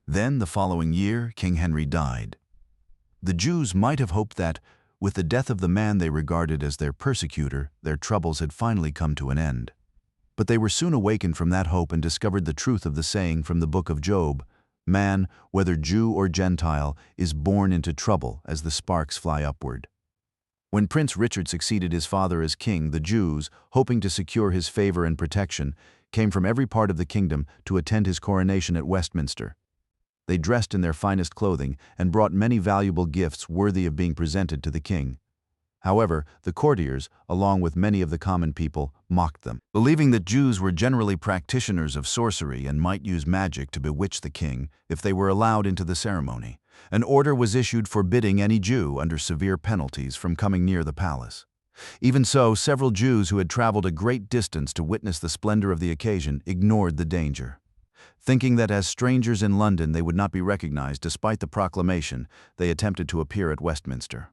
Then, the following year, King Henry died. The Jews might have hoped that, with the death of the man they regarded as their persecutor, their troubles had finally come to an end. But they were soon awakened from that hope and discovered the truth of the saying from the book of Job, "Man, whether Jew or Gentile, is born into trouble as the sparks fly upward." When Prince Richard succeeded his father as king, the Jews, hoping to secure his favor and protection, came from every part of the kingdom to attend his coronation at Westminster. They dressed in their finest clothing and brought many valuable gifts worthy of being presented to the king. However, the courtiers, along with many of the common people, mocked them. Believing that Jews were generally practitioners of sorcery and might use magic to bewitch the king if they were allowed into the ceremony, an order was issued forbidding any Jew, under severe penalties, from coming near the palace. Even so, several Jews who had traveled a great distance to witness the splendor of the occasion ignored the danger. Thinking that as strangers in London they would not be recognized despite the proclamation, they attempted to appear at Westminster.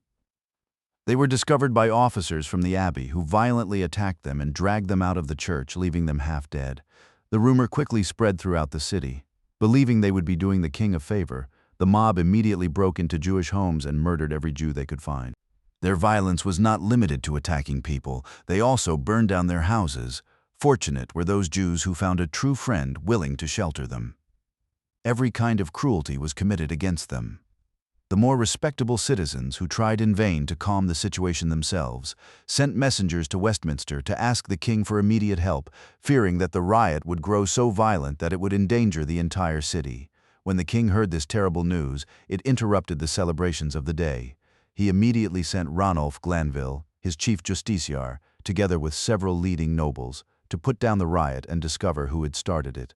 They were discovered by officers from the abbey who violently attacked them and dragged them out of the church, leaving them half dead. The rumor quickly spread throughout the city. Believing they would be doing the king a favor, the mob immediately broke into Jewish homes and murdered every Jew they could find. Their violence was not limited to attacking people. They also burned down their houses. Fortunate were those Jews who found a true friend willing to shelter them. Every kind of cruelty was committed against them. The more respectable citizens, who tried in vain to calm the situation themselves, sent messengers to Westminster to ask the king for immediate help, fearing that the riot would grow so violent that it would endanger the entire city. When the king heard this terrible news, it interrupted the celebrations of the day. He immediately sent Ranulph Glanville, his chief justiciar, together with several leading nobles, to put down the riot and discover who had started it.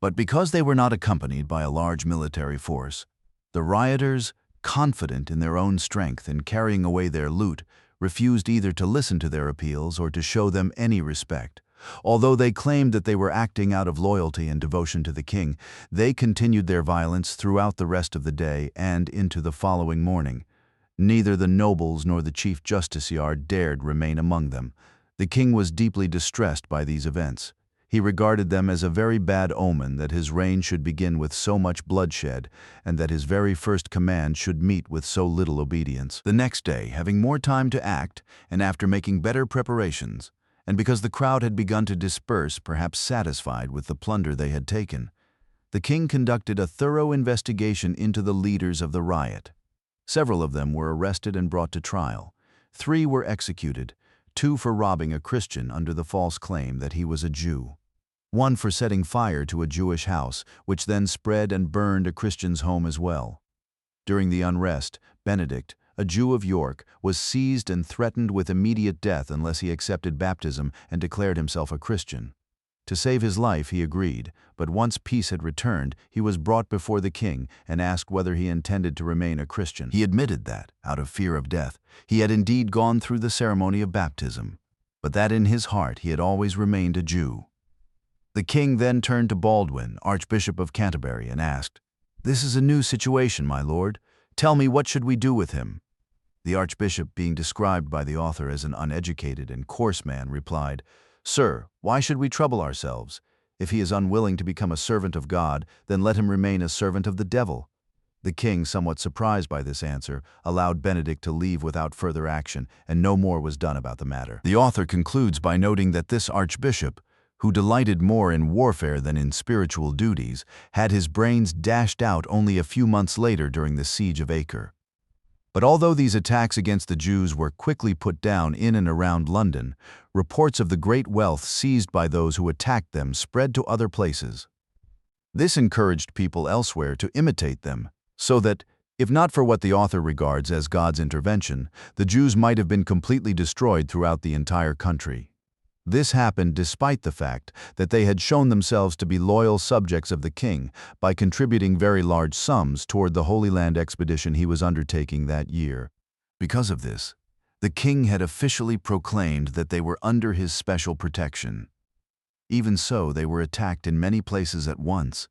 But because they were not accompanied by a large military force, the rioters, confident in their own strength in carrying away their loot, refused either to listen to their appeals or to show them any respect. Although they claimed that they were acting out of loyalty and devotion to the king, they continued their violence throughout the rest of the day and into the following morning. Neither the nobles nor the chief justiciar dared remain among them. The king was deeply distressed by these events. He regarded them as a very bad omen that his reign should begin with so much bloodshed, and that his very first command should meet with so little obedience. The next day, having more time to act, and after making better preparations, and because the crowd had begun to disperse, perhaps satisfied with the plunder they had taken, the king conducted a thorough investigation into the leaders of the riot. Several of them were arrested and brought to trial. 3 were executed, 2 for robbing a Christian under the false claim that he was a Jew, 1 for setting fire to a Jewish house, which then spread and burned a Christian's home as well. During the unrest, Benedict, a Jew of York, was seized and threatened with immediate death unless he accepted baptism and declared himself a Christian. To save his life, he agreed, but once peace had returned, he was brought before the king and asked whether he intended to remain a Christian. He admitted that, out of fear of death, he had indeed gone through the ceremony of baptism, but that in his heart he had always remained a Jew. The king then turned to Baldwin, Archbishop of Canterbury, and asked, "This is a new situation, my lord. Tell me, what should we do with him?" The archbishop, being described by the author as an uneducated and coarse man, replied, "Sir, why should we trouble ourselves? If he is unwilling to become a servant of God, then let him remain a servant of the devil." The king, somewhat surprised by this answer, allowed Benedict to leave without further action, and no more was done about the matter. The author concludes by noting that this archbishop, who delighted more in warfare than in spiritual duties, had his brains dashed out only a few months later during the siege of Acre. But although these attacks against the Jews were quickly put down in and around London, reports of the great wealth seized by those who attacked them spread to other places. This encouraged people elsewhere to imitate them, so that, if not for what the author regards as God's intervention, the Jews might have been completely destroyed throughout the entire country. This happened despite the fact that they had shown themselves to be loyal subjects of the king by contributing very large sums toward the Holy Land expedition he was undertaking that year. Because of this, the king had officially proclaimed that they were under his special protection. Even so, they were attacked in many places at once,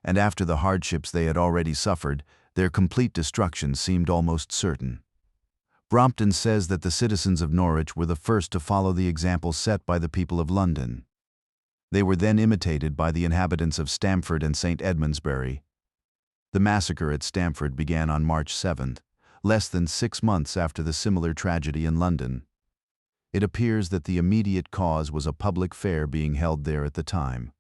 and after the hardships they had already suffered, their complete destruction seemed almost certain. Brompton says that the citizens of Norwich were the first to follow the example set by the people of London. They were then imitated by the inhabitants of Stamford and St. Edmundsbury, The massacre at Stamford began on March 7th, less than 6 months after the similar tragedy in London. It appears that the immediate cause was a public fair being held there at the time.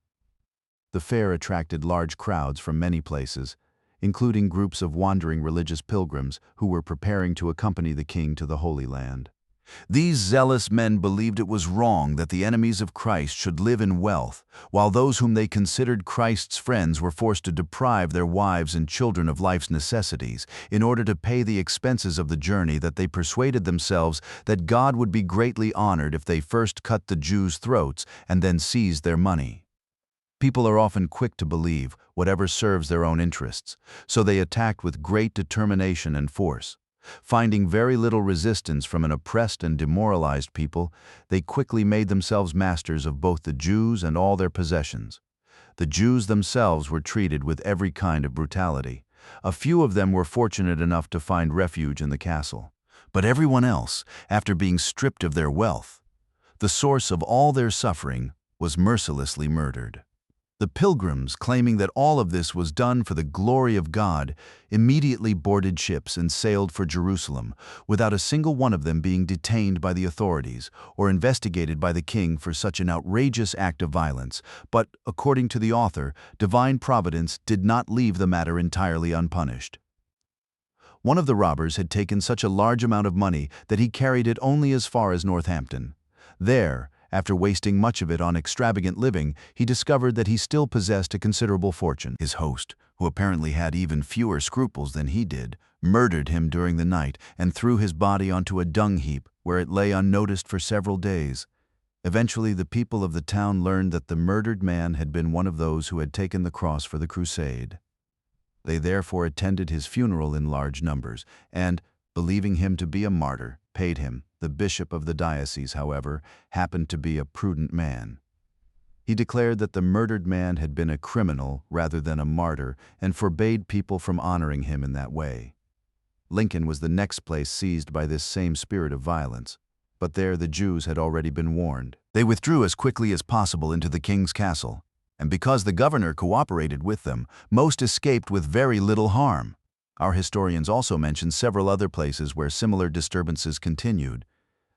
The fair attracted large crowds from many places, including groups of wandering religious pilgrims who were preparing to accompany the king to the Holy Land. These zealous men believed it was wrong that the enemies of Christ should live in wealth, while those whom they considered Christ's friends were forced to deprive their wives and children of life's necessities in order to pay the expenses of the journey. That they persuaded themselves that God would be greatly honored if they first cut the Jews' throats and then seized their money. People are often quick to believe whatever serves their own interests, so they attacked with great determination and force. Finding very little resistance from an oppressed and demoralized people, they quickly made themselves masters of both the Jews and all their possessions. The Jews themselves were treated with every kind of brutality. A few of them were fortunate enough to find refuge in the castle. But everyone else, after being stripped of their wealth, the source of all their suffering, was mercilessly murdered. The pilgrims, claiming that all of this was done for the glory of God, immediately boarded ships and sailed for Jerusalem, without a single one of them being detained by the authorities or investigated by the king for such an outrageous act of violence. But, according to the author, divine providence did not leave the matter entirely unpunished. One of the robbers had taken such a large amount of money that he carried it only as far as Northampton. There, after wasting much of it on extravagant living, he discovered that he still possessed a considerable fortune. His host, who apparently had even fewer scruples than he did, murdered him during the night and threw his body onto a dung heap where it lay unnoticed for several days. Eventually, the people of the town learned that the murdered man had been one of those who had taken the cross for the crusade. They therefore attended his funeral in large numbers and, believing him to be a martyr, paid him. The bishop of the diocese, however, happened to be a prudent man. He declared that the murdered man had been a criminal rather than a martyr and forbade people from honoring him in that way. Lincoln was the next place seized by this same spirit of violence, but there the Jews had already been warned. They withdrew as quickly as possible into the king's castle, and because the governor cooperated with them, most escaped with very little harm. Our historians also mention several other places where similar disturbances continued.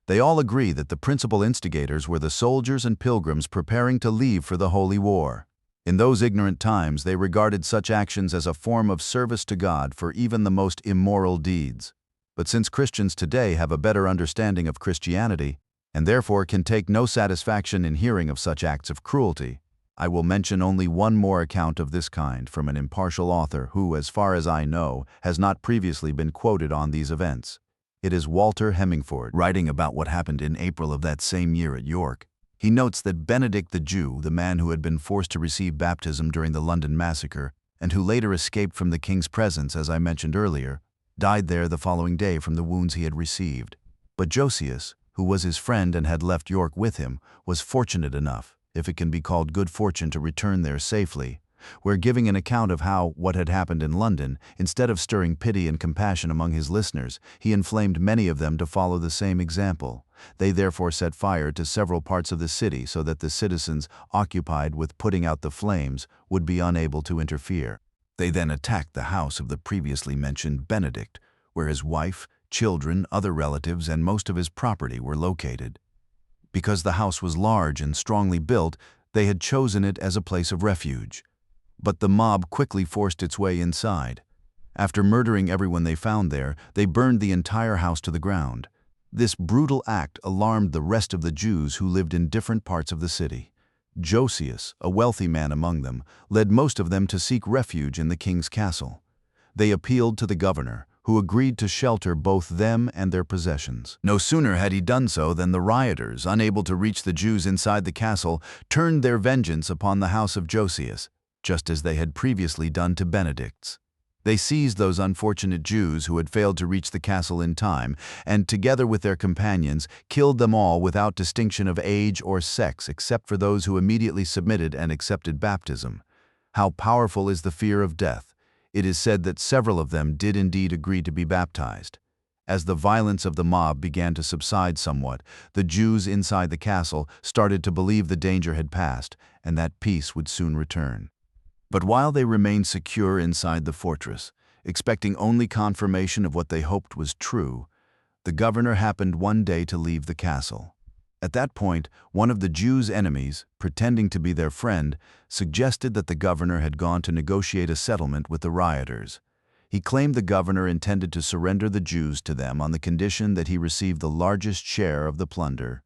They all agree that the principal instigators were the soldiers and pilgrims preparing to leave for the Holy War. In those ignorant times, they regarded such actions as a form of service to God for even the most immoral deeds. But since Christians today have a better understanding of Christianity, and therefore can take no satisfaction in hearing of such acts of cruelty, I will mention only one more account of this kind from an impartial author who, as far as I know, has not previously been quoted on these events. It is Walter Hemingford, writing about what happened in April of that same year at York. He notes that Benedict the Jew, the man who had been forced to receive baptism during the London massacre, and who later escaped from the king's presence, as I mentioned earlier, died there the following day from the wounds he had received. But Josias, who was his friend and had left York with him, was fortunate enough, if it can be called good fortune, to return there safely, where, giving an account of what had happened in London, instead of stirring pity and compassion among his listeners, he inflamed many of them to follow the same example. They therefore set fire to several parts of the city so that the citizens, occupied with putting out the flames, would be unable to interfere. They then attacked the house of the previously mentioned Benedict, where his wife, children, other relatives, and most of his property were located. Because the house was large and strongly built, they had chosen it as a place of refuge. But the mob quickly forced its way inside. After murdering everyone they found there, they burned the entire house to the ground. This brutal act alarmed the rest of the Jews who lived in different parts of the city. Josias, a wealthy man among them, led most of them to seek refuge in the king's castle. They appealed to the governor, who agreed to shelter both them and their possessions. No sooner had he done so than the rioters, unable to reach the Jews inside the castle, turned their vengeance upon the house of Josias, just as they had previously done to Benedict's. They seized those unfortunate Jews who had failed to reach the castle in time, and together with their companions, killed them all without distinction of age or sex, except for those who immediately submitted and accepted baptism. How powerful is the fear of death! It is said that several of them did indeed agree to be baptized. As the violence of the mob began to subside somewhat, the Jews inside the castle started to believe the danger had passed and that peace would soon return. But while they remained secure inside the fortress, expecting only confirmation of what they hoped was true, the governor happened one day to leave the castle. At that point, one of the Jews' enemies, pretending to be their friend, suggested that the governor had gone to negotiate a settlement with the rioters. He claimed the governor intended to surrender the Jews to them on the condition that he received the largest share of the plunder.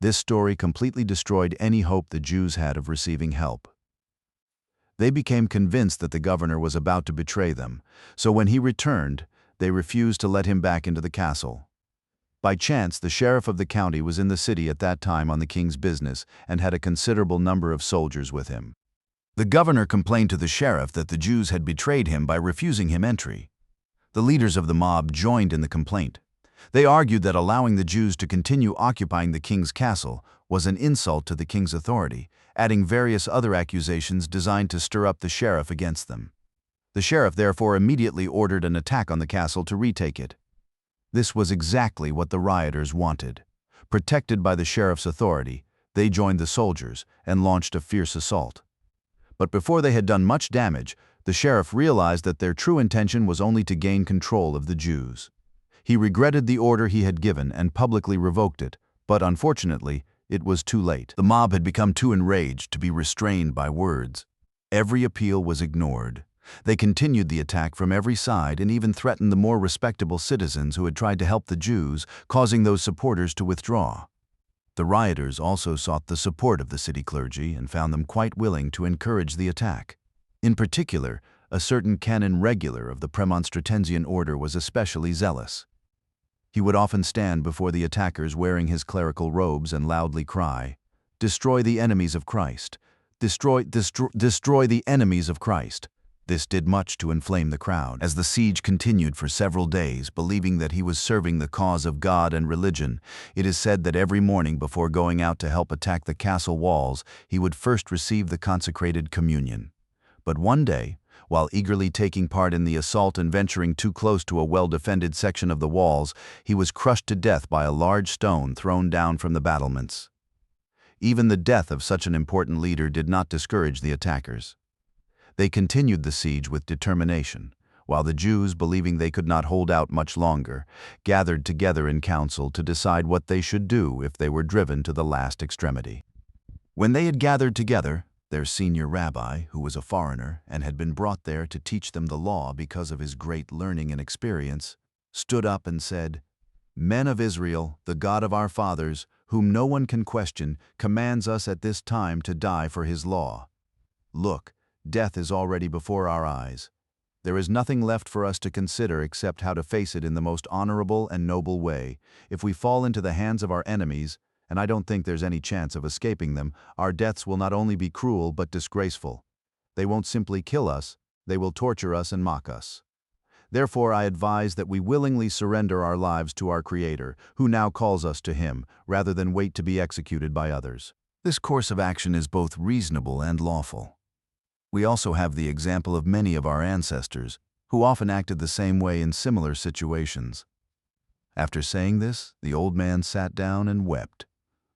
This story completely destroyed any hope the Jews had of receiving help. They became convinced that the governor was about to betray them, so when he returned, they refused to let him back into the castle. By chance, the sheriff of the county was in the city at that time on the king's business and had a considerable number of soldiers with him. The governor complained to the sheriff that the Jews had betrayed him by refusing him entry. The leaders of the mob joined in the complaint. They argued that allowing the Jews to continue occupying the king's castle was an insult to the king's authority, adding various other accusations designed to stir up the sheriff against them. The sheriff therefore immediately ordered an attack on the castle to retake it. This was exactly what the rioters wanted. Protected by the sheriff's authority, they joined the soldiers and launched a fierce assault. But before they had done much damage, the sheriff realized that their true intention was only to gain control of the Jews. He regretted the order he had given and publicly revoked it, but unfortunately, it was too late. The mob had become too enraged to be restrained by words. Every appeal was ignored. They continued the attack from every side and even threatened the more respectable citizens who had tried to help the Jews, causing those supporters to withdraw. The rioters also sought the support of the city clergy and found them quite willing to encourage the attack. In particular, a certain canon regular of the Premonstratensian order was especially zealous. He would often stand before the attackers wearing his clerical robes and loudly cry, "Destroy the enemies of Christ! Destroy the enemies of Christ!" This did much to inflame the crowd. As the siege continued for several days, believing that he was serving the cause of God and religion, it is said that every morning before going out to help attack the castle walls, he would first receive the consecrated communion. But one day, while eagerly taking part in the assault and venturing too close to a well-defended section of the walls, he was crushed to death by a large stone thrown down from the battlements. Even the death of such an important leader did not discourage the attackers. They continued the siege with determination, while the Jews, believing they could not hold out much longer, gathered together in council to decide what they should do if they were driven to the last extremity. When they had gathered together, their senior rabbi, who was a foreigner and had been brought there to teach them the law because of his great learning and experience, stood up and said, "Men of Israel, the God of our fathers, whom no one can question, commands us at this time to die for his law. Look, death is already before our eyes. There is nothing left for us to consider except how to face it in the most honorable and noble way. If we fall into the hands of our enemies, and I don't think there's any chance of escaping them, our deaths will not only be cruel but disgraceful. They won't simply kill us, they will torture us and mock us. Therefore I advise that we willingly surrender our lives to our Creator, who now calls us to Him, rather than wait to be executed by others." This course of action is both reasonable and lawful. We also have the example of many of our ancestors, who often acted the same way in similar situations. After saying this, the old man sat down and wept.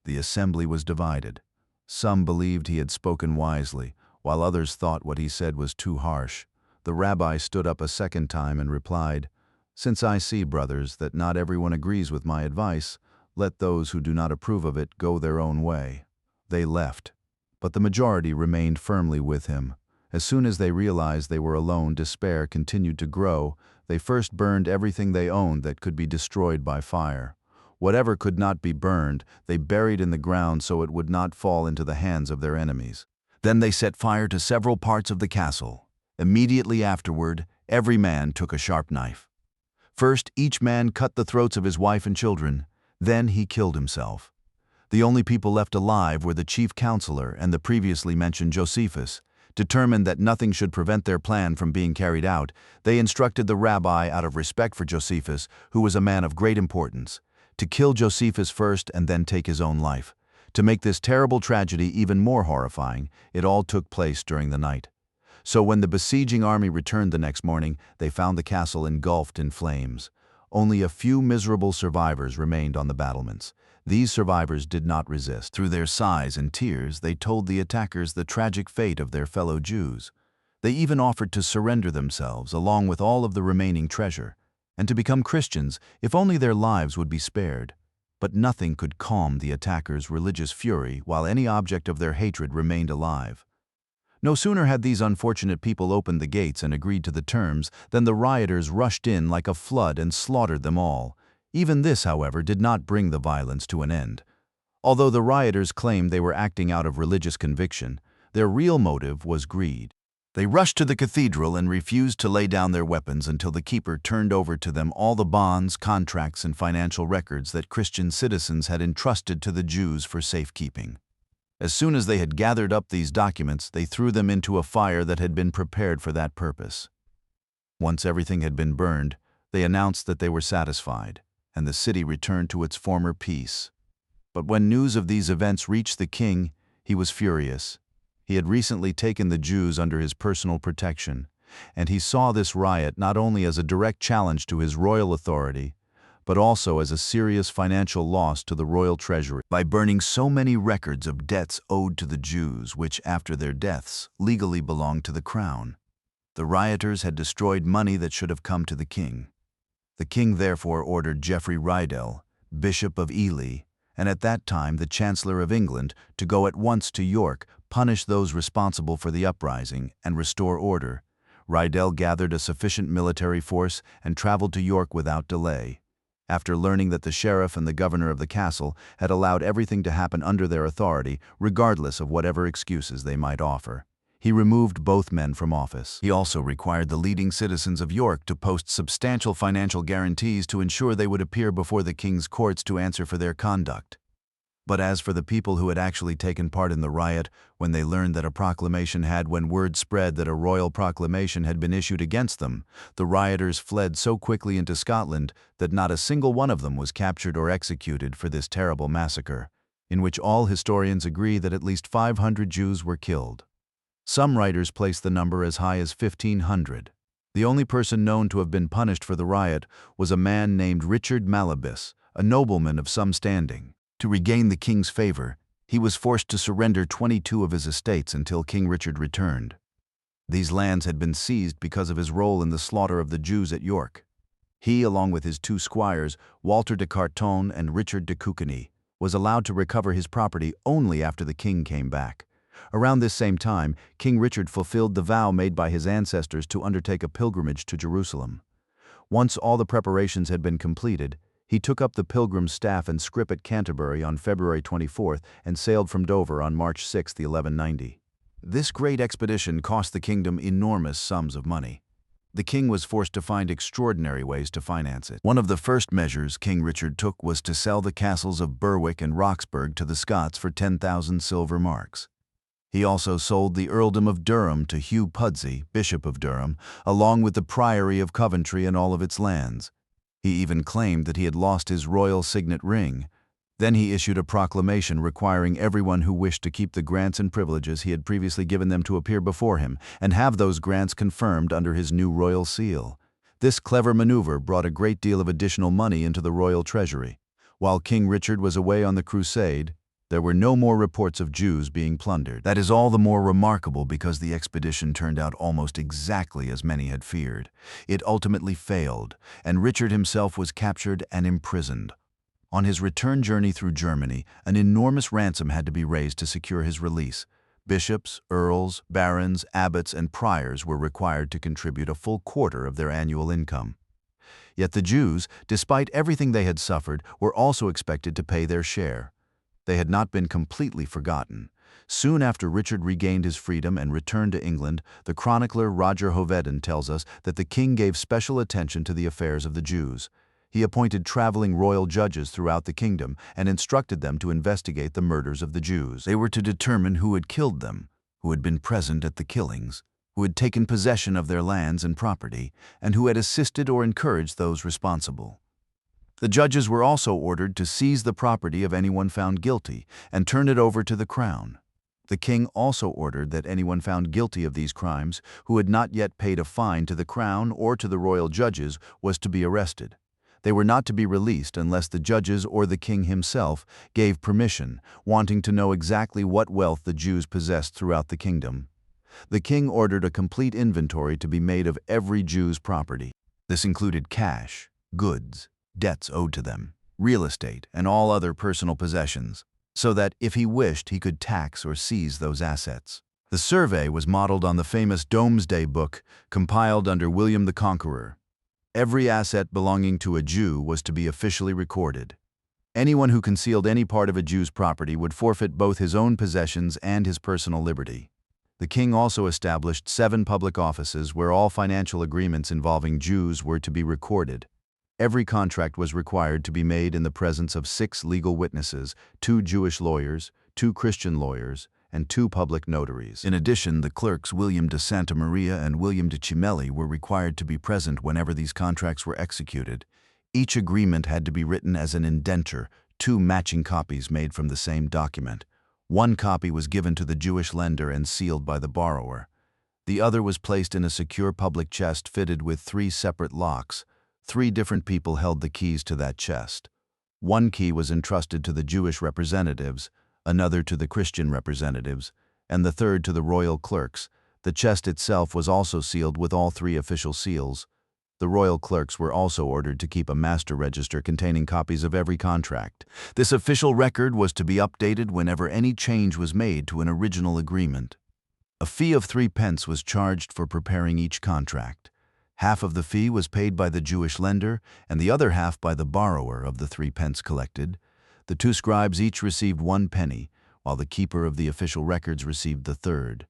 The assembly was divided. Some believed he had spoken wisely, while others thought what he said was too harsh. The rabbi stood up a second time and replied, "Since I see, brothers, that not everyone agrees with my advice, let those who do not approve of it go their own way." They left, but the majority remained firmly with him. As soon as they realized they were alone, despair continued to grow. They first burned everything they owned that could be destroyed by fire. Whatever could not be burned, they buried in the ground so it would not fall into the hands of their enemies. Then they set fire to several parts of the castle. Immediately afterward, every man took a sharp knife. First, each man cut the throats of his wife and children. Then he killed himself. The only people left alive were the chief counselor and the previously mentioned Josephus. Determined that nothing should prevent their plan from being carried out, they instructed the rabbi, out of respect for Josephus, who was a man of great importance, to kill Josephus first and then take his own life. To make this terrible tragedy even more horrifying, it all took place during the night. So when the besieging army returned the next morning, they found the castle engulfed in flames. Only a few miserable survivors remained on the battlements. These survivors did not resist. Through their sighs and tears, they told the attackers the tragic fate of their fellow Jews. They even offered to surrender themselves along with all of the remaining treasure, and to become Christians if only their lives would be spared. But nothing could calm the attackers' religious fury while any object of their hatred remained alive. No sooner had these unfortunate people opened the gates and agreed to the terms than the rioters rushed in like a flood and slaughtered them all. Even this, however, did not bring the violence to an end. Although the rioters claimed they were acting out of religious conviction, their real motive was greed. They rushed to the cathedral and refused to lay down their weapons until the keeper turned over to them all the bonds, contracts, and financial records that Christian citizens had entrusted to the Jews for safekeeping. As soon as they had gathered up these documents, they threw them into a fire that had been prepared for that purpose. Once everything had been burned, they announced that they were satisfied, and the city returned to its former peace. But when news of these events reached the king, he was furious. He had recently taken the Jews under his personal protection, and he saw this riot not only as a direct challenge to his royal authority, but also as a serious financial loss to the royal treasury. By burning so many records of debts owed to the Jews, which after their deaths legally belonged to the crown, the rioters had destroyed money that should have come to the king. The king therefore ordered Geoffrey Rydell, Bishop of Ely, and at that time the Chancellor of England, to go at once to York, punish those responsible for the uprising, and restore order. Rydell gathered a sufficient military force and traveled to York without delay. After learning that the sheriff and the governor of the castle had allowed everything to happen under their authority, regardless of whatever excuses they might offer, he removed both men from office. He also required the leading citizens of York to post substantial financial guarantees to ensure they would appear before the king's courts to answer for their conduct. But as for the people who had actually taken part in the riot, when they learned that when word spread that a royal proclamation had been issued against them, the rioters fled so quickly into Scotland that not a single one of them was captured or executed for this terrible massacre, in which all historians agree that at least 500 Jews were killed. Some writers place the number as high as 1,500. The only person known to have been punished for the riot was a man named Richard Malabis, a nobleman of some standing. To regain the king's favor, he was forced to surrender 22 of his estates until King Richard returned. These lands had been seized because of his role in the slaughter of the Jews at York. He, along with his two squires, Walter de Carton and Richard de Cucany, was allowed to recover his property only after the king came back. Around this same time, King Richard fulfilled the vow made by his ancestors to undertake a pilgrimage to Jerusalem. Once all the preparations had been completed, he took up the pilgrim's staff and scrip at Canterbury on February 24th and sailed from Dover on March 6, 1190. This great expedition cost the kingdom enormous sums of money. The king was forced to find extraordinary ways to finance it. One of the first measures King Richard took was to sell the castles of Berwick and Roxburgh to the Scots for 10,000 silver marks. He also sold the earldom of Durham to Hugh Pudsey, Bishop of Durham, along with the priory of Coventry and all of its lands. He even claimed that he had lost his royal signet ring. Then he issued a proclamation requiring everyone who wished to keep the grants and privileges he had previously given them to appear before him and have those grants confirmed under his new royal seal. This clever maneuver brought a great deal of additional money into the royal treasury. While King Richard was away on the crusade, there were no more reports of Jews being plundered. That is all the more remarkable because the expedition turned out almost exactly as many had feared. It ultimately failed, and Richard himself was captured and imprisoned. On his return journey through Germany, an enormous ransom had to be raised to secure his release. Bishops, earls, barons, abbots, and priors were required to contribute a full quarter of their annual income. Yet the Jews, despite everything they had suffered, were also expected to pay their share. They had not been completely forgotten. Soon after Richard regained his freedom and returned to England, the chronicler Roger Hoveden tells us that the king gave special attention to the affairs of the Jews. He appointed traveling royal judges throughout the kingdom and instructed them to investigate the murders of the Jews. They were to determine who had killed them, who had been present at the killings, who had taken possession of their lands and property, and who had assisted or encouraged those responsible. The judges were also ordered to seize the property of anyone found guilty and turn it over to the crown. The king also ordered that anyone found guilty of these crimes who had not yet paid a fine to the crown or to the royal judges was to be arrested. They were not to be released unless the judges or the king himself gave permission, wanting to know exactly what wealth the Jews possessed throughout the kingdom. The king ordered a complete inventory to be made of every Jew's property. This included cash, goods, debts owed to them, real estate, and all other personal possessions, so that, if he wished, he could tax or seize those assets. The survey was modeled on the famous Domesday Book, compiled under William the Conqueror. Every asset belonging to a Jew was to be officially recorded. Anyone who concealed any part of a Jew's property would forfeit both his own possessions and his personal liberty. The king also established 7 public offices where all financial agreements involving Jews were to be recorded. Every contract was required to be made in the presence of 6 legal witnesses, 2 Jewish lawyers, 2 Christian lawyers, and 2 public notaries. In addition, the clerks William de Santa Maria and William de Chimelli were required to be present whenever these contracts were executed. Each agreement had to be written as an indenture, 2 matching copies made from the same document. One copy was given to the Jewish lender and sealed by the borrower. The other was placed in a secure public chest fitted with 3 separate locks. 3 different people held the keys to that chest. One key was entrusted to the Jewish representatives, another to the Christian representatives, and the third to the royal clerks. The chest itself was also sealed with all 3 official seals. The royal clerks were also ordered to keep a master register containing copies of every contract. This official record was to be updated whenever any change was made to an original agreement. A fee of 3 pence was charged for preparing each contract. Half of the fee was paid by the Jewish lender, and the other half by the borrower of the 3 pence collected. The 2 scribes each received 1 penny, while the keeper of the official records received the third.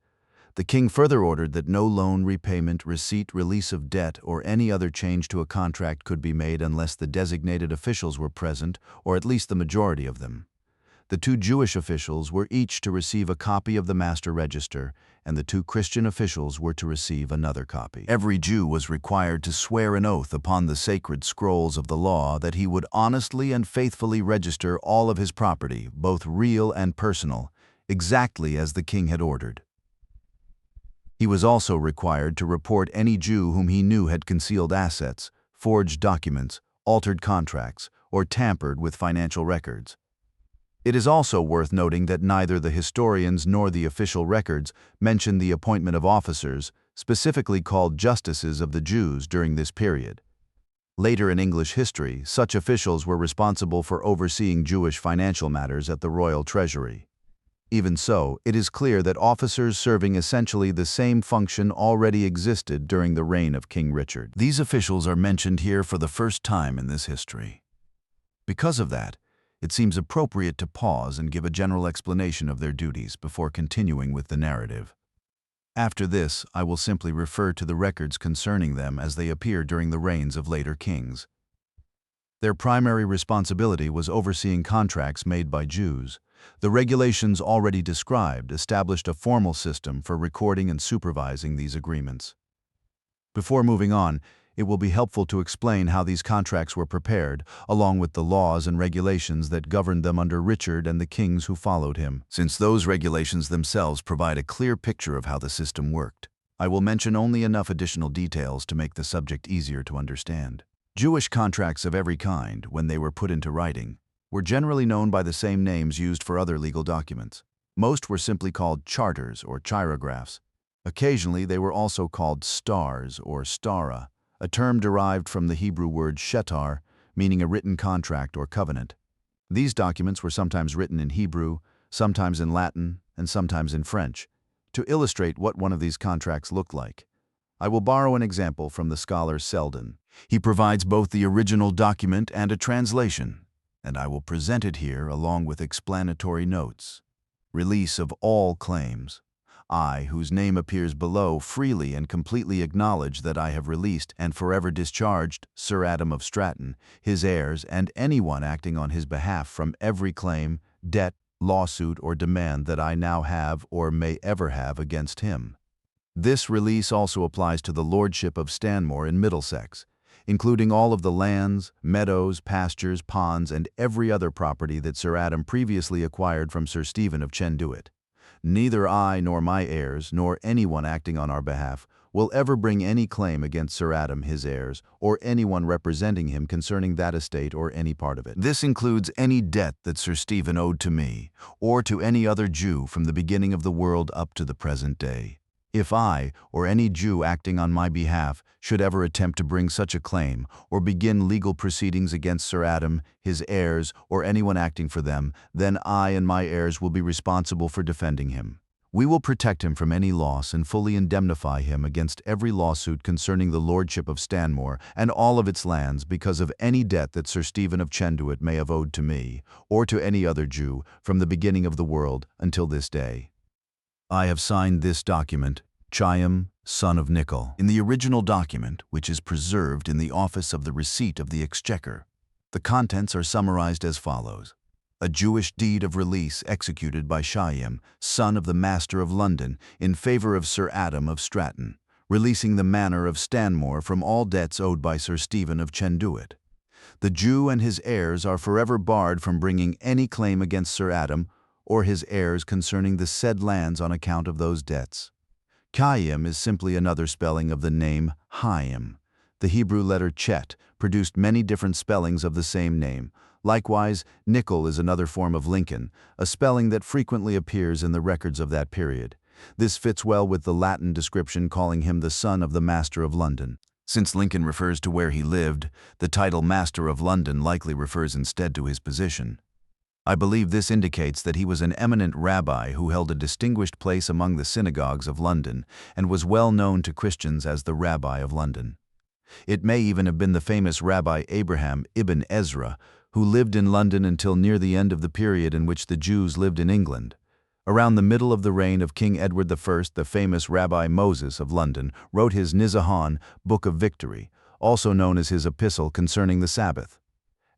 The king further ordered that no loan, repayment, receipt, release of debt, or any other change to a contract could be made unless the designated officials were present, or at least the majority of them. The 2 Jewish officials were each to receive a copy of the master register, and the 2 Christian officials were to receive another copy. Every Jew was required to swear an oath upon the sacred scrolls of the law that he would honestly and faithfully register all of his property, both real and personal, exactly as the king had ordered. He was also required to report any Jew whom he knew had concealed assets, forged documents, altered contracts, or tampered with financial records. It is also worth noting that neither the historians nor the official records mention the appointment of officers, specifically called justices of the Jews, during this period. Later in English history, such officials were responsible for overseeing Jewish financial matters at the royal treasury. Even so, it is clear that officers serving essentially the same function already existed during the reign of King Richard. These officials are mentioned here for the first time in this history. Because of that, it seems appropriate to pause and give a general explanation of their duties before continuing with the narrative. After this, I will simply refer to the records concerning them as they appear during the reigns of later kings. Their primary responsibility was overseeing contracts made by Jews. The regulations already described established a formal system for recording and supervising these agreements. Before moving on, it will be helpful to explain how these contracts were prepared, along with the laws and regulations that governed them under Richard and the kings who followed him. Since those regulations themselves provide a clear picture of how the system worked, I will mention only enough additional details to make the subject easier to understand. Jewish contracts of every kind, when they were put into writing, were generally known by the same names used for other legal documents. Most were simply called charters or chirographs. Occasionally, they were also called stars or stara, a term derived from the Hebrew word shetar, meaning a written contract or covenant. These documents were sometimes written in Hebrew, sometimes in Latin, and sometimes in French. To illustrate what one of these contracts looked like, I will borrow an example from the scholar Selden. He provides both the original document and a translation, and I will present it here along with explanatory notes. Release of all claims. I, whose name appears below, freely and completely acknowledge that I have released and forever discharged Sir Adam of Stratton, his heirs, and anyone acting on his behalf from every claim, debt, lawsuit, or demand that I now have or may ever have against him. This release also applies to the lordship of Stanmore in Middlesex, including all of the lands, meadows, pastures, ponds, and every other property that Sir Adam previously acquired from Sir Stephen of Chenduit. Neither I nor my heirs, nor anyone acting on our behalf, will ever bring any claim against Sir Adam, his heirs, or anyone representing him concerning that estate or any part of it. This includes any debt that Sir Stephen owed to me, or to any other Jew from the beginning of the world up to the present day. If I, or any Jew acting on my behalf, should ever attempt to bring such a claim, or begin legal proceedings against Sir Adam, his heirs, or anyone acting for them, then I and my heirs will be responsible for defending him. We will protect him from any loss and fully indemnify him against every lawsuit concerning the lordship of Stanmore and all of its lands because of any debt that Sir Stephen of Chenduit may have owed to me, or to any other Jew, from the beginning of the world until this day. I have signed this document, Chaim, son of Nicol, in the original document, which is preserved in the Office of the Receipt of the Exchequer. The contents are summarized as follows. A Jewish deed of release executed by Chaim, son of the Master of London, in favor of Sir Adam of Stratton, releasing the manor of Stanmore from all debts owed by Sir Stephen of Chenduit. The Jew and his heirs are forever barred from bringing any claim against Sir Adam or his heirs concerning the said lands on account of those debts. Chaim is simply another spelling of the name Chaim. The Hebrew letter Chet produced many different spellings of the same name. Likewise, Nicol is another form of Lincoln, a spelling that frequently appears in the records of that period. This fits well with the Latin description calling him the son of the Master of London. Since Lincoln refers to where he lived, the title Master of London likely refers instead to his position. I believe this indicates that he was an eminent rabbi who held a distinguished place among the synagogues of London and was well known to Christians as the Rabbi of London. It may even have been the famous Rabbi Abraham ibn Ezra, who lived in London until near the end of the period in which the Jews lived in England. Around the middle of the reign of King Edward I, the famous Rabbi Moses of London wrote his Nizahan, Book of Victory, also known as his Epistle concerning the Sabbath.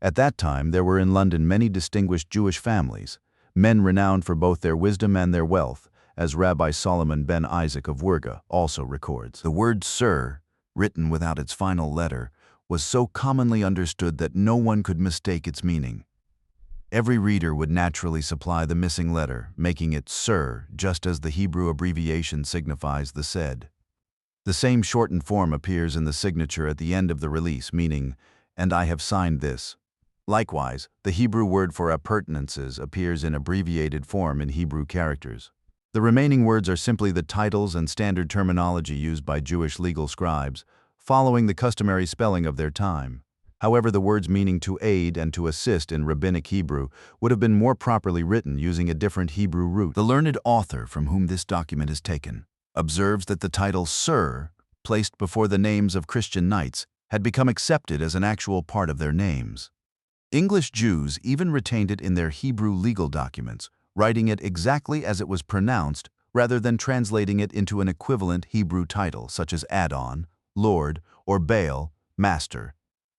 At that time there were in London many distinguished Jewish families, men renowned for both their wisdom and their wealth, as Rabbi Solomon ben Isaac of Wurga also records. The word Sir, written without its final letter, was so commonly understood that no one could mistake its meaning. Every reader would naturally supply the missing letter, making it Sir, just as the Hebrew abbreviation signifies the said. The same shortened form appears in the signature at the end of the release, meaning, "And I have signed this." Likewise, the Hebrew word for appurtenances appears in abbreviated form in Hebrew characters. The remaining words are simply the titles and standard terminology used by Jewish legal scribes, following the customary spelling of their time. However, the words meaning to aid and to assist in Rabbinic Hebrew would have been more properly written using a different Hebrew root. The learned author from whom this document is taken observes that the title Sir, placed before the names of Christian knights, had become accepted as an actual part of their names. English Jews even retained it in their Hebrew legal documents, writing it exactly as it was pronounced rather than translating it into an equivalent Hebrew title such as Adon, Lord, or Baal, Master.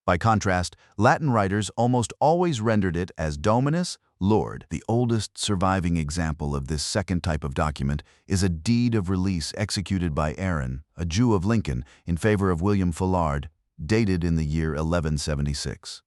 By contrast, Latin writers almost always rendered it as Dominus, Lord. The oldest surviving example of this second type of document is a deed of release executed by Aaron, a Jew of Lincoln, in favor of William Fullard, dated in the year 1176.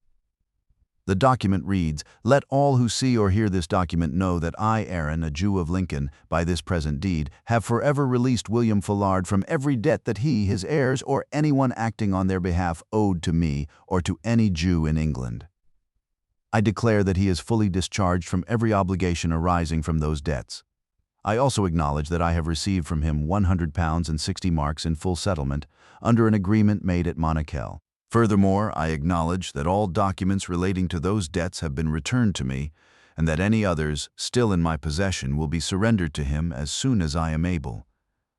The document reads, "Let all who see or hear this document know that I, Aaron, a Jew of Lincoln, by this present deed, have forever released William Fullard from every debt that he, his heirs, or anyone acting on their behalf owed to me or to any Jew in England. I declare that he is fully discharged from every obligation arising from those debts. I also acknowledge that I have received from him £100 and 60 marks in full settlement, under an agreement made at Monakel. Furthermore, I acknowledge that all documents relating to those debts have been returned to me, and that any others still in my possession will be surrendered to him as soon as I am able."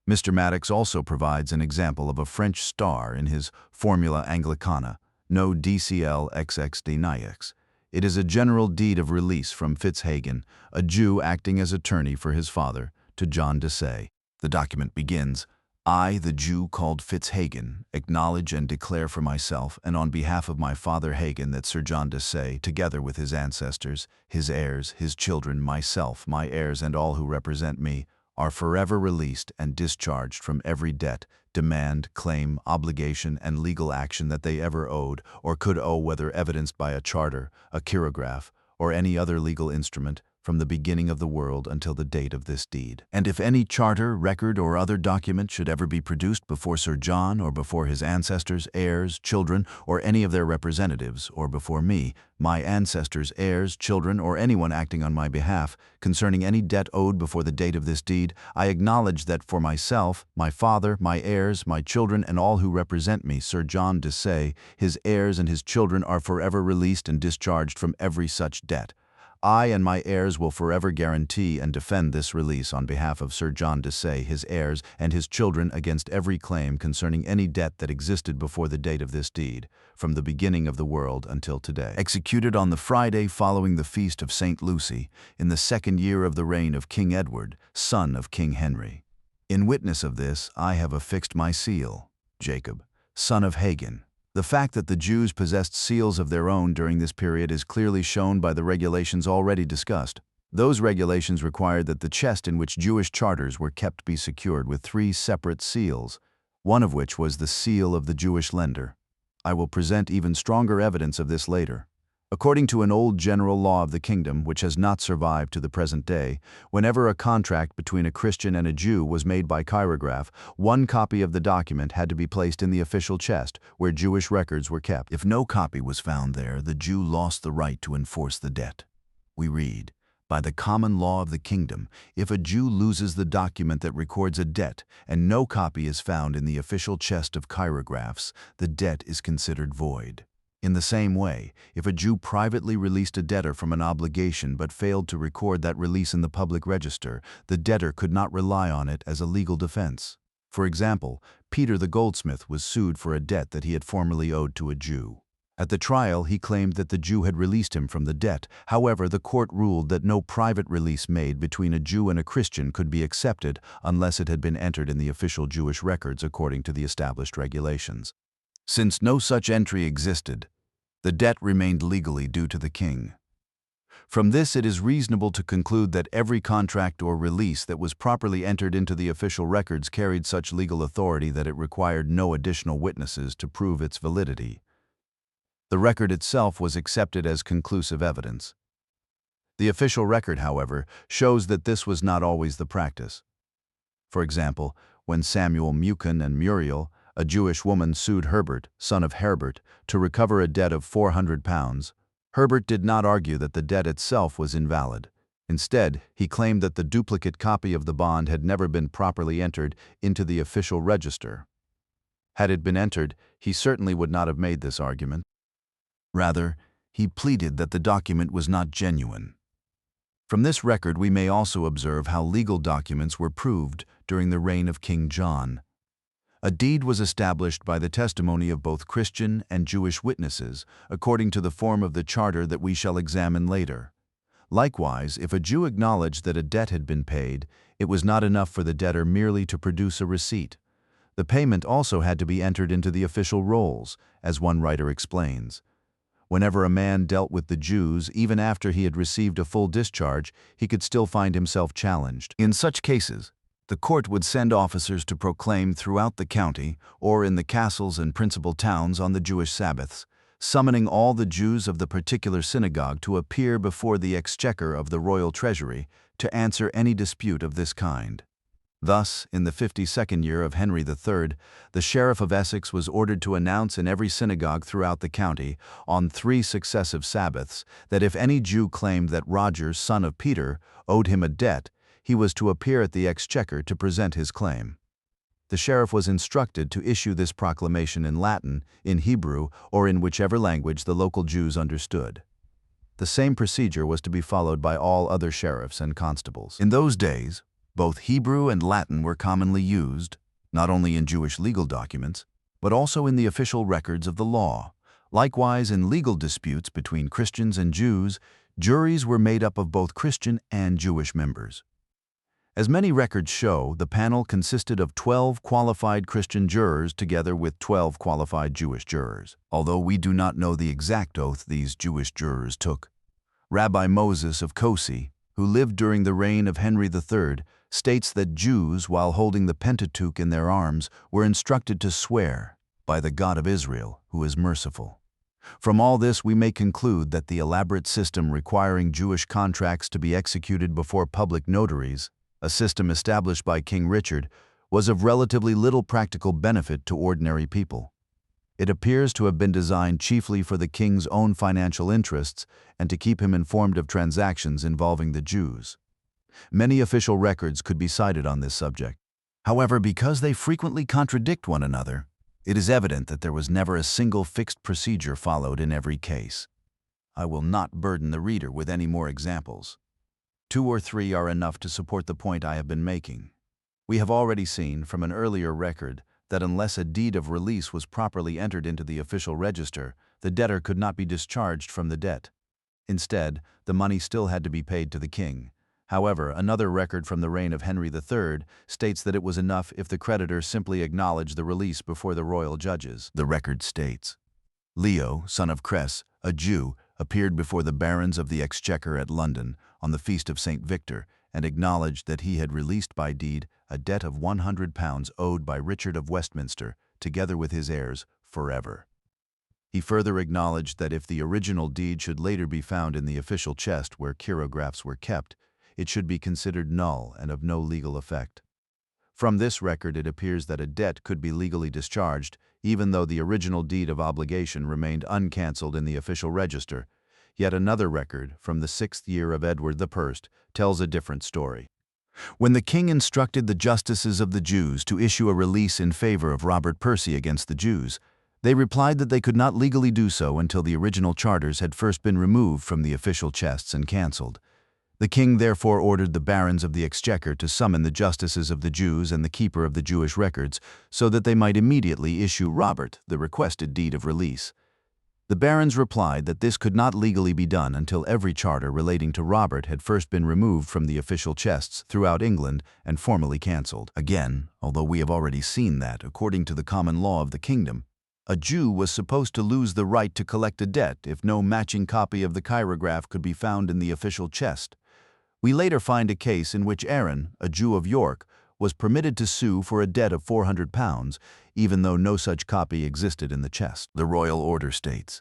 Mr. Maddox also provides an example of a French star in his Formula Anglicana, no DCL XXD Nix. It is a general deed of release from Fitzhagen, a Jew acting as attorney for his father, to John de Say. The document begins, "I, the Jew called Fitzhagen, acknowledge and declare for myself and on behalf of my father Hagen that Sir John de Say, together with his ancestors, his heirs, his children, myself, my heirs, and all who represent me, are forever released and discharged from every debt, demand, claim, obligation, and legal action that they ever owed or could owe, whether evidenced by a charter, a chirograph, or any other legal instrument, from the beginning of the world until the date of this deed. And if any charter, record, or other document should ever be produced before Sir John, or before his ancestors, heirs, children, or any of their representatives, or before me, my ancestors, heirs, children, or anyone acting on my behalf, concerning any debt owed before the date of this deed, I acknowledge that for myself, my father, my heirs, my children, and all who represent me, Sir John D'Blossiers, his heirs and his children are forever released and discharged from every such debt. I and my heirs will forever guarantee and defend this release on behalf of Sir John D'Blossiers, his heirs, and his children against every claim concerning any debt that existed before the date of this deed, from the beginning of the world until today. Executed on the Friday following the feast of St. Lucy, in the 2nd year of the reign of King Edward, son of King Henry. In witness of this, I have affixed my seal, Jacob, son of Hagan. The fact that the Jews possessed seals of their own during this period is clearly shown by the regulations already discussed. Those regulations required that the chest in which Jewish charters were kept be secured with 3 separate seals, one of which was the seal of the Jewish lender. I will present even stronger evidence of this later. According to an old general law of the kingdom, which has not survived to the present day, whenever a contract between a Christian and a Jew was made by chirograph, one copy of the document had to be placed in the official chest, where Jewish records were kept. If no copy was found there, the Jew lost the right to enforce the debt. We read, "By the common law of the kingdom, if a Jew loses the document that records a debt, and no copy is found in the official chest of chirographs, the debt is considered void." In the same way, if a Jew privately released a debtor from an obligation but failed to record that release in the public register, the debtor could not rely on it as a legal defense. For example, Peter the goldsmith was sued for a debt that he had formerly owed to a Jew. At the trial, he claimed that the Jew had released him from the debt. However, the court ruled that no private release made between a Jew and a Christian could be accepted unless it had been entered in the official Jewish records according to the established regulations. Since no such entry existed, the debt remained legally due to the king. From this, it is reasonable to conclude that every contract or release that was properly entered into the official records carried such legal authority that it required no additional witnesses to prove its validity. The record itself was accepted as conclusive evidence. The official record, however, shows that this was not always the practice. For example, when Samuel Muchan and Muriel, a Jewish woman, sued Herbert, son of Herbert, to recover a debt of £400, Herbert did not argue that the debt itself was invalid. Instead, he claimed that the duplicate copy of the bond had never been properly entered into the official register. Had it been entered, he certainly would not have made this argument. Rather, he pleaded that the document was not genuine. From this record, we may also observe how legal documents were proved during the reign of King John. A deed was established by the testimony of both Christian and Jewish witnesses, according to the form of the charter that we shall examine later. Likewise, if a Jew acknowledged that a debt had been paid, it was not enough for the debtor merely to produce a receipt. The payment also had to be entered into the official rolls, as one writer explains. Whenever a man dealt with the Jews, even after he had received a full discharge, he could still find himself challenged. In such cases, the court would send officers to proclaim throughout the county, or in the castles and principal towns on the Jewish Sabbaths, summoning all the Jews of the particular synagogue to appear before the exchequer of the royal treasury to answer any dispute of this kind. Thus, in the 52nd year of Henry III, the sheriff of Essex was ordered to announce in every synagogue throughout the county, on 3 successive Sabbaths, that if any Jew claimed that Roger, son of Peter, owed him a debt, he was to appear at the exchequer to present his claim. The sheriff was instructed to issue this proclamation in Latin, in Hebrew, or in whichever language the local Jews understood. The same procedure was to be followed by all other sheriffs and constables. In those days, both Hebrew and Latin were commonly used, not only in Jewish legal documents, but also in the official records of the law. Likewise, in legal disputes between Christians and Jews, juries were made up of both Christian and Jewish members. As many records show, the panel consisted of 12 qualified Christian jurors together with 12 qualified Jewish jurors, although we do not know the exact oath these Jewish jurors took. Rabbi Moses of Kosi, who lived during the reign of Henry III, states that Jews, while holding the Pentateuch in their arms, were instructed to swear, "by the God of Israel, who is merciful." From all this, we may conclude that the elaborate system requiring Jewish contracts to be executed before public notaries, a system established by King Richard, was of relatively little practical benefit to ordinary people. It appears to have been designed chiefly for the king's own financial interests and to keep him informed of transactions involving the Jews. Many official records could be cited on this subject. However, because they frequently contradict one another, it is evident that there was never a single fixed procedure followed in every case. I will not burden the reader with any more examples. 2 or 3 are enough to support the point I have been making. We have already seen from an earlier record that unless a deed of release was properly entered into the official register, the debtor could not be discharged from the debt. Instead, the money still had to be paid to the king. However, another record from the reign of Henry III states that it was enough if the creditor simply acknowledged the release before the royal judges. The record states, Leo, son of Cress, a Jew, appeared before the barons of the Exchequer at London on the feast of St. Victor and acknowledged that he had released by deed a debt of £100 owed by Richard of Westminster, together with his heirs, forever. He further acknowledged that if the original deed should later be found in the official chest where chirographs were kept, it should be considered null and of no legal effect. From this record it appears that a debt could be legally discharged, even though the original deed of obligation remained uncancelled in the official register. Yet another record, from the 6th year of Edward I, tells a different story. When the king instructed the justices of the Jews to issue a release in favor of Robert Percy against the Jews, they replied that they could not legally do so until the original charters had first been removed from the official chests and cancelled. The king therefore ordered the barons of the Exchequer to summon the justices of the Jews and the keeper of the Jewish records so that they might immediately issue Robert the requested deed of release. The barons replied that this could not legally be done until every charter relating to Robert had first been removed from the official chests throughout England and formally cancelled. Again, although we have already seen that, according to the common law of the kingdom, a Jew was supposed to lose the right to collect a debt if no matching copy of the chirograph could be found in the official chest. We later find a case in which Aaron, a Jew of York, was permitted to sue for a debt of £400, even though no such copy existed in the chest. The royal order states,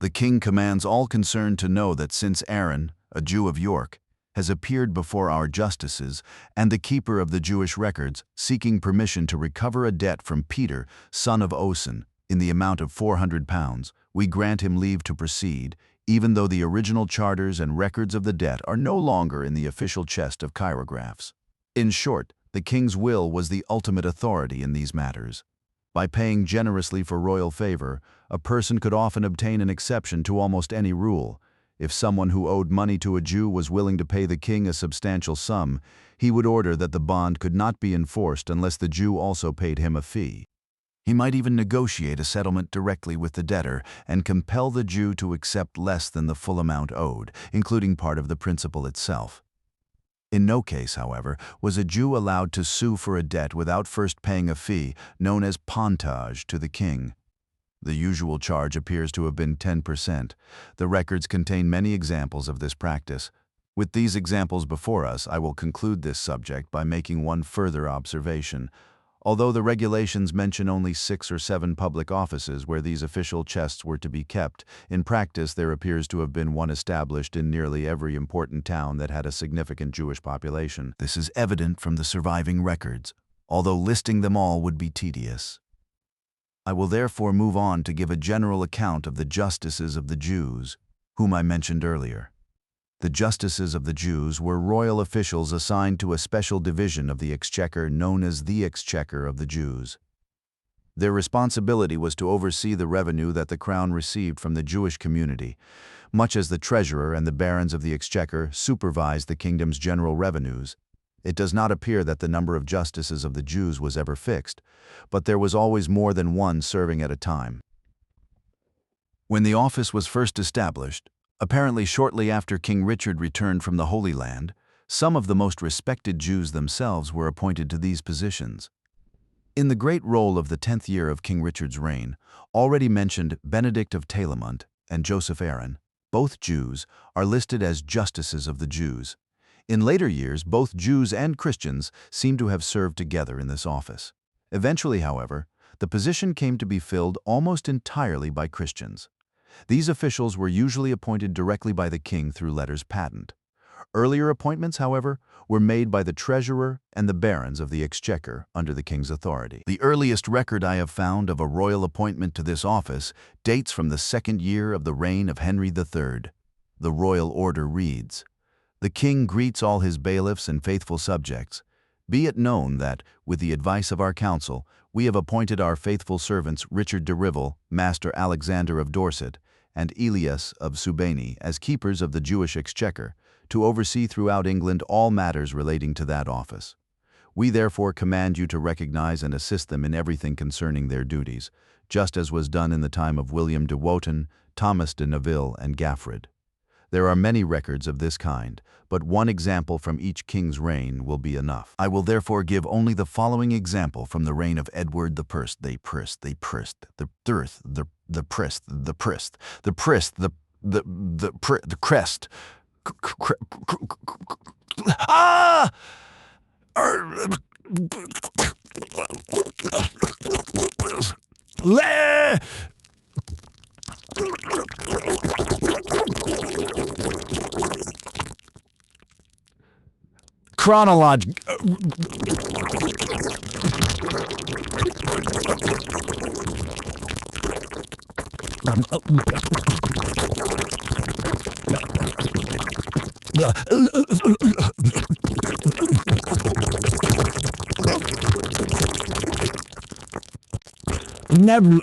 "The king commands all concerned to know that since Aaron, a Jew of York, has appeared before our justices and the keeper of the Jewish records, seeking permission to recover a debt from Peter, son of Osen, in the amount of £400, we grant him leave to proceed, even though the original charters and records of the debt are no longer in the official chest of chirographs." In short, the king's will was the ultimate authority in these matters. By paying generously for royal favor, a person could often obtain an exception to almost any rule. If someone who owed money to a Jew was willing to pay the king a substantial sum, he would order that the bond could not be enforced unless the Jew also paid him a fee. He might even negotiate a settlement directly with the debtor and compel the Jew to accept less than the full amount owed, including part of the principal itself. In no case, however, was a Jew allowed to sue for a debt without first paying a fee, known as pontage, to the king. The usual charge appears to have been 10%. The records contain many examples of this practice. With these examples before us, I will conclude this subject by making one further observation. Although the regulations mention only 6 or 7 public offices where these official chests were to be kept, in practice there appears to have been one established in nearly every important town that had a significant Jewish population. This is evident from the surviving records, although listing them all would be tedious. I will therefore move on to give a general account of the justices of the Jews, whom I mentioned earlier. The justices of the Jews were royal officials assigned to a special division of the Exchequer known as the Exchequer of the Jews. Their responsibility was to oversee the revenue that the crown received from the Jewish community, much as the treasurer and the barons of the Exchequer supervised the kingdom's general revenues. It does not appear that the number of justices of the Jews was ever fixed, but there was always more than one serving at a time. When the office was first established, apparently shortly after King Richard returned from the Holy Land, some of the most respected Jews themselves were appointed to these positions. In the great roll of the 10th year of King Richard's reign, already mentioned Benedict of Talemont and Joseph Aaron, both Jews, are listed as justices of the Jews. In later years, both Jews and Christians seem to have served together in this office. Eventually, however, the position came to be filled almost entirely by Christians. These officials were usually appointed directly by the king through letters patent. Earlier appointments, however, were made by the treasurer and the barons of the exchequer under the king's authority. The earliest record I have found of a royal appointment to this office dates from the 2nd year of the reign of Henry III. The royal order reads, "The king greets all his bailiffs and faithful subjects. Be it known that, with the advice of our council, we have appointed our faithful servants Richard de Rivel, Master Alexander of Dorset, and Elias of Subani as keepers of the Jewish exchequer, to oversee throughout England all matters relating to that office. We therefore command you to recognize and assist them in everything concerning their duties, just as was done in the time of William de Wotan, Thomas de Neville, and Gaffred. There are many records of this kind, but one example from each king's reign will be enough. I will therefore give only the following example from the reign of Edward the First. The Prist, the Prist, the Thirth, the Prist, the Prist, the Prist, the Crest. Ah! Never.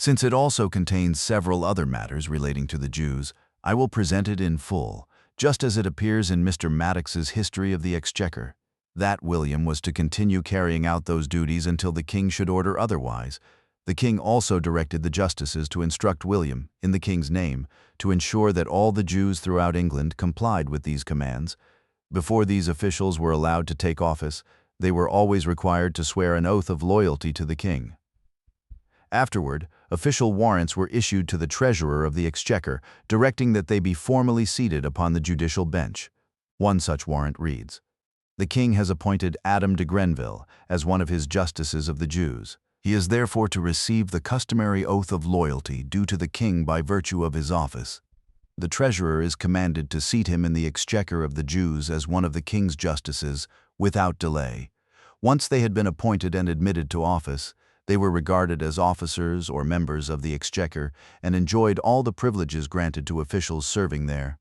Since it also contains several other matters relating to the Jews, I will present it in full, just as it appears in Mr. Maddox's History of the Exchequer. That William was to continue carrying out those duties until the king should order otherwise. The king also directed the justices to instruct William, in the king's name, to ensure that all the Jews throughout England complied with these commands. Before these officials were allowed to take office, they were always required to swear an oath of loyalty to the king. Afterward, official warrants were issued to the treasurer of the Exchequer, directing that they be formally seated upon the judicial bench. One such warrant reads, "The king has appointed Adam de Grenville as one of his justices of the Jews. He is therefore to receive the customary oath of loyalty due to the king by virtue of his office. The treasurer is commanded to seat him in the Exchequer of the Jews as one of the king's justices without delay. Once they had been appointed and admitted to office, they were regarded as officers or members of the Exchequer and enjoyed all the privileges granted to officials serving there."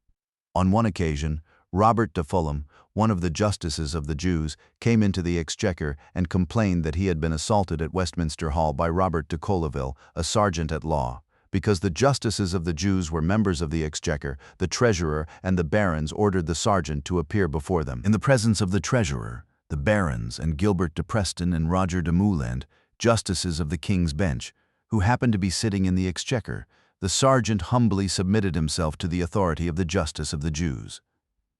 On one occasion, Robert de Fulham, one of the justices of the Jews, came into the Exchequer and complained that he had been assaulted at Westminster Hall by Robert de Colleville, a sergeant at law. Because the justices of the Jews were members of the Exchequer, the treasurer and the barons ordered the sergeant to appear before them. In the presence of the treasurer, the barons, and Gilbert de Preston and Roger de Mouland, justices of the king's bench, who happened to be sitting in the Exchequer, the sergeant humbly submitted himself to the authority of the justice of the Jews.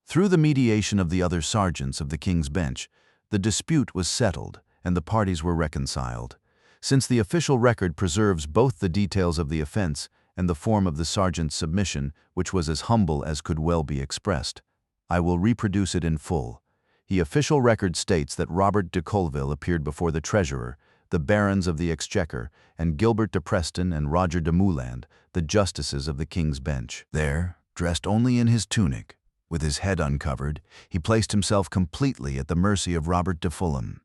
Through the mediation of the other sergeants of the king's bench, the dispute was settled and the parties were reconciled. Since the official record preserves both the details of the offense and the form of the sergeant's submission, which was as humble as could well be expressed, I will reproduce it in full. The official record states that Robert de Colleville appeared before the treasurer, the barons of the Exchequer, and Gilbert de Preston and Roger de Mouland, the justices of the king's bench. There, dressed only in his tunic, with his head uncovered, he placed himself completely at the mercy of Robert de Fulham.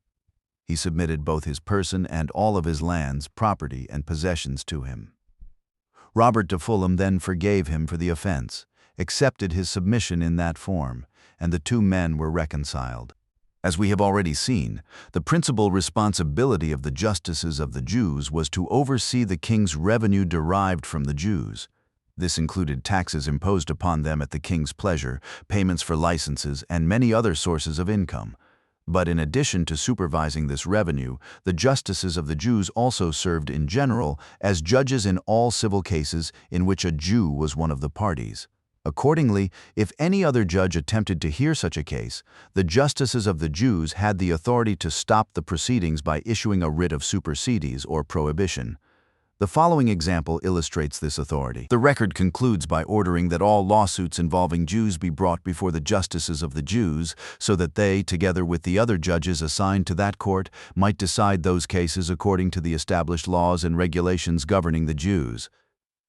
He submitted both his person and all of his lands, property, and possessions to him. Robert de Fulham then forgave him for the offense, accepted his submission in that form, and the two men were reconciled. As we have already seen, the principal responsibility of the justices of the Jews was to oversee the king's revenue derived from the Jews. This included taxes imposed upon them at the king's pleasure, payments for licenses, and many other sources of income. But in addition to supervising this revenue, the justices of the Jews also served in general as judges in all civil cases in which a Jew was one of the parties. Accordingly, if any other judge attempted to hear such a case, the justices of the Jews had the authority to stop the proceedings by issuing a writ of supersedes or prohibition. The following example illustrates this authority. The record concludes by ordering that all lawsuits involving Jews be brought before the justices of the Jews, so that they, together with the other judges assigned to that court, might decide those cases according to the established laws and regulations governing the Jews.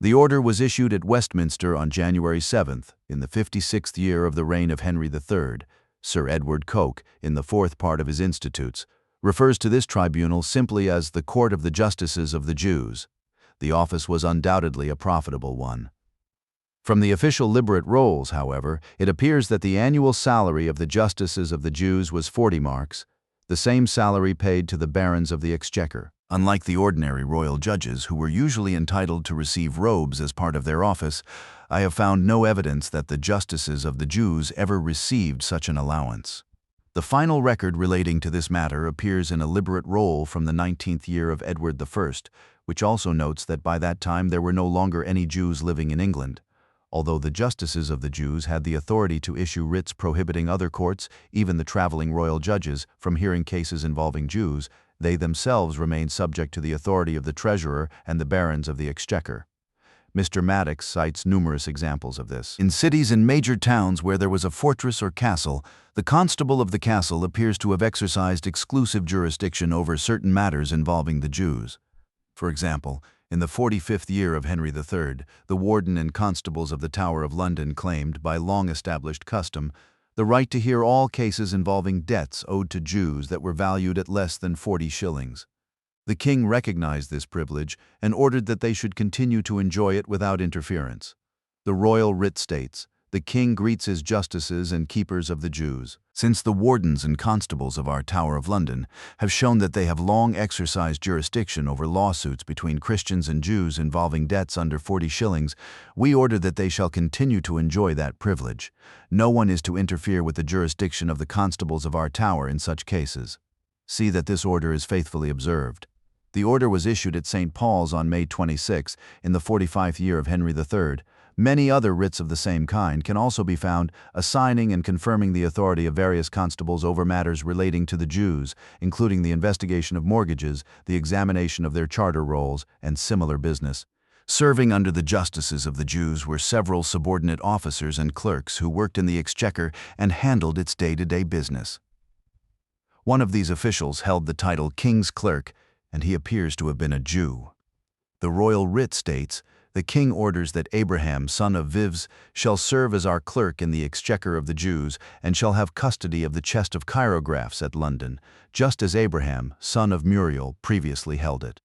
The order was issued at Westminster on January 7th, in the 56th year of the reign of Henry III. Sir Edward Coke, in the fourth part of his Institutes, refers to this tribunal simply as the Court of the Justices of the Jews. The office was undoubtedly a profitable one. From the official liberate rolls, however, it appears that the annual salary of the justices of the Jews was 40 marks, the same salary paid to the barons of the Exchequer. Unlike the ordinary royal judges, who were usually entitled to receive robes as part of their office, I have found no evidence that the justices of the Jews ever received such an allowance. The final record relating to this matter appears in a liberate roll from the 19th year of Edward I, which also notes that by that time there were no longer any Jews living in England. Although the justices of the Jews had the authority to issue writs prohibiting other courts, even the traveling royal judges, from hearing cases involving Jews, they themselves remained subject to the authority of the treasurer and the barons of the Exchequer. Mr. Maddox cites numerous examples of this. In cities and major towns where there was a fortress or castle, the constable of the castle appears to have exercised exclusive jurisdiction over certain matters involving the Jews. For example, in the 45th year of Henry III, the warden and constables of the Tower of London claimed, by long-established custom, the right to hear all cases involving debts owed to Jews that were valued at less than 40 shillings. The king recognized this privilege and ordered that they should continue to enjoy it without interference. The royal writ states, the king greets his justices and keepers of the Jews. Since the wardens and constables of our Tower of London have shown that they have long exercised jurisdiction over lawsuits between Christians and Jews involving debts under 40 shillings, we order that they shall continue to enjoy that privilege. No one is to interfere with the jurisdiction of the constables of our Tower in such cases. See that this order is faithfully observed. The order was issued at St. Paul's on May 26, in the 45th year of Henry III. Many other writs of the same kind can also be found, assigning and confirming the authority of various constables over matters relating to the Jews, including the investigation of mortgages, the examination of their charter rolls, and similar business. Serving under the justices of the Jews were several subordinate officers and clerks who worked in the exchequer and handled its day-to-day business. One of these officials held the title King's Clerk, and he appears to have been a Jew. The royal writ states, "The king orders that Abraham, son of Vives, shall serve as our clerk in the exchequer of the Jews, and shall have custody of the chest of chirographs at London, just as Abraham, son of Muriel, previously held it.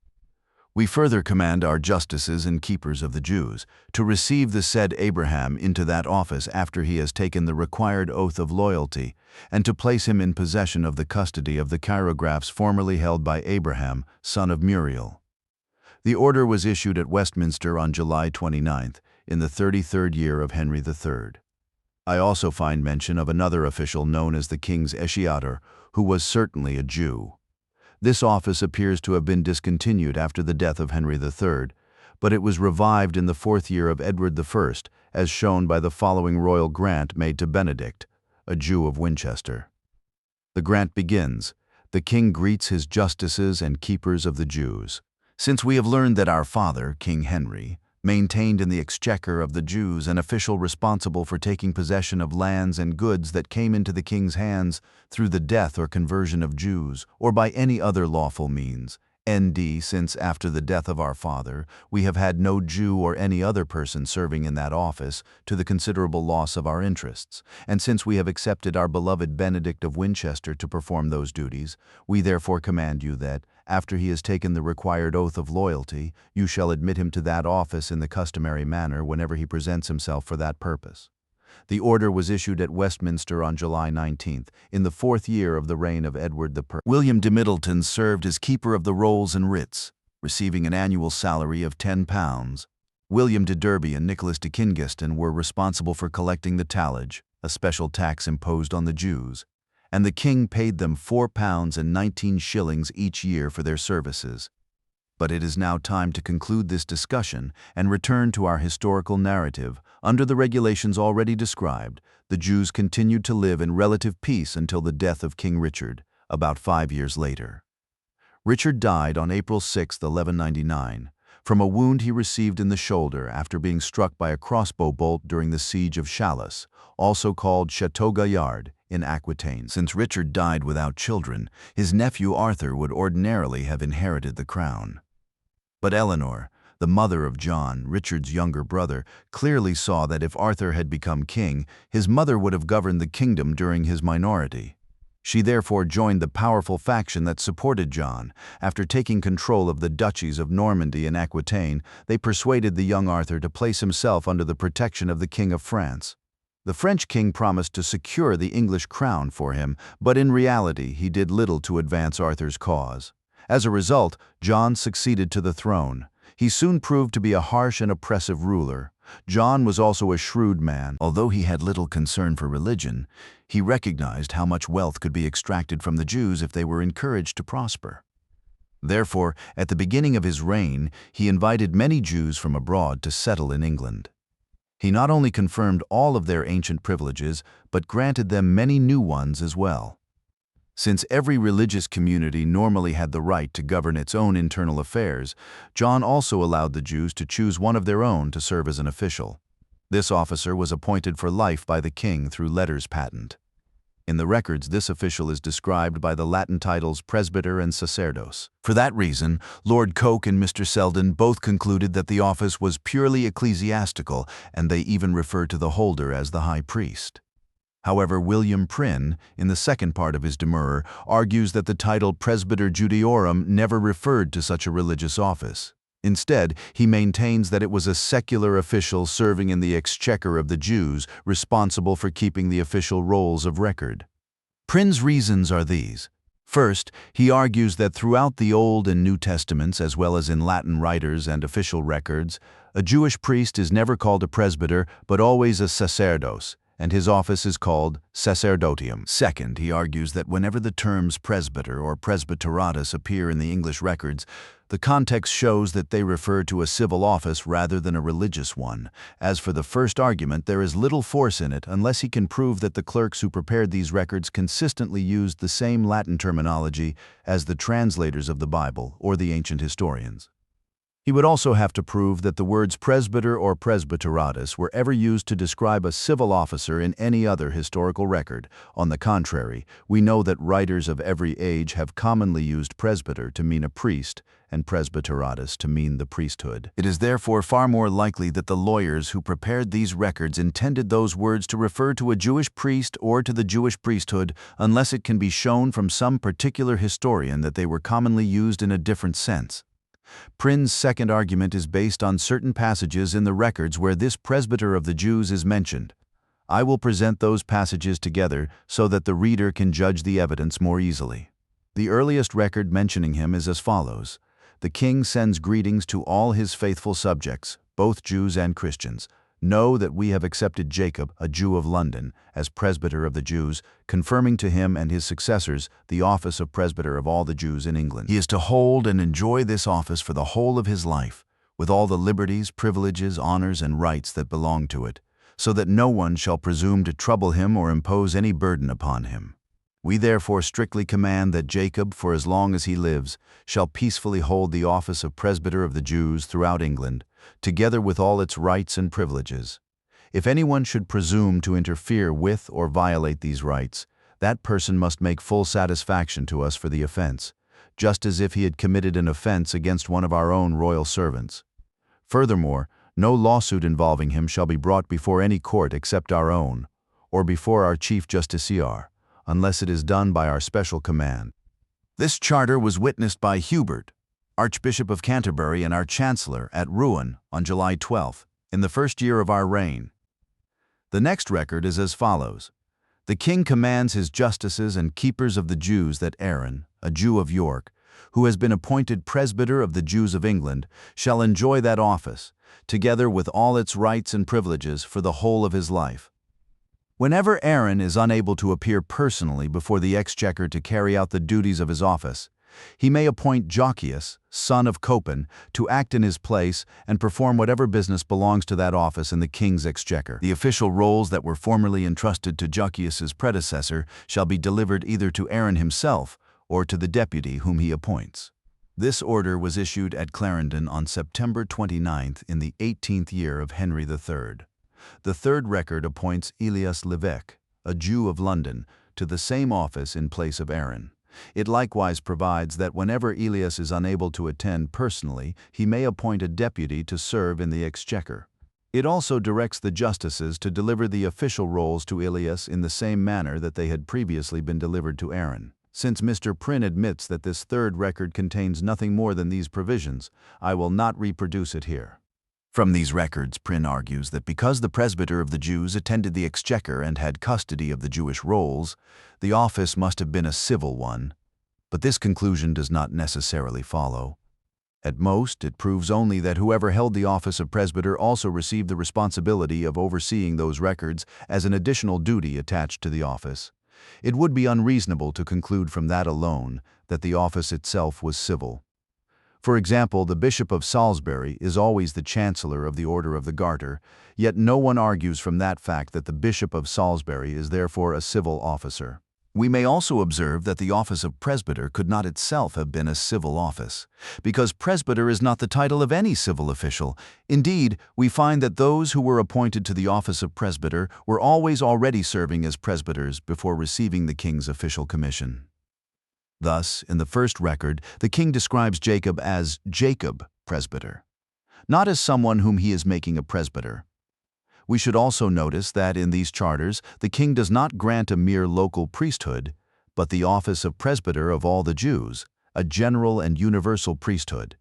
We further command our justices and keepers of the Jews to receive the said Abraham into that office after he has taken the required oath of loyalty, and to place him in possession of the custody of the chirographs formerly held by Abraham, son of Muriel." The order was issued at Westminster on July 29th, in the 33rd year of Henry III. I also find mention of another official known as the King's Escheator, who was certainly a Jew. This office appears to have been discontinued after the death of Henry III, but it was revived in the 4th year of Edward I, as shown by the following royal grant made to Benedict, a Jew of Winchester. The grant begins, "The king greets his justices and keepers of the Jews." Since we have learned that our father, King Henry, maintained in the exchequer of the Jews an official responsible for taking possession of lands and goods that came into the king's hands through the death or conversion of Jews, or by any other lawful means, N.D. Since after the death of our father, we have had no Jew or any other person serving in that office, to the considerable loss of our interests, and since we have accepted our beloved Benedict of Winchester to perform those duties, we therefore command you that, after he has taken the required oath of loyalty, you shall admit him to that office in the customary manner whenever he presents himself for that purpose. The order was issued at Westminster on July 19th, in the 4th year of the reign of Edward I. William de Middleton served as keeper of the rolls and writs, receiving an annual salary of £10. William de Derby and Nicholas de Kingiston were responsible for collecting the tallage, a special tax imposed on the Jews, and the king paid them £4 and 19 shillings each year for their services. But it is now time to conclude this discussion and return to our historical narrative. Under the regulations already described, the Jews continued to live in relative peace until the death of King Richard, about 5 years later. Richard died on April 6, 1199, from a wound he received in the shoulder after being struck by a crossbow bolt during the siege of Challis, also called Chateau Gaillard, in Aquitaine. Since Richard died without children, his nephew Arthur would ordinarily have inherited the crown. But Eleanor, the mother of John, Richard's younger brother, clearly saw that if Arthur had become king, his mother would have governed the kingdom during his minority. She therefore joined the powerful faction that supported John. After taking control of the duchies of Normandy and Aquitaine, they persuaded the young Arthur to place himself under the protection of the King of France. The French king promised to secure the English crown for him, but in reality he did little to advance Arthur's cause. As a result, John succeeded to the throne. He soon proved to be a harsh and oppressive ruler. John was also a shrewd man. Although he had little concern for religion, he recognized how much wealth could be extracted from the Jews if they were encouraged to prosper. Therefore, at the beginning of his reign, he invited many Jews from abroad to settle in England. He not only confirmed all of their ancient privileges, but granted them many new ones as well. Since every religious community normally had the right to govern its own internal affairs, John also allowed the Jews to choose one of their own to serve as an official. This officer was appointed for life by the king through letters patent. In the records, this official is described by the Latin titles presbyter and sacerdos. For that reason, Lord Coke and Mr. Selden both concluded that the office was purely ecclesiastical, and they even referred to the holder as the high priest. However, William Prynne, in the second part of his demurrer, argues that the title Presbyter Judiorum never referred to such a religious office. Instead, he maintains that it was a secular official serving in the exchequer of the Jews responsible for keeping the official rolls of record. Prin's reasons are these. First, he argues that throughout the Old and New Testaments, as well as in Latin writers and official records, a Jewish priest is never called a presbyter but always a sacerdos, and his office is called sacerdotium. Second, he argues that whenever the terms presbyter or presbyteratus appear in the English records, the context shows that they refer to a civil office rather than a religious one. As for the first argument, there is little force in it unless he can prove that the clerks who prepared these records consistently used the same Latin terminology as the translators of the Bible or the ancient historians. He would also have to prove that the words presbyter or presbyteratus were ever used to describe a civil officer in any other historical record. On the contrary, we know that writers of every age have commonly used presbyter to mean a priest and presbyteratus to mean the priesthood. It is therefore far more likely that the lawyers who prepared these records intended those words to refer to a Jewish priest or to the Jewish priesthood, unless it can be shown from some particular historian that they were commonly used in a different sense. Prin's second argument is based on certain passages in the records where this presbyter of the Jews is mentioned. I will present those passages together so that the reader can judge the evidence more easily. The earliest record mentioning him is as follows. The king sends greetings to all his faithful subjects, both Jews and Christians. Know that we have accepted Jacob, a Jew of London, as presbyter of the Jews, confirming to him and his successors the office of presbyter of all the Jews in England. He is to hold and enjoy this office for the whole of his life, with all the liberties, privileges, honors, and rights that belong to it, so that no one shall presume to trouble him or impose any burden upon him. We therefore strictly command that Jacob, for as long as he lives, shall peacefully hold the office of presbyter of the Jews throughout England, together with all its rights and privileges. If anyone should presume to interfere with or violate these rights, that person must make full satisfaction to us for the offense, just as if he had committed an offense against one of our own royal servants. Furthermore, no lawsuit involving him shall be brought before any court except our own, or before our chief justiciar, unless it is done by our special command. This charter was witnessed by Hubert, Archbishop of Canterbury and our Chancellor, at Rouen on July 12th, in the first year of our reign. The next record is as follows. The king commands his justices and keepers of the Jews that Aaron, a Jew of York, who has been appointed presbyter of the Jews of England, shall enjoy that office, together with all its rights and privileges for the whole of his life. Whenever Aaron is unable to appear personally before the exchequer to carry out the duties of his office, he may appoint Jocius, son of Copan, to act in his place and perform whatever business belongs to that office in the king's exchequer. The official rolls that were formerly entrusted to Jocius's predecessor shall be delivered either to Aaron himself or to the deputy whom he appoints. This order was issued at Clarendon on September 29th in the 18th year of Henry III. The third record appoints Elias Levesque, a Jew of London, to the same office in place of Aaron. It likewise provides that whenever Elias is unable to attend personally, he may appoint a deputy to serve in the exchequer. It also directs the justices to deliver the official rolls to Elias in the same manner that they had previously been delivered to Aaron. Since Mr. Prin admits that this third record contains nothing more than these provisions, I will not reproduce it here. From these records, Prin argues that because the presbyter of the Jews attended the exchequer and had custody of the Jewish rolls, the office must have been a civil one, but this conclusion does not necessarily follow. At most, it proves only that whoever held the office of presbyter also received the responsibility of overseeing those records as an additional duty attached to the office. It would be unreasonable to conclude from that alone that the office itself was civil. For example, the Bishop of Salisbury is always the Chancellor of the Order of the Garter, yet no one argues from that fact that the Bishop of Salisbury is therefore a civil officer. We may also observe that the office of presbyter could not itself have been a civil office, because presbyter is not the title of any civil official. Indeed, we find that those who were appointed to the office of presbyter were always already serving as presbyters before receiving the king's official commission. Thus, in the first record, the king describes Jacob as Jacob, presbyter, not as someone whom he is making a presbyter. We should also notice that in these charters, the king does not grant a mere local priesthood, but the office of presbyter of all the Jews, a general and universal priesthood.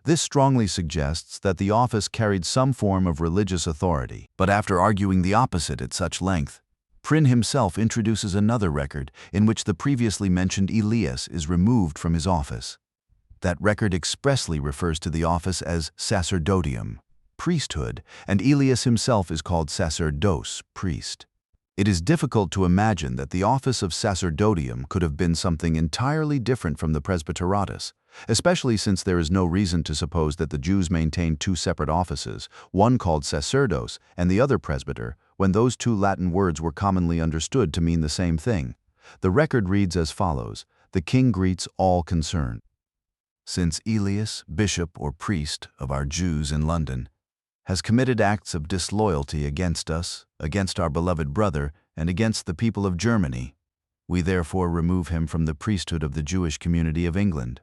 This strongly suggests that the office carried some form of religious authority. But after arguing the opposite at such length, Prynne himself introduces another record in which the previously mentioned Elias is removed from his office. That record expressly refers to the office as sacerdotium, priesthood, and Elias himself is called sacerdos, priest. It is difficult to imagine that the office of sacerdotium could have been something entirely different from the presbyteratus, especially since there is no reason to suppose that the Jews maintained two separate offices, one called sacerdos and the other presbyter, when those two Latin words were commonly understood to mean the same thing. The record reads as follows: "The king greets all concerned. Since Elias, bishop or priest of our Jews in London, has committed acts of disloyalty against us, against our beloved brother, and against the people of Germany, we therefore remove him from the priesthood of the Jewish community of England.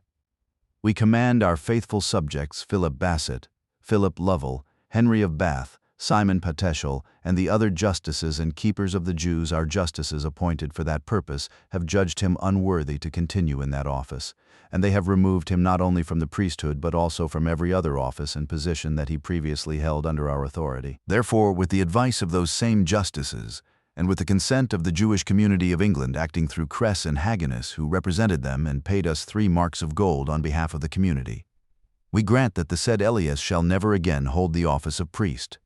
We command our faithful subjects Philip Bassett, Philip Lovell, Henry of Bath, Simon Pateshel, and the other justices and keepers of the Jews, our justices appointed for that purpose, have judged him unworthy to continue in that office, and they have removed him not only from the priesthood but also from every other office and position that he previously held under our authority. Therefore, with the advice of those same justices, and with the consent of the Jewish community of England acting through Cress and Hagenus, who represented them and paid us 3 marks of gold on behalf of the community, we grant that the said Elias shall never again hold the office of priest.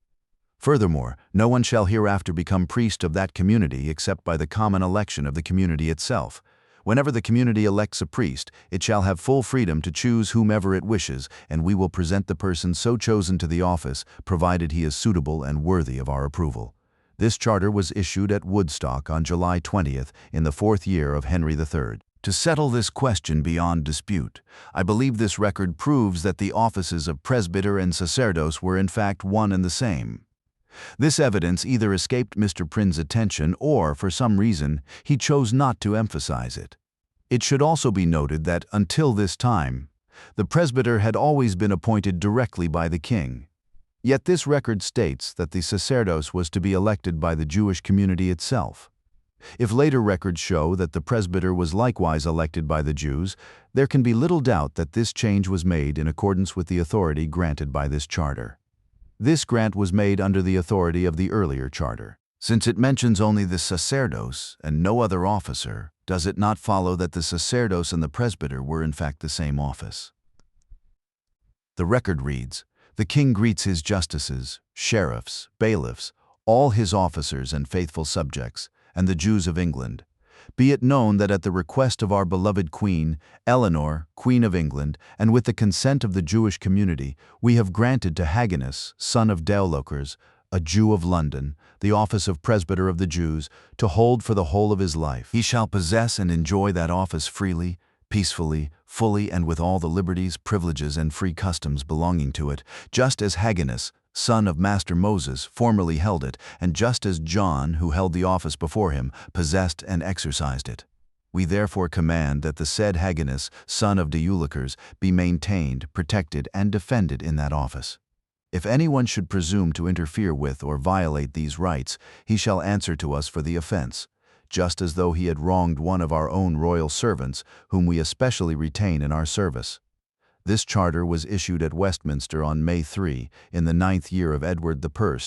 Furthermore, no one shall hereafter become priest of that community except by the common election of the community itself. Whenever the community elects a priest, it shall have full freedom to choose whomever it wishes, and we will present the person so chosen to the office, provided he is suitable and worthy of our approval." This charter was issued at Woodstock on July 20th in the 4th year of Henry III. To settle this question beyond dispute, I believe this record proves that the offices of presbyter and sacerdos were in fact one and the same. This evidence either escaped Mr. Prynne's attention or, for some reason, he chose not to emphasize it. It should also be noted that, until this time, the presbyter had always been appointed directly by the king. Yet this record states that the sacerdos was to be elected by the Jewish community itself. If later records show that the presbyter was likewise elected by the Jews, there can be little doubt that this change was made in accordance with the authority granted by this charter. This grant was made under the authority of the earlier charter. Since it mentions only the sacerdos and no other officer, does it not follow that the sacerdos and the presbyter were in fact the same office? The record reads, "The king greets his justices, sheriffs, bailiffs, all his officers and faithful subjects, and the Jews of England. Be it known that at the request of our beloved Queen, Eleanor, Queen of England, and with the consent of the Jewish community, we have granted to Hagenus, son of D'Blossiers, a Jew of London, the office of presbyter of the Jews, to hold for the whole of his life. He shall possess and enjoy that office freely, peacefully, fully, and with all the liberties, privileges, and free customs belonging to it, just as Hagenus, son of Master Moses, formerly held it, and just as John, who held the office before him, possessed and exercised it. We therefore command that the said Hagenus, son of D'Blossiers, be maintained, protected, and defended in that office. If anyone should presume to interfere with or violate these rights, he shall answer to us for the offense, just as though he had wronged one of our own royal servants, whom we especially retain in our service. This charter was issued at Westminster on May 3, in the 9th year of Edward I.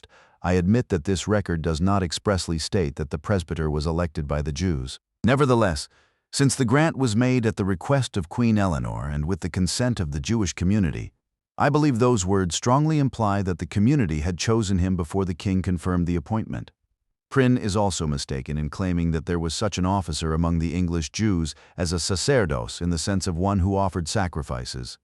I admit that this record does not expressly state that the presbyter was elected by the Jews. Nevertheless, since the grant was made at the request of Queen Eleanor and with the consent of the Jewish community, I believe those words strongly imply that the community had chosen him before the king confirmed the appointment. Prynne is also mistaken in claiming that there was such an officer among the English Jews as a sacerdos in the sense of one who offered sacrifices.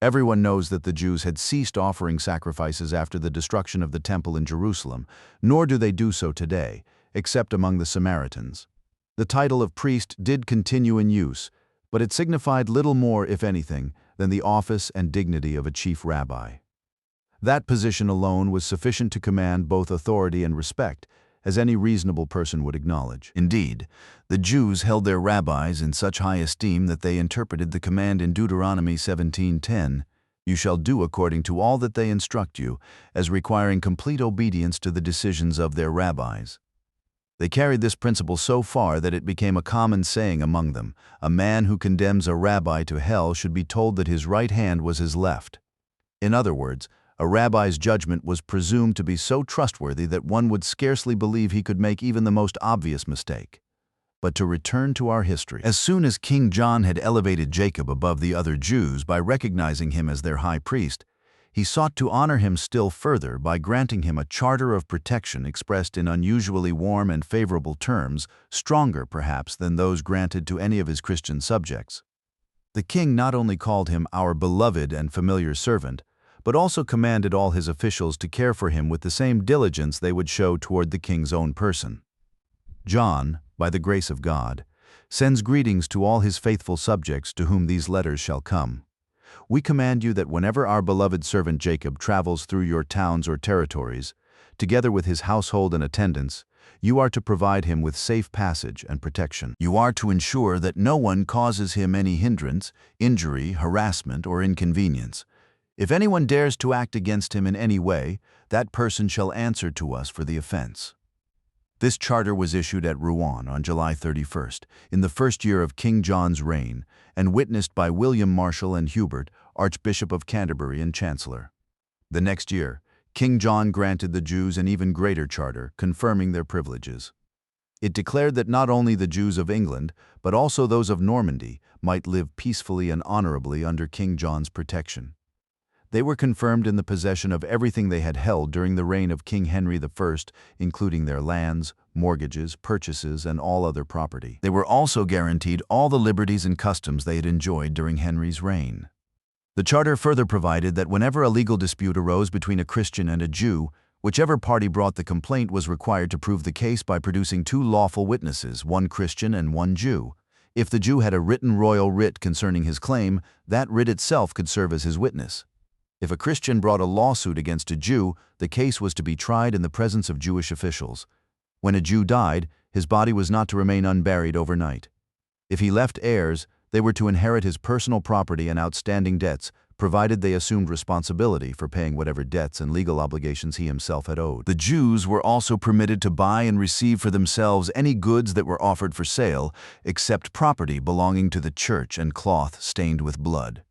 Everyone knows that the Jews had ceased offering sacrifices after the destruction of the temple in Jerusalem, nor do they do so today, except among the Samaritans. The title of priest did continue in use, but it signified little more, if anything, than the office and dignity of a chief rabbi. That position alone was sufficient to command both authority and respect, as any reasonable person would acknowledge. Indeed, the Jews held their rabbis in such high esteem that they interpreted the command in Deuteronomy 17:10, "You shall do according to all that they instruct you," as requiring complete obedience to the decisions of their rabbis. They carried this principle so far that it became a common saying among them, "A man who condemns a rabbi to hell should be told that his right hand was his left." In other words, a rabbi's judgment was presumed to be so trustworthy that one would scarcely believe he could make even the most obvious mistake. But to return to our history, as soon as King John had elevated Jacob above the other Jews by recognizing him as their high priest, he sought to honor him still further by granting him a charter of protection expressed in unusually warm and favorable terms, stronger perhaps than those granted to any of his Christian subjects. The king not only called him our beloved and familiar servant, but also commanded all his officials to care for him with the same diligence they would show toward the king's own person. John, by the grace of God, sends greetings to all his faithful subjects to whom these letters shall come. We command you that whenever our beloved servant Jacob travels through your towns or territories, together with his household and attendants, you are to provide him with safe passage and protection. You are to ensure that no one causes him any hindrance, injury, harassment, or inconvenience. If anyone dares to act against him in any way, that person shall answer to us for the offense. This charter was issued at Rouen on July 31st, in the first year of King John's reign, and witnessed by William Marshal and Hubert, Archbishop of Canterbury and Chancellor. The next year, King John granted the Jews an even greater charter, confirming their privileges. It declared that not only the Jews of England, but also those of Normandy, might live peacefully and honorably under King John's protection. They were confirmed in the possession of everything they had held during the reign of King Henry I, including their lands, mortgages, purchases, and all other property. They were also guaranteed all the liberties and customs they had enjoyed during Henry's reign. The charter further provided that whenever a legal dispute arose between a Christian and a Jew, whichever party brought the complaint was required to prove the case by producing two lawful witnesses, one Christian and one Jew. If the Jew had a written royal writ concerning his claim, that writ itself could serve as his witness. If a Christian brought a lawsuit against a Jew, the case was to be tried in the presence of Jewish officials. When a Jew died, his body was not to remain unburied overnight. If he left heirs, they were to inherit his personal property and outstanding debts, provided they assumed responsibility for paying whatever debts and legal obligations he himself had owed. The Jews were also permitted to buy and receive for themselves any goods that were offered for sale, except property belonging to the church and cloth stained with blood.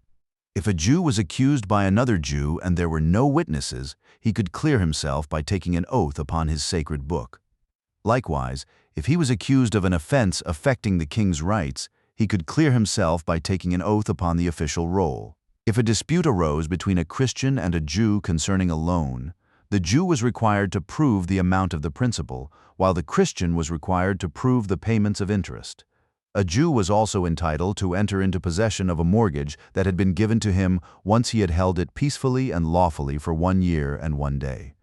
If a Jew was accused by another Jew and there were no witnesses, he could clear himself by taking an oath upon his sacred book. Likewise, if he was accused of an offense affecting the king's rights, he could clear himself by taking an oath upon the official roll. If a dispute arose between a Christian and a Jew concerning a loan, the Jew was required to prove the amount of the principal, while the Christian was required to prove the payments of interest. A Jew was also entitled to enter into possession of a mortgage that had been given to him once he had held it peacefully and lawfully for 1 year and 1 day.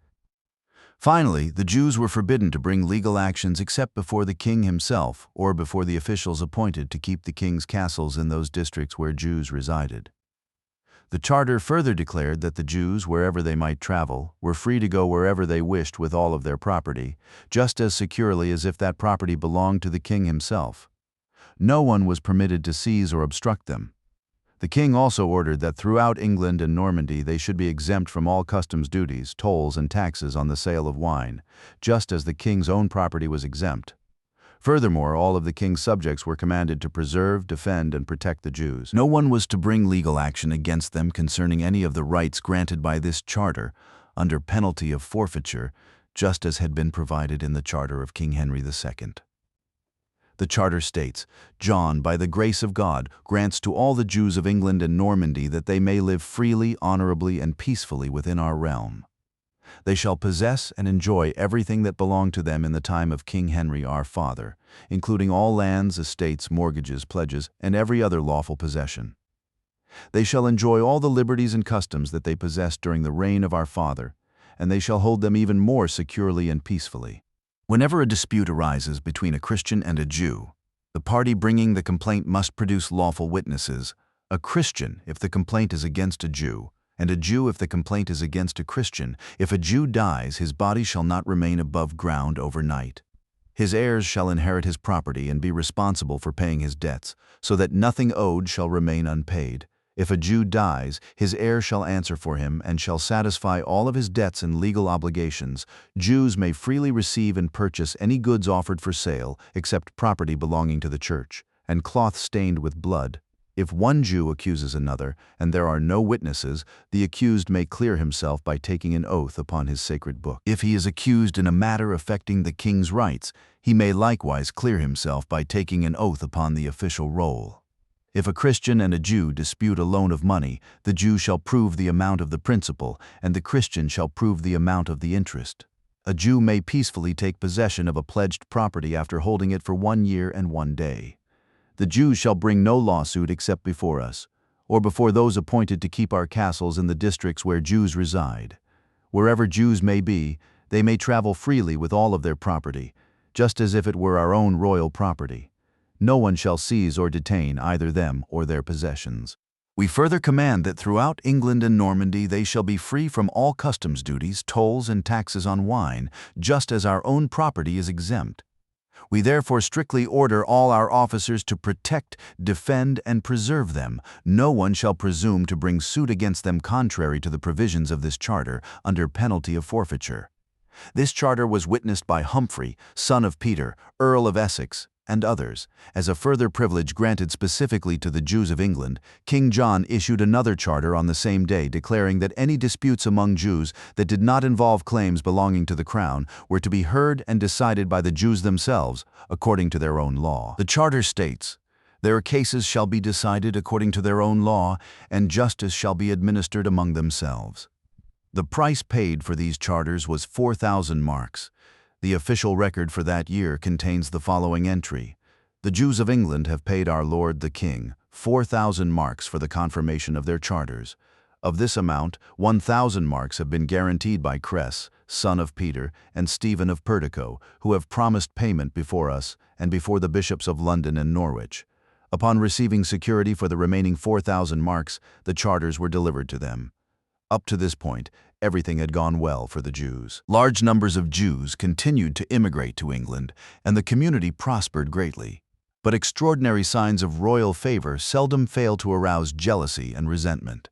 Finally, the Jews were forbidden to bring legal actions except before the king himself or before the officials appointed to keep the king's castles in those districts where Jews resided. The charter further declared that the Jews, wherever they might travel, were free to go wherever they wished with all of their property, just as securely as if that property belonged to the king himself. No one was permitted to seize or obstruct them. The king also ordered that throughout England and Normandy they should be exempt from all customs duties, tolls, and taxes on the sale of wine, just as the king's own property was exempt. Furthermore, all of the king's subjects were commanded to preserve, defend, and protect the Jews. No one was to bring legal action against them concerning any of the rights granted by this charter, under penalty of forfeiture, just as had been provided in the charter of King Henry II. The charter states, John, by the grace of God, grants to all the Jews of England and Normandy that they may live freely, honorably, and peacefully within our realm. They shall possess and enjoy everything that belonged to them in the time of King Henry our father, including all lands, estates, mortgages, pledges, and every other lawful possession. They shall enjoy all the liberties and customs that they possessed during the reign of our father, and they shall hold them even more securely and peacefully. Whenever a dispute arises between a Christian and a Jew, the party bringing the complaint must produce lawful witnesses, a Christian if the complaint is against a Jew, and a Jew if the complaint is against a Christian. If a Jew dies, his body shall not remain above ground overnight. His heirs shall inherit his property and be responsible for paying his debts, so that nothing owed shall remain unpaid. If a Jew dies, his heir shall answer for him and shall satisfy all of his debts and legal obligations. Jews may freely receive and purchase any goods offered for sale, except property belonging to the church, and cloth stained with blood. If one Jew accuses another, and there are no witnesses, the accused may clear himself by taking an oath upon his sacred book. If he is accused in a matter affecting the king's rights, he may likewise clear himself by taking an oath upon the official roll. If a Christian and a Jew dispute a loan of money, the Jew shall prove the amount of the principal, and the Christian shall prove the amount of the interest. A Jew may peacefully take possession of a pledged property after holding it for 1 year and 1 day. The Jews shall bring no lawsuit except before us, or before those appointed to keep our castles in the districts where Jews reside. Wherever Jews may be, they may travel freely with all of their property, just as if it were our own royal property. No one shall seize or detain either them or their possessions. We further command that throughout England and Normandy they shall be free from all customs duties, tolls, and taxes on wine, just as our own property is exempt. We therefore strictly order all our officers to protect, defend, and preserve them. No one shall presume to bring suit against them contrary to the provisions of this charter, under penalty of forfeiture. This charter was witnessed by Humphrey, son of Peter, Earl of Essex, and others. As a further privilege granted specifically to the Jews of England, King John issued another charter on the same day declaring that any disputes among Jews that did not involve claims belonging to the crown were to be heard and decided by the Jews themselves, according to their own law. The charter states, "Their cases shall be decided according to their own law, and justice shall be administered among themselves." The price paid for these charters was 4,000 marks. The official record for that year contains the following entry: "The Jews of England have paid our Lord the King 4,000 marks for the confirmation of their charters. Of this amount, 1,000 marks have been guaranteed by Cress, son of Peter, and Stephen of Perdico, who have promised payment before us and before the bishops of London and Norwich. Upon receiving security for the remaining 4,000 marks, the charters were delivered to them." Up to this point, everything had gone well for the Jews. Large numbers of Jews continued to immigrate to England, and the community prospered greatly. But extraordinary signs of royal favor seldom fail to arouse jealousy and resentment.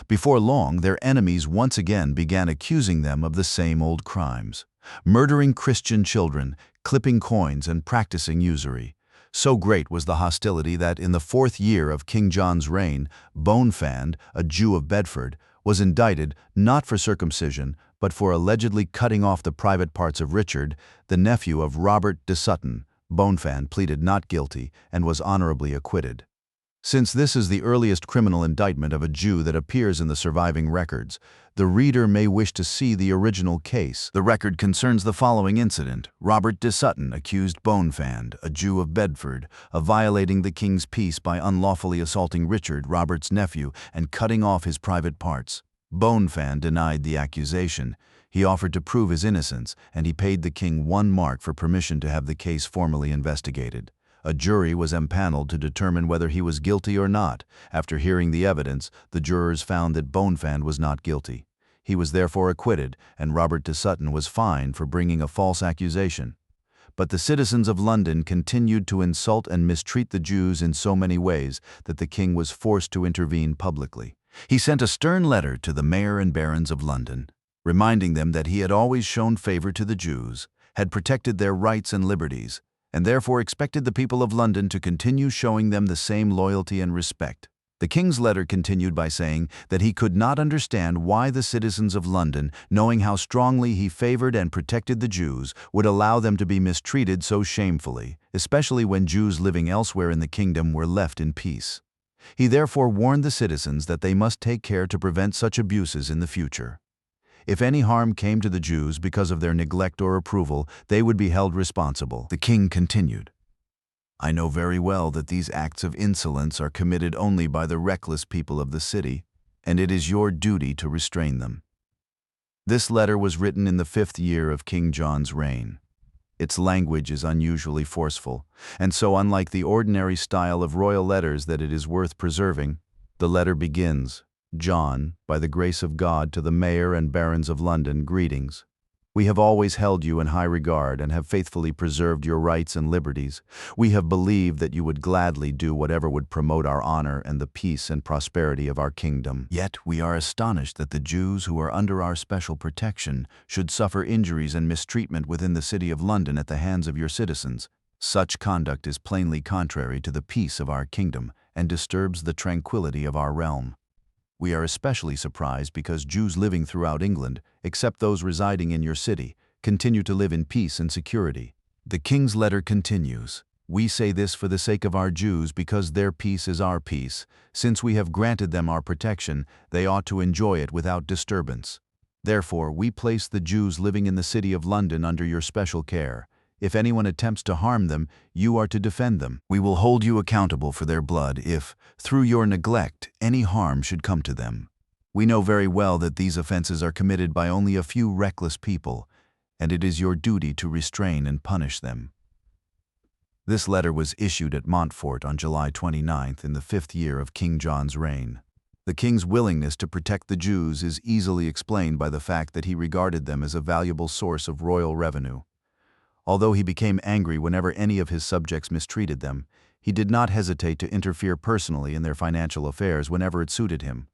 Before long, their enemies once again began accusing them of the same old crimes: murdering Christian children, clipping coins, and practicing usury. So great was the hostility that in the 4th year of King John's reign, Bonefand, a Jew of Bedford, was indicted not for circumcision, but for allegedly cutting off the private parts of Richard, the nephew of Robert de Sutton. Bonefand pleaded not guilty and was honorably acquitted. Since this is the earliest criminal indictment of a Jew that appears in the surviving records, the reader may wish to see the original case. The record concerns the following incident. Robert de Sutton accused Bonefand, a Jew of Bedford, of violating the king's peace by unlawfully assaulting Richard, Robert's nephew, and cutting off his private parts. Bonefand denied the accusation. He offered to prove his innocence, and he paid the king 1 mark for permission to have the case formally investigated. A jury was empaneled to determine whether he was guilty or not. After hearing the evidence, the jurors found that Bonefand was not guilty. He was therefore acquitted, and Robert de Sutton was fined for bringing a false accusation. But the citizens of London continued to insult and mistreat the Jews in so many ways that the king was forced to intervene publicly. He sent a stern letter to the mayor and barons of London, reminding them that he had always shown favor to the Jews, had protected their rights and liberties, and therefore expected the people of London to continue showing them the same loyalty and respect. The king's letter continued by saying that he could not understand why the citizens of London, knowing how strongly he favored and protected the Jews, would allow them to be mistreated so shamefully, especially when Jews living elsewhere in the kingdom were left in peace. He therefore warned the citizens that they must take care to prevent such abuses in the future. If any harm came to the Jews because of their neglect or approval, they would be held responsible. The king continued, "I know very well that these acts of insolence are committed only by the reckless people of the city, and it is your duty to restrain them." This letter was written in the 5th year of King John's reign. Its language is unusually forceful, and so unlike the ordinary style of royal letters that it is worth preserving. The letter begins, "John, by the grace of God, to the mayor and barons of London, greetings. We have always held you in high regard and have faithfully preserved your rights and liberties. We have believed that you would gladly do whatever would promote our honor and the peace and prosperity of our kingdom. Yet we are astonished that the Jews who are under our special protection should suffer injuries and mistreatment within the city of London at the hands of your citizens. Such conduct is plainly contrary to the peace of our kingdom and disturbs the tranquility of our realm. We are especially surprised because Jews living throughout England, except those residing in your city, continue to live in peace and security. The king's letter continues, "We say this for the sake of our Jews because their peace is our peace. Since we have granted them our protection, they ought to enjoy it without disturbance. Therefore, we place the Jews living in the city of London under your special care. If anyone attempts to harm them, you are to defend them. We will hold you accountable for their blood if, through your neglect, any harm should come to them. We know very well that these offenses are committed by only a few reckless people, and it is your duty to restrain and punish them." This letter was issued at Montfort on July 29th in the 5th year of King John's reign. The king's willingness to protect the Jews is easily explained by the fact that he regarded them as a valuable source of royal revenue. Although he became angry whenever any of his subjects mistreated them, he did not hesitate to interfere personally in their financial affairs whenever it suited him.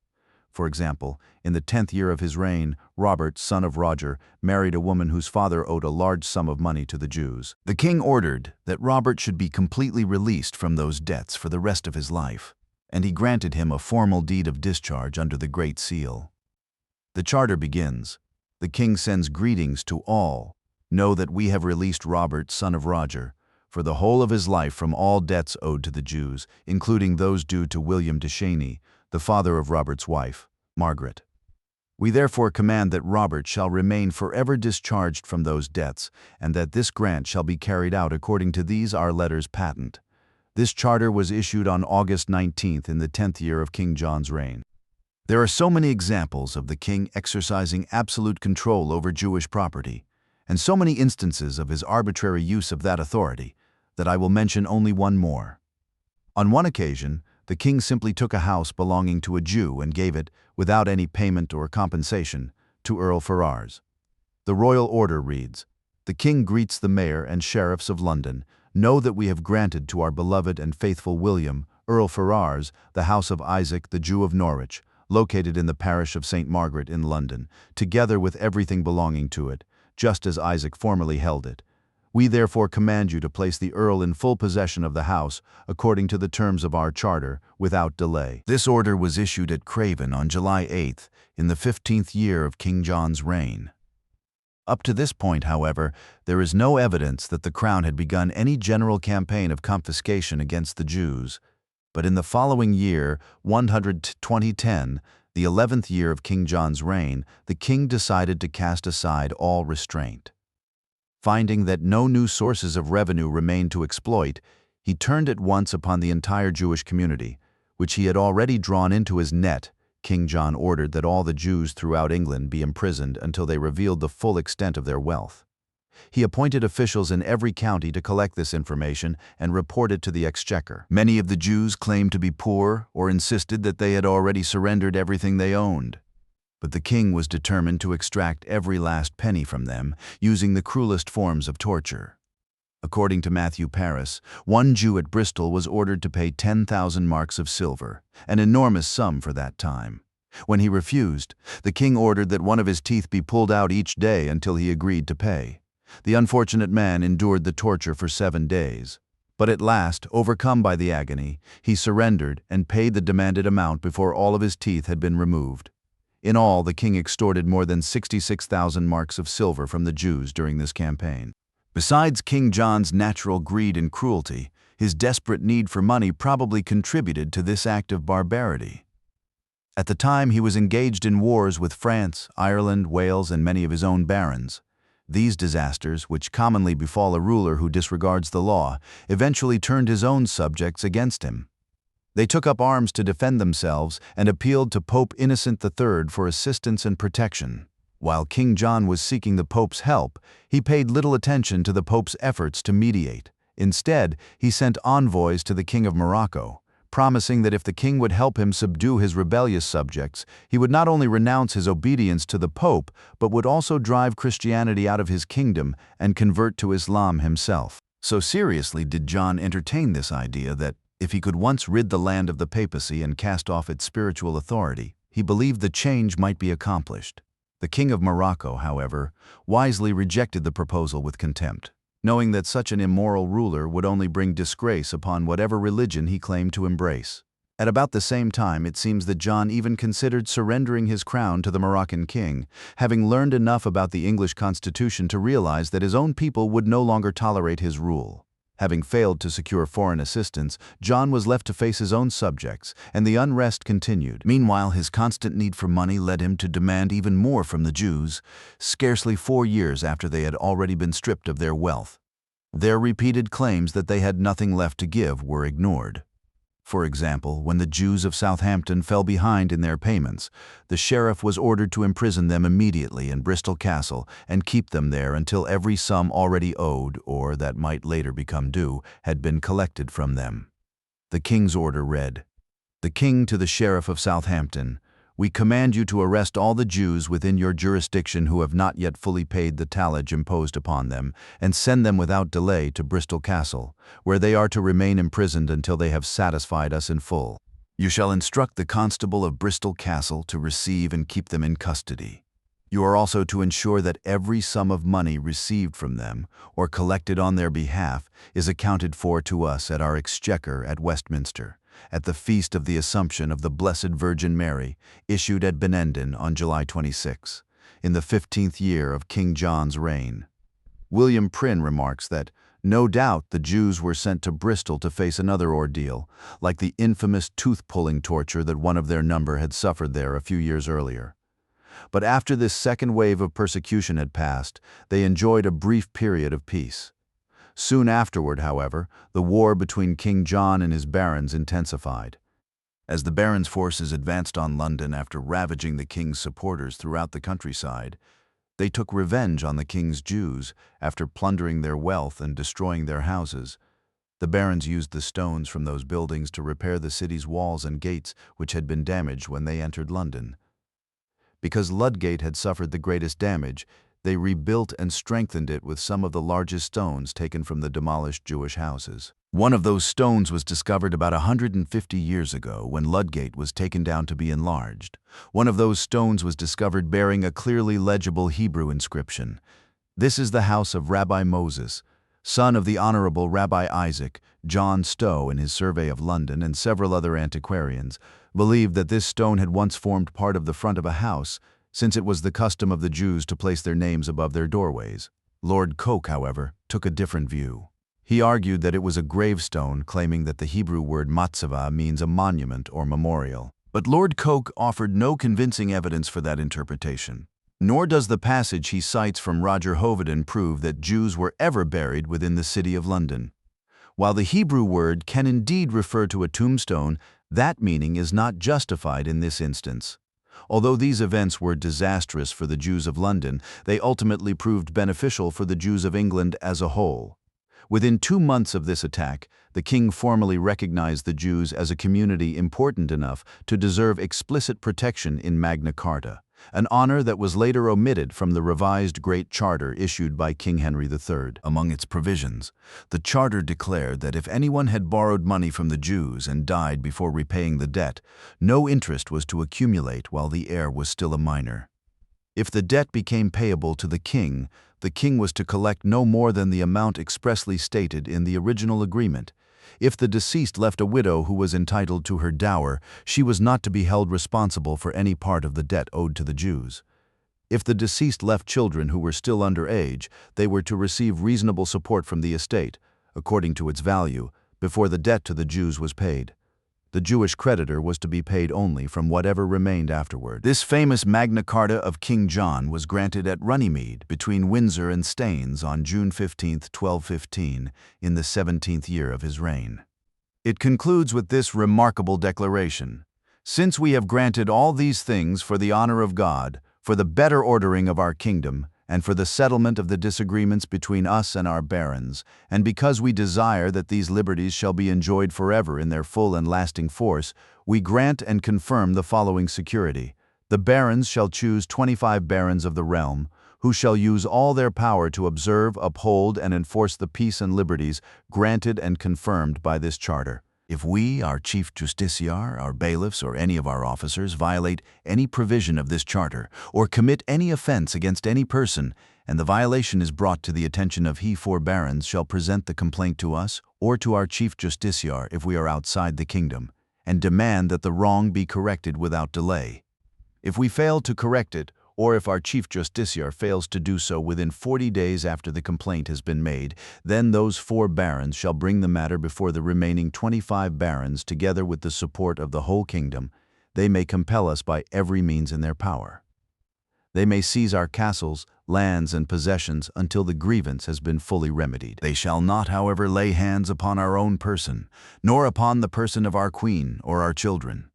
For example, in the 10th year of his reign, Robert, son of Roger, married a woman whose father owed a large sum of money to the Jews. The king ordered that Robert should be completely released from those debts for the rest of his life, and he granted him a formal deed of discharge under the Great Seal. The charter begins, "The king sends greetings to all. Know that we have released Robert, son of Roger, for the whole of his life from all debts owed to the Jews, including those due to William de Cheny, the father of Robert's wife, Margaret. We therefore command that Robert shall remain forever discharged from those debts, and that this grant shall be carried out according to these our letters patent." This charter was issued on August 19th in the 10th year of King John's reign. There are so many examples of the king exercising absolute control over Jewish property, and so many instances of his arbitrary use of that authority, that I will mention only one more. On one occasion, the king simply took a house belonging to a Jew and gave it, without any payment or compensation, to Earl Ferrars. The royal order reads, "The king greets the mayor and sheriffs of London. Know that we have granted to our beloved and faithful William, Earl Ferrars, the house of Isaac, the Jew of Norwich, located in the parish of St. Margaret in London, together with everything belonging to it, just as Isaac formerly held it. We therefore command you to place the Earl in full possession of the house, according to the terms of our charter, without delay." This order was issued at Craven on July 8th, in the 15th year of King John's reign. Up to this point, however, there is no evidence that the crown had begun any general campaign of confiscation against the Jews. But in the following year, 2010, the 11th year of King John's reign, the king decided to cast aside all restraint. Finding that no new sources of revenue remained to exploit, he turned at once upon the entire Jewish community, which he had already drawn into his net. King John ordered that all the Jews throughout England be imprisoned until they revealed the full extent of their wealth. He appointed officials in every county to collect this information and report it to the exchequer. Many of the Jews claimed to be poor or insisted that they had already surrendered everything they owned. But the king was determined to extract every last penny from them, using the cruelest forms of torture. According to Matthew Paris, one Jew at Bristol was ordered to pay 10,000 marks of silver, an enormous sum for that time. When he refused, the king ordered that one of his teeth be pulled out each day until he agreed to pay. The unfortunate man endured the torture for 7 days. But at last, overcome by the agony, he surrendered and paid the demanded amount before all of his teeth had been removed. In all, the king extorted more than 66,000 marks of silver from the Jews during this campaign. Besides King John's natural greed and cruelty, his desperate need for money probably contributed to this act of barbarity. At the time, he was engaged in wars with France, Ireland, Wales, and many of his own barons. These disasters, which commonly befall a ruler who disregards the law, eventually turned his own subjects against him. They took up arms to defend themselves and appealed to Pope Innocent III for assistance and protection. While King John was seeking the Pope's help, he paid little attention to the Pope's efforts to mediate. Instead, he sent envoys to the King of Morocco, promising that if the king would help him subdue his rebellious subjects, he would not only renounce his obedience to the Pope, but would also drive Christianity out of his kingdom and convert to Islam himself. So seriously did John entertain this idea that, if he could once rid the land of the papacy and cast off its spiritual authority, he believed the change might be accomplished. The King of Morocco, however, wisely rejected the proposal with contempt, knowing that such an immoral ruler would only bring disgrace upon whatever religion he claimed to embrace. At about the same time, it seems that John even considered surrendering his crown to the Moroccan king, having learned enough about the English constitution to realize that his own people would no longer tolerate his rule. Having failed to secure foreign assistance, John was left to face his own subjects, and the unrest continued. Meanwhile, his constant need for money led him to demand even more from the Jews, scarcely 4 years after they had already been stripped of their wealth. Their repeated claims that they had nothing left to give were ignored. For example, when the Jews of Southampton fell behind in their payments, the sheriff was ordered to imprison them immediately in Bristol Castle and keep them there until every sum already owed, or that might later become due, had been collected from them. The king's order read, "The king to the sheriff of Southampton, we command you to arrest all the Jews within your jurisdiction who have not yet fully paid the tallage imposed upon them, and send them without delay to Bristol Castle, where they are to remain imprisoned until they have satisfied us in full. You shall instruct the constable of Bristol Castle to receive and keep them in custody. You are also to ensure that every sum of money received from them, or collected on their behalf, is accounted for to us at our exchequer at Westminster, at the Feast of the Assumption of the Blessed Virgin Mary, issued at Benenden on July 26, in the 15th year of King John's reign." William Prynne remarks that, no doubt the Jews were sent to Bristol to face another ordeal, like the infamous tooth-pulling torture that one of their number had suffered there a few years earlier. But after this second wave of persecution had passed, they enjoyed a brief period of peace. Soon afterward, however, the war between King John and his barons intensified. As the barons' forces advanced on London after ravaging the king's supporters throughout the countryside, they took revenge on the king's Jews after plundering their wealth and destroying their houses. The barons used the stones from those buildings to repair the city's walls and gates, which had been damaged when they entered London. Because Ludgate had suffered the greatest damage, they rebuilt and strengthened it with some of the largest stones taken from the demolished Jewish houses. One of those stones was discovered about 150 years ago when Ludgate was taken down to be enlarged. One of those stones was discovered bearing a clearly legible Hebrew inscription. "This is the house of Rabbi Moses, son of the Honorable Rabbi Isaac." John Stowe, in his survey of London, and several other antiquarians, believed that this stone had once formed part of the front of a house, since it was the custom of the Jews to place their names above their doorways. Lord Coke, however, took a different view. He argued that it was a gravestone, claiming that the Hebrew word matzava means a monument or memorial. But Lord Coke offered no convincing evidence for that interpretation. Nor does the passage he cites from Roger Hoveden prove that Jews were ever buried within the city of London. While the Hebrew word can indeed refer to a tombstone, that meaning is not justified in this instance. Although these events were disastrous for the Jews of London, they ultimately proved beneficial for the Jews of England as a whole. Within 2 months of this attack, the king formally recognized the Jews as a community important enough to deserve explicit protection in Magna Carta, an honor that was later omitted from the revised Great Charter issued by King Henry III. Among its provisions, the charter declared that if anyone had borrowed money from the Jews and died before repaying the debt, no interest was to accumulate while the heir was still a minor. If the debt became payable to the king was to collect no more than the amount expressly stated in the original agreement. If the deceased left a widow who was entitled to her dower, she was not to be held responsible for any part of the debt owed to the Jews. If the deceased left children who were still under age, they were to receive reasonable support from the estate, according to its value, before the debt to the Jews was paid. The Jewish creditor was to be paid only from whatever remained afterward. This famous Magna Carta of King John was granted at Runnymede, between Windsor and Staines, on June 15, 1215, in the 17th year of his reign. It concludes with this remarkable declaration: "Since we have granted all these things for the honor of God, for the better ordering of our kingdom, and for the settlement of the disagreements between us and our barons, and because we desire that these liberties shall be enjoyed forever in their full and lasting force, we grant and confirm the following security. The barons shall choose 25 barons of the realm, who shall use all their power to observe, uphold, and enforce the peace and liberties granted and confirmed by this charter. If we, our chief justiciar, our bailiffs, or any of our officers violate any provision of this charter, or commit any offense against any person, and the violation is brought to the attention of he four barons, shall present the complaint to us, or to our chief justiciar if we are outside the kingdom, and demand that the wrong be corrected without delay. If we fail to correct it, or if our chief justiciar fails to do so within 40 days after the complaint has been made, then those 4 barons shall bring the matter before the remaining 25 barons together with the support of the whole kingdom. They may compel us by every means in their power. They may seize our castles, lands, and possessions until the grievance has been fully remedied. They shall not, however, lay hands upon our own person, nor upon the person of our queen or our children.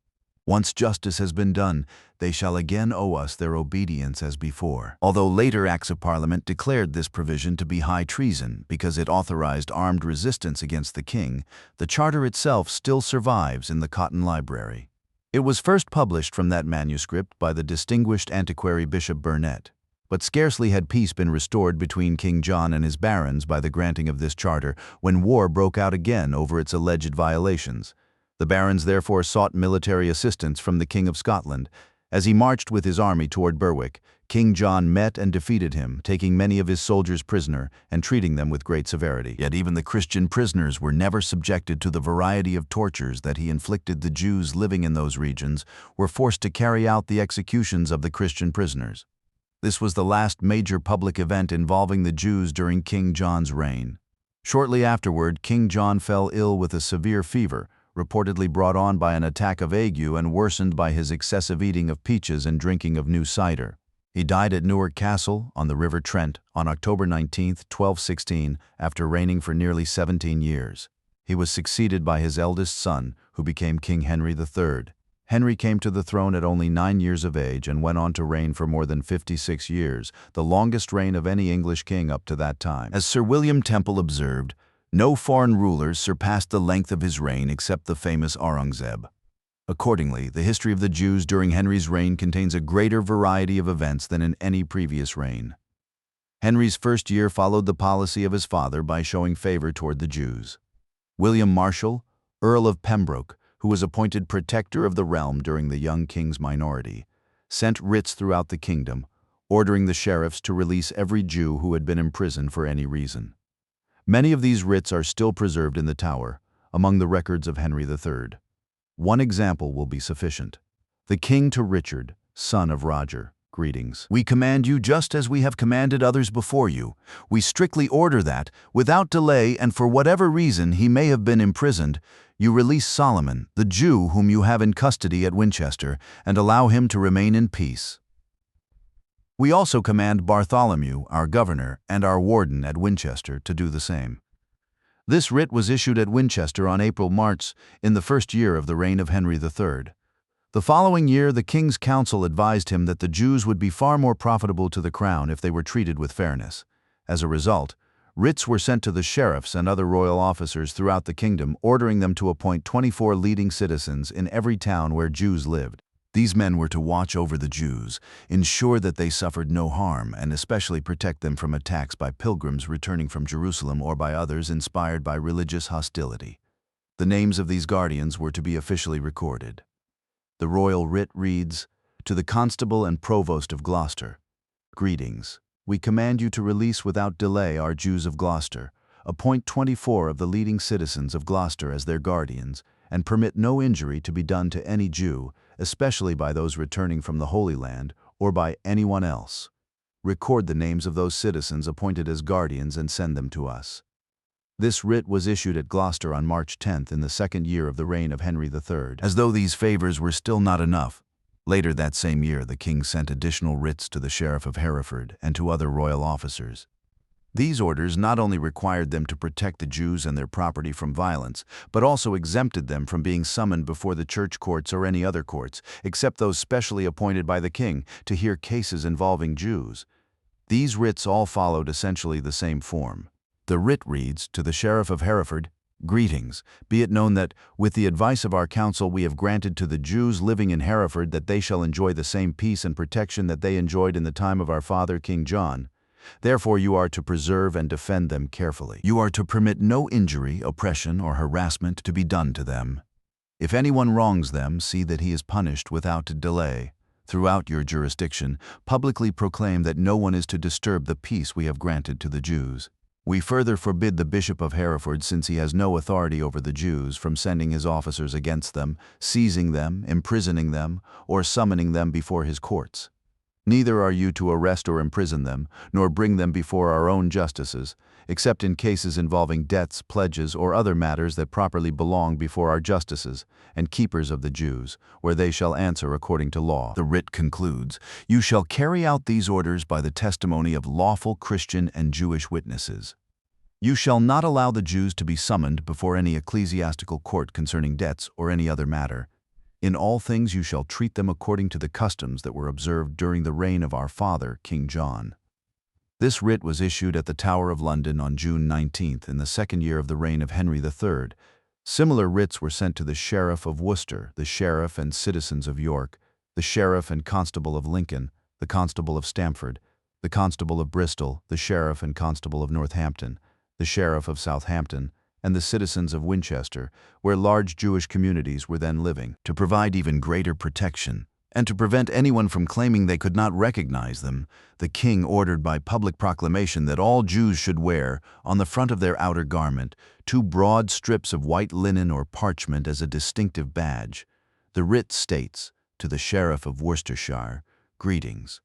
Once justice has been done, they shall again owe us their obedience as before. Although later Acts of Parliament declared this provision to be high treason because it authorized armed resistance against the king, the charter itself still survives in the Cotton Library. It was first published from that manuscript by the distinguished antiquary Bishop Burnet, but scarcely had peace been restored between King John and his barons by the granting of this charter when war broke out again over its alleged violations. The barons therefore sought military assistance from the King of Scotland. As he marched with his army toward Berwick, King John met and defeated him, taking many of his soldiers prisoner and treating them with great severity. Yet even the Christian prisoners were never subjected to the variety of tortures that he inflicted. The Jews living in those regions were forced to carry out the executions of the Christian prisoners. This was the last major public event involving the Jews during King John's reign. Shortly afterward, King John fell ill with a severe fever, reportedly brought on by an attack of ague and worsened by his excessive eating of peaches and drinking of new cider. He died at Newark Castle on the River Trent on October 19, 1216, after reigning for nearly 17 years. He was succeeded by his eldest son, who became King Henry III. Henry came to the throne at only 9 years of age and went on to reign for more than 56 years, the longest reign of any English king up to that time. As Sir William Temple observed, no foreign rulers surpassed the length of his reign except the famous Aurangzeb. Accordingly, the history of the Jews during Henry's reign contains a greater variety of events than in any previous reign. Henry's first year followed the policy of his father by showing favor toward the Jews. William Marshal, Earl of Pembroke, who was appointed protector of the realm during the young king's minority, sent writs throughout the kingdom, ordering the sheriffs to release every Jew who had been imprisoned for any reason. Many of these writs are still preserved in the Tower, among the records of Henry III. One example will be sufficient. The king to Richard, son of Roger, greetings. We command you just as we have commanded others before you. We strictly order that, without delay and for whatever reason he may have been imprisoned, you release Solomon, the Jew whom you have in custody at Winchester, and allow him to remain in peace. We also command Bartholomew, our governor, and our warden at Winchester to do the same. This writ was issued at Winchester on April-March in the first year of the reign of Henry III. The following year, the king's council advised him that the Jews would be far more profitable to the crown if they were treated with fairness. As a result, writs were sent to the sheriffs and other royal officers throughout the kingdom, ordering them to appoint 24 leading citizens in every town where Jews lived. These men were to watch over the Jews, ensure that they suffered no harm, and especially protect them from attacks by pilgrims returning from Jerusalem or by others inspired by religious hostility. The names of these guardians were to be officially recorded. The royal writ reads, "To the Constable and Provost of Gloucester, greetings. We command you to release without delay our Jews of Gloucester, appoint 24 of the leading citizens of Gloucester as their guardians, and permit no injury to be done to any Jew, especially by those returning from the Holy Land, or by anyone else. Record the names of those citizens appointed as guardians and send them to us." This writ was issued at Gloucester on March 10th in the second year of the reign of Henry III. As though these favors were still not enough, later that same year the king sent additional writs to the Sheriff of Hereford and to other royal officers. These orders not only required them to protect the Jews and their property from violence, but also exempted them from being summoned before the church courts or any other courts, except those specially appointed by the king to hear cases involving Jews. These writs all followed essentially the same form. The writ reads, "To the Sheriff of Hereford, greetings. Be it known that, with the advice of our council, we have granted to the Jews living in Hereford that they shall enjoy the same peace and protection that they enjoyed in the time of our father King John. Therefore you are to preserve and defend them carefully. You are to permit no injury, oppression, or harassment to be done to them. If anyone wrongs them, see that he is punished without delay. Throughout your jurisdiction, publicly proclaim that no one is to disturb the peace we have granted to the Jews. We further forbid the Bishop of Hereford, since he has no authority over the Jews, from sending his officers against them, seizing them, imprisoning them, or summoning them before his courts. Neither are you to arrest or imprison them, nor bring them before our own justices, except in cases involving debts, pledges, or other matters that properly belong before our justices and keepers of the Jews, where they shall answer according to law. The writ concludes, "You shall carry out these orders by the testimony of lawful Christian and Jewish witnesses. You shall not allow the Jews to be summoned before any ecclesiastical court concerning debts or any other matter. In all things you shall treat them according to the customs that were observed during the reign of our father, King John." This writ was issued at the Tower of London on June 19th in the second year of the reign of Henry III. Similar writs were sent to the Sheriff of Worcester, the Sheriff and citizens of York, the Sheriff and Constable of Lincoln, the Constable of Stamford, the Constable of Bristol, the Sheriff and Constable of Northampton, the Sheriff of Southampton, and the citizens of Winchester, where large Jewish communities were then living, to provide even greater protection. And to prevent anyone from claiming they could not recognize them, the king ordered by public proclamation that all Jews should wear, on the front of their outer garment, 2 broad strips of white linen or parchment as a distinctive badge. The writ states, "To the Sheriff of Worcestershire, greetings.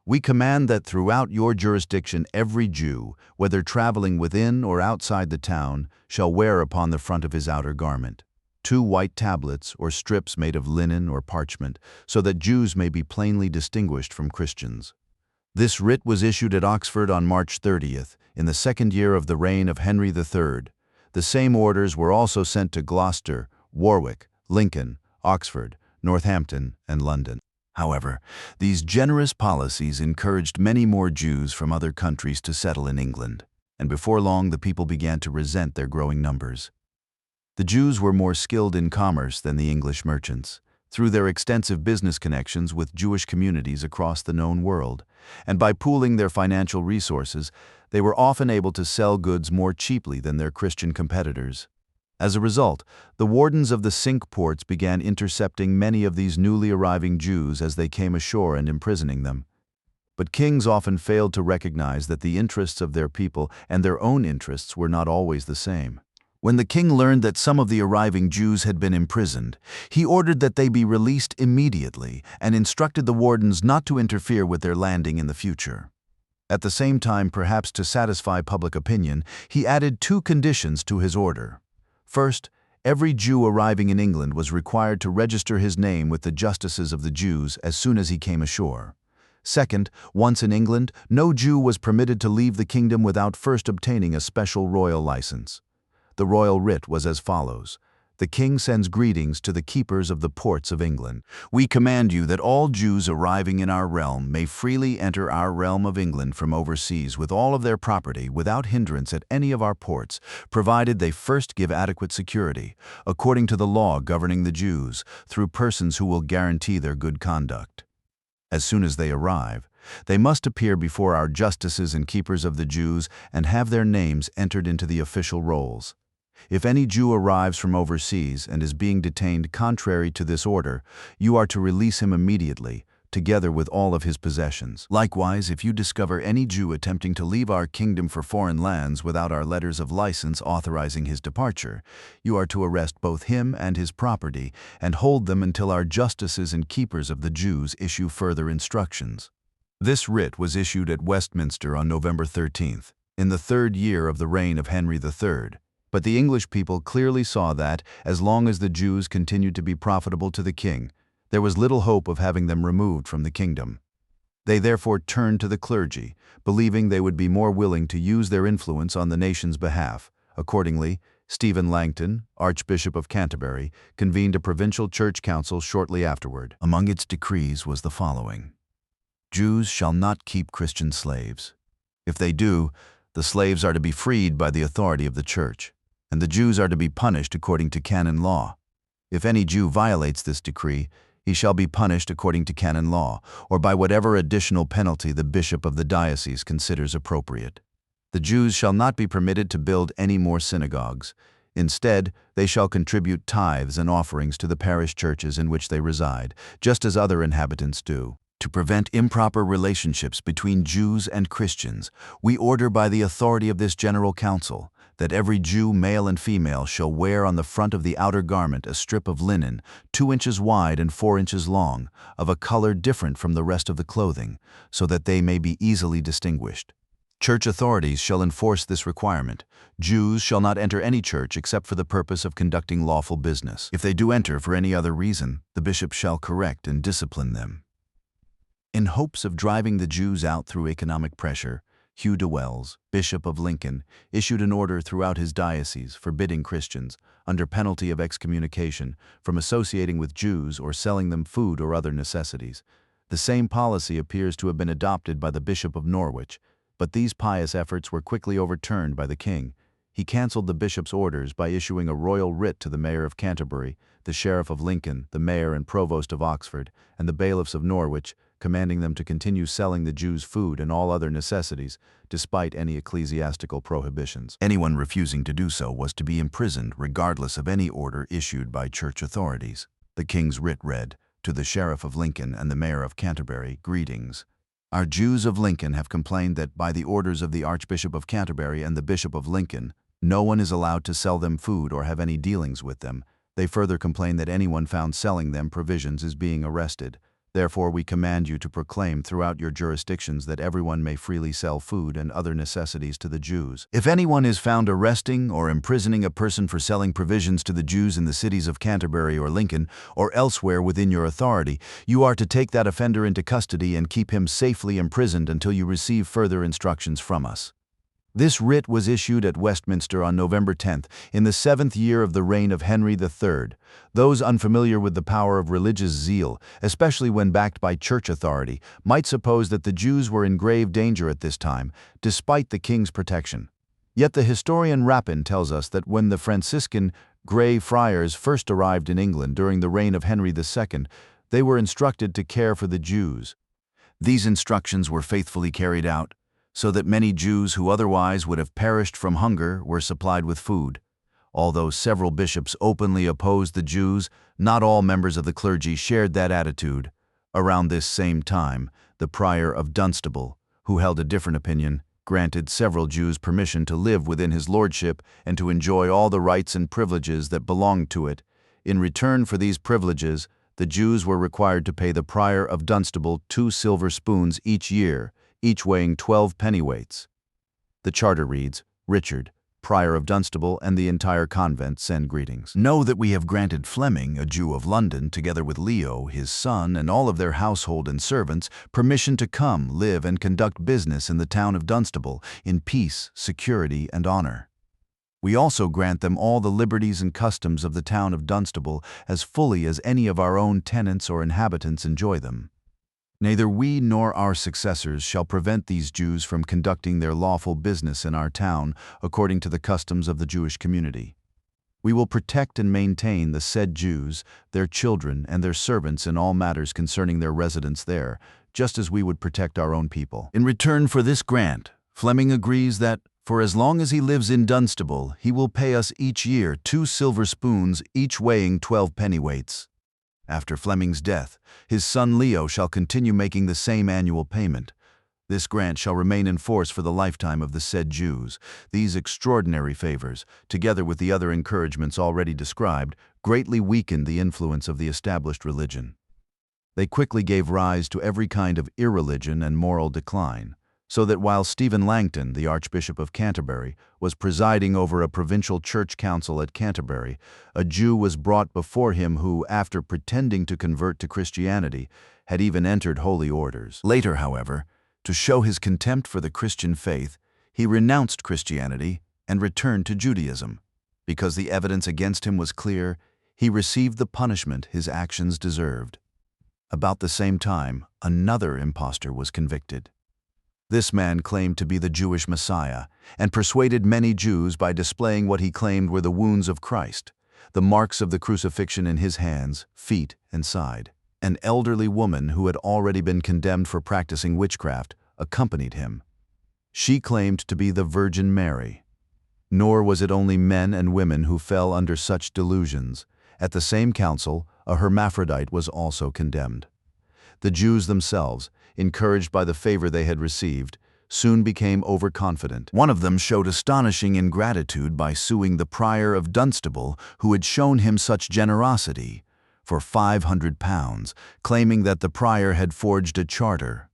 We command that throughout your jurisdiction every Jew, whether traveling within or outside the town, shall wear upon the front of his outer garment 2 white tablets or strips made of linen or parchment, so that Jews may be plainly distinguished from Christians." This writ was issued at Oxford on March 30th, in the second year of the reign of Henry III. The same orders were also sent to Gloucester, Warwick, Lincoln, Oxford, Northampton, and London. However, these generous policies encouraged many more Jews from other countries to settle in England, and before long the people began to resent their growing numbers. The Jews were more skilled in commerce than the English merchants, through their extensive business connections with Jewish communities across the known world, and by pooling their financial resources, they were often able to sell goods more cheaply than their Christian competitors. As a result, the wardens of the Cinque Ports began intercepting many of these newly arriving Jews as they came ashore and imprisoning them. But kings often failed to recognize that the interests of their people and their own interests were not always the same. When the king learned that some of the arriving Jews had been imprisoned, he ordered that they be released immediately and instructed the wardens not to interfere with their landing in the future. At the same time, perhaps to satisfy public opinion, he added 2 conditions to his order. First, every Jew arriving in England was required to register his name with the justices of the Jews as soon as he came ashore. Second, once in England, no Jew was permitted to leave the kingdom without first obtaining a special royal license. The royal writ was as follows: "The king sends greetings to the keepers of the ports of England. We command you that all Jews arriving in our realm may freely enter our realm of England from overseas with all of their property without hindrance at any of our ports, provided they first give adequate security, according to the law governing the Jews, through persons who will guarantee their good conduct. As soon as they arrive, they must appear before our justices and keepers of the Jews and have their names entered into the official rolls. If any Jew arrives from overseas and is being detained contrary to this order, you are to release him immediately, together with all of his possessions. Likewise, if you discover any Jew attempting to leave our kingdom for foreign lands without our letters of license authorizing his departure, you are to arrest both him and his property and hold them until our justices and keepers of the Jews issue further instructions." This writ was issued at Westminster on November 13th, in the 3rd year of the reign of Henry III. But the English people clearly saw that, as long as the Jews continued to be profitable to the king, there was little hope of having them removed from the kingdom. They therefore turned to the clergy, believing they would be more willing to use their influence on the nation's behalf. Accordingly, Stephen Langton, Archbishop of Canterbury, convened a provincial church council shortly afterward. Among its decrees was the following: "Jews shall not keep Christian slaves. If they do, the slaves are to be freed by the authority of the church, and the Jews are to be punished according to canon law. If any Jew violates this decree, he shall be punished according to canon law, or by whatever additional penalty the bishop of the diocese considers appropriate. The Jews shall not be permitted to build any more synagogues. Instead, they shall contribute tithes and offerings to the parish churches in which they reside, just as other inhabitants do. To prevent improper relationships between Jews and Christians, we order by the authority of this General Council that every Jew, male and female, shall wear on the front of the outer garment a strip of linen, 2 inches wide and 4 inches long, of a color different from the rest of the clothing, so that they may be easily distinguished. Church authorities shall enforce this requirement. Jews shall not enter any church except for the purpose of conducting lawful business. If they do enter for any other reason, the bishop shall correct and discipline them. In hopes of driving the Jews out through economic pressure, Hugh de Wells, Bishop of Lincoln, issued an order throughout his diocese forbidding Christians, under penalty of excommunication, from associating with Jews or selling them food or other necessities. The same policy appears to have been adopted by the Bishop of Norwich, but these pious efforts were quickly overturned by the king. He cancelled the bishop's orders by issuing a royal writ to the mayor of Canterbury, the sheriff of Lincoln, the mayor and provost of Oxford, and the bailiffs of Norwich, commanding them to continue selling the Jews food and all other necessities, despite any ecclesiastical prohibitions. Anyone refusing to do so was to be imprisoned regardless of any order issued by church authorities. The king's writ read, "To the sheriff of Lincoln and the mayor of Canterbury, greetings. Our Jews of Lincoln have complained that by the orders of the Archbishop of Canterbury and the Bishop of Lincoln, no one is allowed to sell them food or have any dealings with them. They further complain that anyone found selling them provisions is being arrested. Therefore, we command you to proclaim throughout your jurisdictions that everyone may freely sell food and other necessities to the Jews. If anyone is found arresting or imprisoning a person for selling provisions to the Jews in the cities of Canterbury or Lincoln, or elsewhere within your authority, you are to take that offender into custody and keep him safely imprisoned until you receive further instructions from us." This writ was issued at Westminster on November 10th, in the 7th year of the reign of Henry III. Those unfamiliar with the power of religious zeal, especially when backed by church authority, might suppose that the Jews were in grave danger at this time, despite the king's protection. Yet the historian Rapin tells us that when the Franciscan Grey Friars first arrived in England during the reign of Henry II, they were instructed to care for the Jews. These instructions were faithfully carried out, so that many Jews who otherwise would have perished from hunger were supplied with food. Although several bishops openly opposed the Jews, not all members of the clergy shared that attitude. Around this same time, the prior of Dunstable, who held a different opinion, granted several Jews permission to live within his lordship and to enjoy all the rights and privileges that belonged to it. In return for these privileges, the Jews were required to pay the prior of Dunstable 2 silver spoons each year, each weighing 12 pennyweights. The charter reads, "Richard, prior of Dunstable, and the entire convent send greetings. Know that we have granted Fleming, a Jew of London, together with Leo, his son, and all of their household and servants, permission to come, live, and conduct business in the town of Dunstable, in peace, security, and honor. We also grant them all the liberties and customs of the town of Dunstable as fully as any of our own tenants or inhabitants enjoy them. Neither we nor our successors shall prevent these Jews from conducting their lawful business in our town according to the customs of the Jewish community. We will protect and maintain the said Jews, their children, and their servants in all matters concerning their residence there, just as we would protect our own people. In return for this grant, Fleming agrees that, for as long as he lives in Dunstable, he will pay us each year 2 silver spoons, each weighing 12 pennyweights. After Fleming's death, his son Leo shall continue making the same annual payment. This grant shall remain in force for the lifetime of the said Jews. These extraordinary favors, together with the other encouragements already described, greatly weakened the influence of the established religion. They quickly gave rise to every kind of irreligion and moral decline, so that while Stephen Langton, the Archbishop of Canterbury, was presiding over a provincial church council at Canterbury, a Jew was brought before him who, after pretending to convert to Christianity, had even entered holy orders. Later, however, to show his contempt for the Christian faith, he renounced Christianity and returned to Judaism. Because the evidence against him was clear, he received the punishment his actions deserved. About the same time, another impostor was convicted. This man claimed to be the Jewish Messiah and persuaded many Jews by displaying what he claimed were the wounds of Christ, the marks of the crucifixion in his hands, feet, and side. An elderly woman who had already been condemned for practicing witchcraft accompanied him. She claimed to be the Virgin Mary. Nor was it only men and women who fell under such delusions. At the same council, a hermaphrodite was also condemned. The Jews themselves, encouraged by the favor they had received, soon became overconfident. One of them showed astonishing ingratitude by suing the prior of Dunstable, who had shown him such generosity, for £500, claiming that the prior had forged a charter.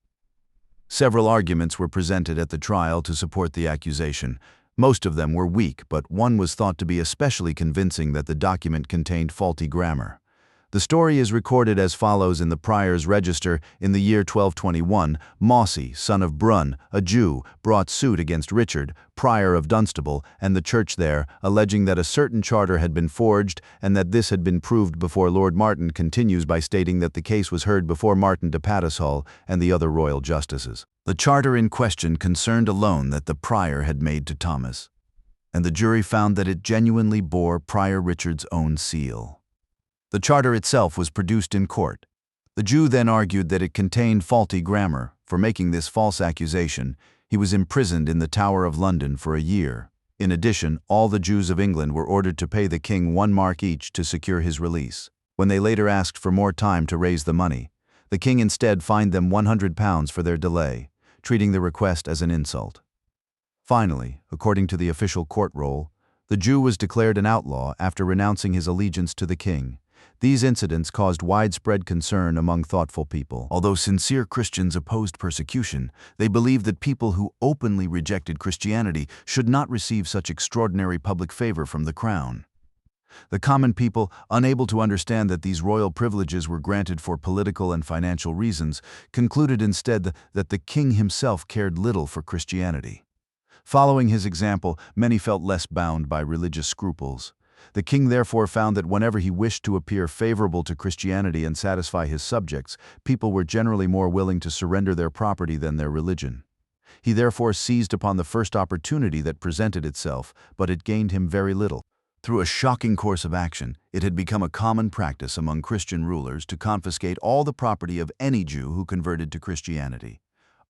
Several arguments were presented at the trial to support the accusation. Most of them were weak, but one was thought to be especially convincing, that the document contained faulty grammar. The story is recorded as follows in the prior's register. In the year 1221, Mossy, son of Brun, a Jew, brought suit against Richard, prior of Dunstable, and the church there, alleging that a certain charter had been forged, and that this had been proved before Lord Martin. Continues by stating that the case was heard before Martin de Pattishall and the other royal justices. The charter in question concerned a loan that the prior had made to Thomas, and the jury found that it genuinely bore Prior Richard's own seal. The charter itself was produced in court. The Jew then argued that it contained faulty grammar. For making this false accusation, he was imprisoned in the Tower of London for a year. In addition, all the Jews of England were ordered to pay the king 1 mark each to secure his release. When they later asked for more time to raise the money, the king instead fined them £100 for their delay, treating the request as an insult. Finally, according to the official court roll, the Jew was declared an outlaw after renouncing his allegiance to the king. These incidents caused widespread concern among thoughtful people. Although sincere Christians opposed persecution, they believed that people who openly rejected Christianity should not receive such extraordinary public favor from the crown. The common people, unable to understand that these royal privileges were granted for political and financial reasons, concluded instead that the king himself cared little for Christianity. Following his example, many felt less bound by religious scruples. The king therefore found that whenever he wished to appear favorable to Christianity and satisfy his subjects, people were generally more willing to surrender their property than their religion. He therefore seized upon the first opportunity that presented itself, but it gained him very little. Through a shocking course of action, it had become a common practice among Christian rulers to confiscate all the property of any Jew who converted to Christianity.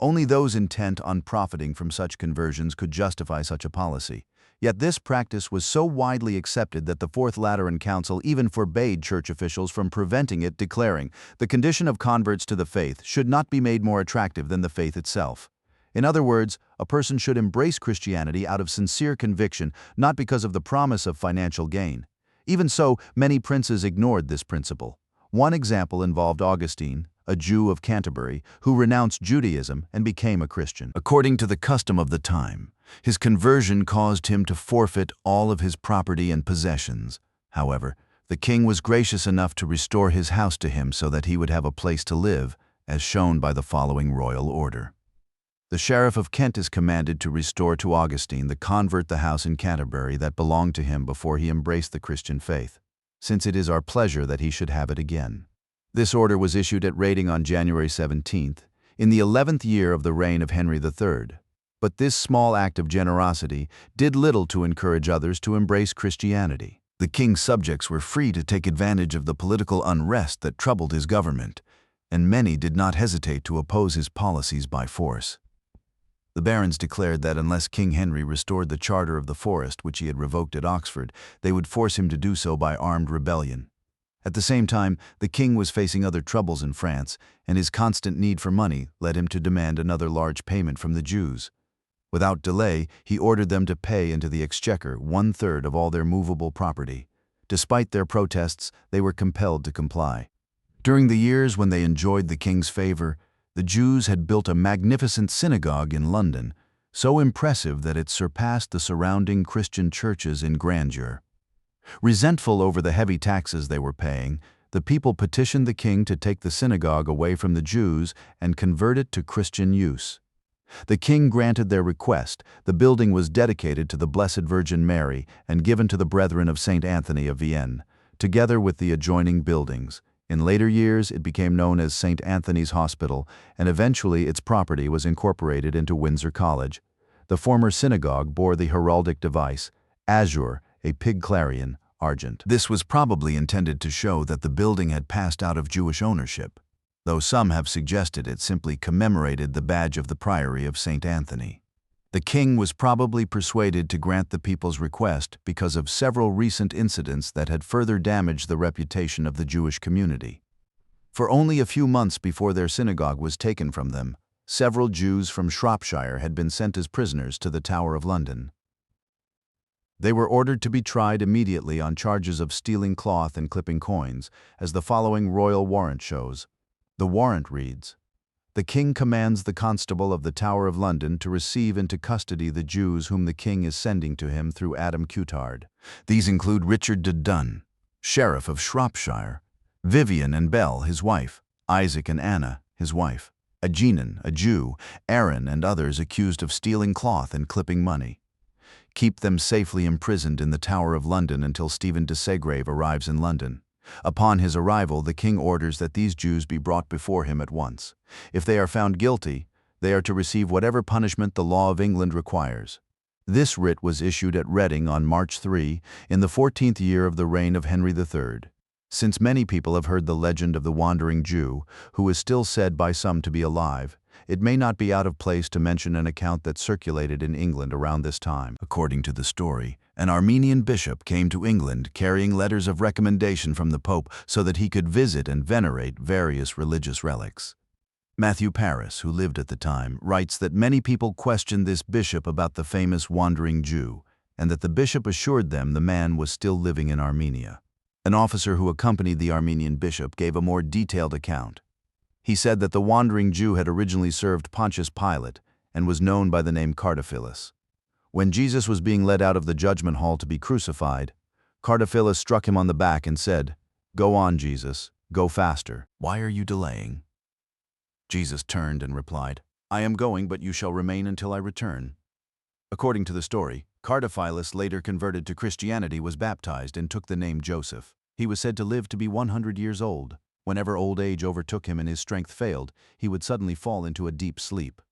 Only those intent on profiting from such conversions could justify such a policy. Yet this practice was so widely accepted that the Fourth Lateran Council even forbade church officials from preventing it, declaring, "The condition of converts to the faith should not be made more attractive than the faith itself." In other words, a person should embrace Christianity out of sincere conviction, not because of the promise of financial gain. Even so, many princes ignored this principle. One example involved Augustine, a Jew of Canterbury, who renounced Judaism and became a Christian. According to the custom of the time, his conversion caused him to forfeit all of his property and possessions. However, the king was gracious enough to restore his house to him so that he would have a place to live, as shown by the following royal order. The Sheriff of Kent is commanded to restore to Augustine the convert the house in Canterbury that belonged to him before he embraced the Christian faith, since it is our pleasure that he should have it again. This order was issued at Rating on January 17th, in the 11th year of the reign of Henry III. But this small act of generosity did little to encourage others to embrace Christianity. The king's subjects were free to take advantage of the political unrest that troubled his government, and many did not hesitate to oppose his policies by force. The barons declared that unless King Henry restored the charter of the forest which he had revoked at Oxford, they would force him to do so by armed rebellion. At the same time, the king was facing other troubles in France, and his constant need for money led him to demand another large payment from the Jews. Without delay, he ordered them to pay into the exchequer 1/3 of all their movable property. Despite their protests, they were compelled to comply. During the years when they enjoyed the king's favor, the Jews had built a magnificent synagogue in London, so impressive that it surpassed the surrounding Christian churches in grandeur. Resentful over the heavy taxes they were paying, the people petitioned the king to take the synagogue away from the Jews and convert it to Christian use. The king granted their request. The building was dedicated to the Blessed Virgin Mary and given to the Brethren of St. Anthony of Vienne, together with the adjoining buildings. In later years, it became known as St. Anthony's Hospital, and eventually its property was incorporated into Windsor College. The former synagogue bore the heraldic device, azure, a pig clarion, argent. This was probably intended to show that the building had passed out of Jewish ownership, though some have suggested it simply commemorated the badge of the Priory of St. Anthony. The king was probably persuaded to grant the people's request because of several recent incidents that had further damaged the reputation of the Jewish community. For only a few months before their synagogue was taken from them, several Jews from Shropshire had been sent as prisoners to the Tower of London. They were ordered to be tried immediately on charges of stealing cloth and clipping coins, as the following royal warrant shows. The warrant reads, "The King commands the Constable of the Tower of London to receive into custody the Jews whom the King is sending to him through Adam Coutard. These include Richard de Dun, Sheriff of Shropshire, Vivian and Belle, his wife, Isaac and Anna, his wife, Agenan, a Jew, Aaron and others accused of stealing cloth and clipping money. Keep them safely imprisoned in the Tower of London until Stephen de Segrave arrives in London. Upon his arrival, the King orders that these Jews be brought before him at once. If they are found guilty, they are to receive whatever punishment the law of England requires." This writ was issued at Reading on March 3, in the 14th year of the reign of Henry III. Since many people have heard the legend of the wandering Jew, who is still said by some to be alive, it may not be out of place to mention an account that circulated in England around this time. According to the story, an Armenian bishop came to England carrying letters of recommendation from the Pope so that he could visit and venerate various religious relics. Matthew Paris, who lived at the time, writes that many people questioned this bishop about the famous wandering Jew, and that the bishop assured them the man was still living in Armenia. An officer who accompanied the Armenian bishop gave a more detailed account. He said that the wandering Jew had originally served Pontius Pilate and was known by the name Cartaphilus. When Jesus was being led out of the judgment hall to be crucified, Cartaphilus struck him on the back and said, "Go on, Jesus, go faster. Why are you delaying?" Jesus turned and replied, "I am going, but you shall remain until I return." According to the story, Cartaphilus, later converted to Christianity, was baptized and took the name Joseph. He was said to live to be 100 years old. Whenever old age overtook him and his strength failed, he would suddenly fall into a deep sleep.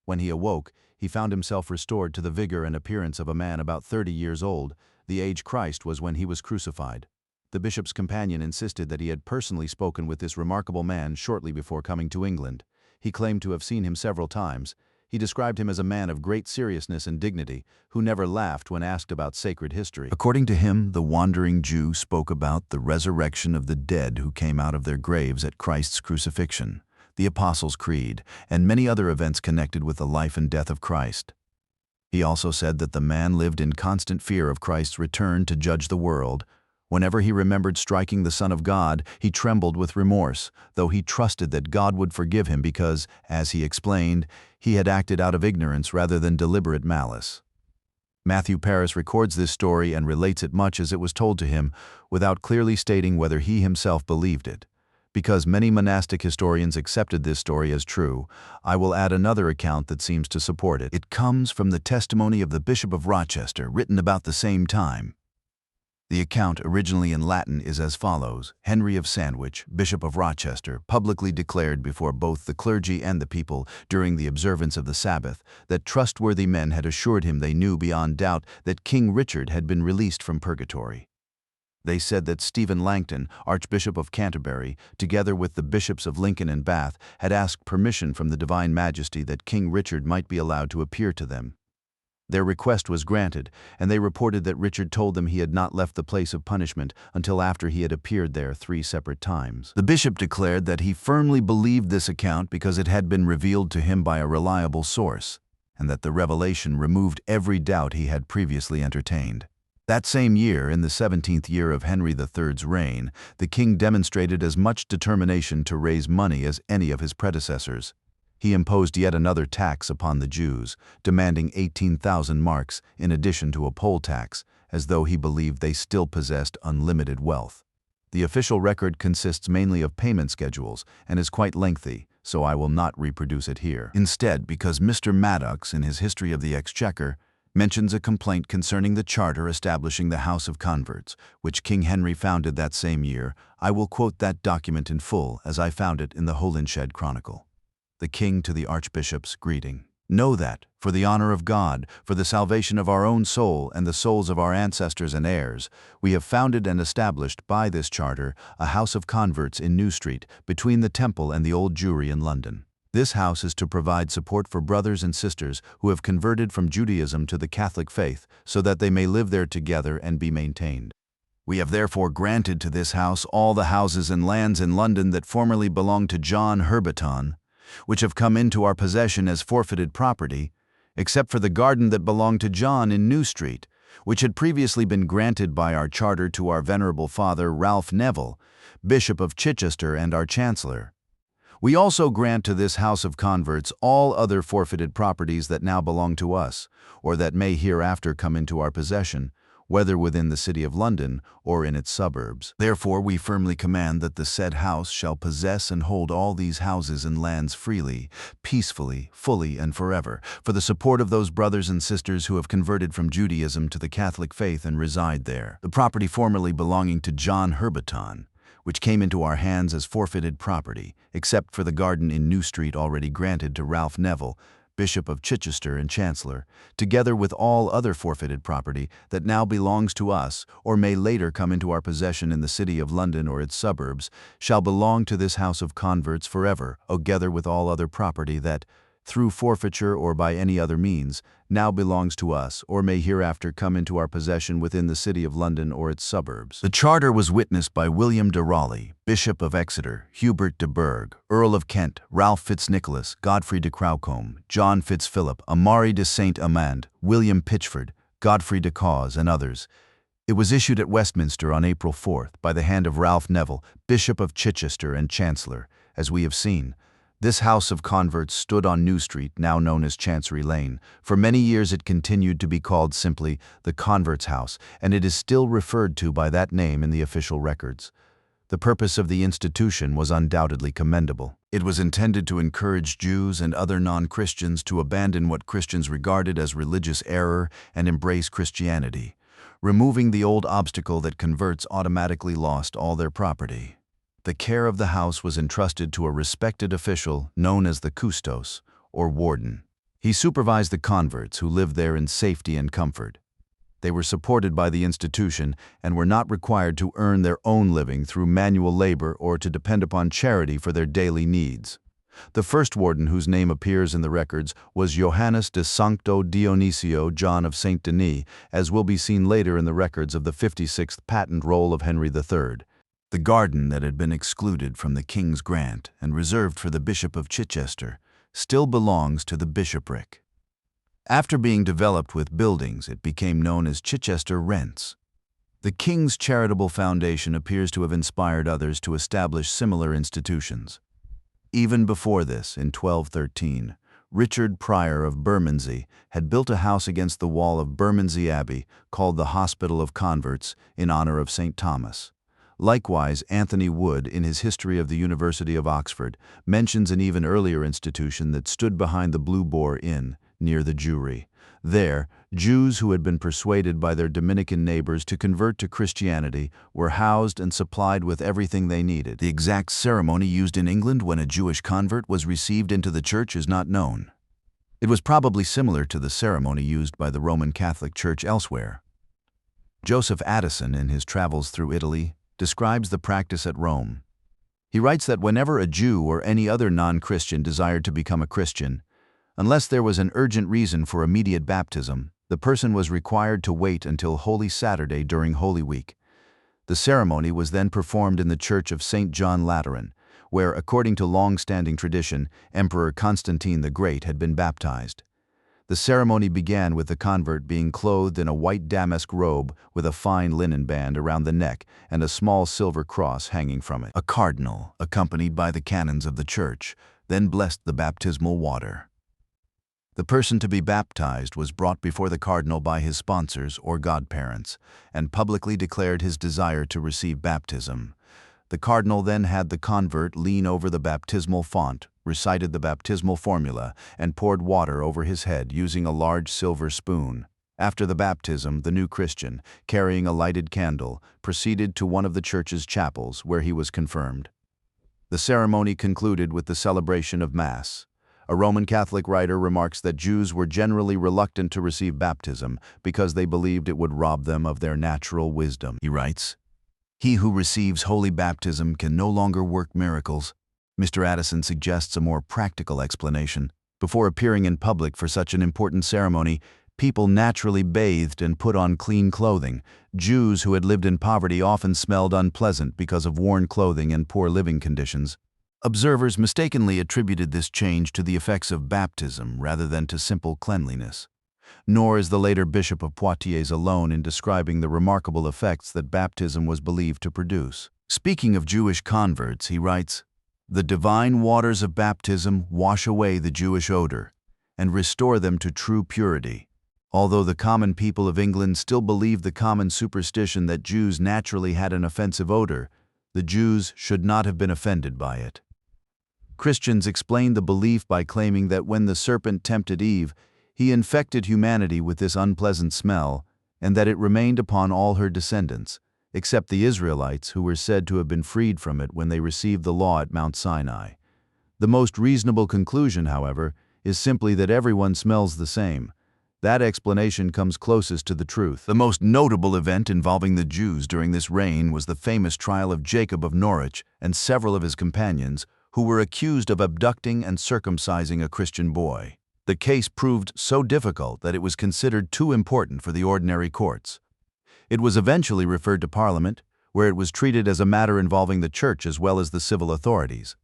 When he awoke, he found himself restored to the vigor and appearance of a man about 30 years old. The age Christ was when he was crucified. The bishop's companion insisted that he had personally spoken with this remarkable man shortly before coming to England. He claimed to have seen him several times. He described him as a man of great seriousness and dignity, who never laughed when asked about sacred history. According to him, the wandering Jew spoke about the resurrection of the dead who came out of their graves at Christ's crucifixion, the Apostles' Creed, and many other events connected with the life and death of Christ. He also said that the man lived in constant fear of Christ's return to judge the world. Whenever he remembered striking the Son of God, he trembled with remorse, though he trusted that God would forgive him because, as he explained, he had acted out of ignorance rather than deliberate malice. Matthew Paris records this story and relates it much as it was told to him, without clearly stating whether he himself believed it. Because many monastic historians accepted this story as true, I will add another account that seems to support it. It comes from the testimony of the Bishop of Rochester, written about the same time. The account, originally in Latin, is as follows. Henry of Sandwich, Bishop of Rochester, publicly declared before both the clergy and the people during the observance of the Sabbath that trustworthy men had assured him they knew beyond doubt that King Richard had been released from purgatory. They said that Stephen Langton, Archbishop of Canterbury, together with the bishops of Lincoln and Bath, had asked permission from the Divine Majesty that King Richard might be allowed to appear to them. Their request was granted, and they reported that Richard told them he had not left the place of punishment until after he had appeared there 3 separate times. The bishop declared that he firmly believed this account because it had been revealed to him by a reliable source, and that the revelation removed every doubt he had previously entertained. That same year, in the 17th year of Henry III's reign, the king demonstrated as much determination to raise money as any of his predecessors. He imposed yet another tax upon the Jews, demanding 18,000 marks in addition to a poll tax, as though he believed they still possessed unlimited wealth. The official record consists mainly of payment schedules and is quite lengthy, so I will not reproduce it here. Instead, because Mr. Maddox, in his History of the Exchequer, mentions a complaint concerning the charter establishing the House of Converts, which King Henry founded that same year, I will quote that document in full as I found it in the Holinshed Chronicle. The King to the Archbishops, greeting. Know that, for the honor of God, for the salvation of our own soul and the souls of our ancestors and heirs, we have founded and established by this charter a House of Converts in New Street, between the Temple and the Old Jewry in London. This house is to provide support for brothers and sisters who have converted from Judaism to the Catholic faith, so that they may live there together and be maintained. We have therefore granted to this house all the houses and lands in London that formerly belonged to John Herberton, which have come into our possession as forfeited property, except for the garden that belonged to John in New Street, which had previously been granted by our charter to our venerable father Ralph Neville, Bishop of Chichester and our Chancellor. We also grant to this house of converts all other forfeited properties that now belong to us, or that may hereafter come into our possession, whether within the city of London or in its suburbs. Therefore we firmly command that the said house shall possess and hold all these houses and lands freely, peacefully, fully, and forever, for the support of those brothers and sisters who have converted from Judaism to the Catholic faith and reside there. The property formerly belonging to John Herberton, which came into our hands as forfeited property, except for the garden in New Street already granted to Ralph Neville, Bishop of Chichester and Chancellor, together with all other forfeited property that now belongs to us or may later come into our possession in the city of London or its suburbs, shall belong to this house of converts forever, together with all other property that, through forfeiture or by any other means, now belongs to us or may hereafter come into our possession within the city of London or its suburbs. The charter was witnessed by William de Raleigh, Bishop of Exeter, Hubert de Burgh, Earl of Kent, Ralph Fitznicholas, Godfrey de Crowcombe, John Fitzphilip, Amari de Saint Amand, William Pitchford, Godfrey de Cause, and others. It was issued at Westminster on April 4th by the hand of Ralph Neville, Bishop of Chichester and Chancellor. As we have seen, this house of converts stood on New Street, now known as Chancery Lane. For many years it continued to be called simply the Converts' House, and it is still referred to by that name in the official records. The purpose of the institution was undoubtedly commendable. It was intended to encourage Jews and other non-Christians to abandon what Christians regarded as religious error and embrace Christianity, removing the old obstacle that converts automatically lost all their property. The care of the house was entrusted to a respected official known as the custos, or warden. He supervised the converts who lived there in safety and comfort. They were supported by the institution and were not required to earn their own living through manual labor or to depend upon charity for their daily needs. The first warden whose name appears in the records was Johannes de Sancto Dionisio John of Saint Denis, as will be seen later in the records of the 56th patent roll of Henry III. The garden that had been excluded from the king's grant and reserved for the Bishop of Chichester still belongs to the bishopric. After being developed with buildings, it became known as Chichester Rents. The King's Charitable Foundation appears to have inspired others to establish similar institutions. Even before this, in 1213, Richard Prior of Bermondsey had built a house against the wall of Bermondsey Abbey called the Hospital of Converts in honor of St. Thomas. Likewise, Anthony Wood, in his History of the University of Oxford, mentions an even earlier institution that stood behind the Blue Boar Inn, near the Jewry. There, Jews who had been persuaded by their Dominican neighbors to convert to Christianity were housed and supplied with everything they needed. The exact ceremony used in England when a Jewish convert was received into the church is not known. It was probably similar to the ceremony used by the Roman Catholic Church elsewhere. Joseph Addison, in his Travels Through Italy, describes the practice at Rome. He writes that whenever a Jew or any other non-Christian desired to become a Christian, unless there was an urgent reason for immediate baptism, the person was required to wait until Holy Saturday during Holy Week. The ceremony was then performed in the Church of St. John Lateran, where, according to long-standing tradition, Emperor Constantine the Great had been baptized. The ceremony began with the convert being clothed in a white damask robe with a fine linen band around the neck and a small silver cross hanging from it. A cardinal, accompanied by the canons of the church, then blessed the baptismal water. The person to be baptized was brought before the cardinal by his sponsors or godparents and publicly declared his desire to receive baptism. The cardinal then had the convert lean over the baptismal font, recited the baptismal formula, and poured water over his head using a large silver spoon. After the baptism, the new Christian, carrying a lighted candle, proceeded to one of the church's chapels where he was confirmed. The ceremony concluded with the celebration of Mass. A Roman Catholic writer remarks that Jews were generally reluctant to receive baptism because they believed it would rob them of their natural wisdom. He writes, "He who receives holy baptism can no longer work miracles." Mr. Addison suggests a more practical explanation. Before appearing in public for such an important ceremony, People naturally bathed and put on clean clothing. Jews who had lived in poverty often smelled unpleasant because of worn clothing and poor living conditions. Observers mistakenly attributed this change to the effects of baptism rather than to simple cleanliness. Nor is the later Bishop of Poitiers alone in describing the remarkable effects that baptism was believed to produce. Speaking of Jewish converts, he writes, "The divine waters of baptism wash away the Jewish odor and restore them to true purity." Although the common people of England still believed the common superstition that Jews naturally had an offensive odor, the Jews should not have been offended by it. Christians explained the belief by claiming that when the serpent tempted Eve, he infected humanity with this unpleasant smell, and that it remained upon all her descendants, except the Israelites, who were said to have been freed from it when they received the law at Mount Sinai. The most reasonable conclusion, however, is simply that everyone smells the same. That explanation comes closest to the truth. The most notable event involving the Jews during this reign was the famous trial of Jacob of Norwich and several of his companions, who were accused of abducting and circumcising a Christian boy. The case proved so difficult that it was considered too important for the ordinary courts. It was eventually referred to Parliament, where it was treated as a matter involving the church as well as the civil authorities.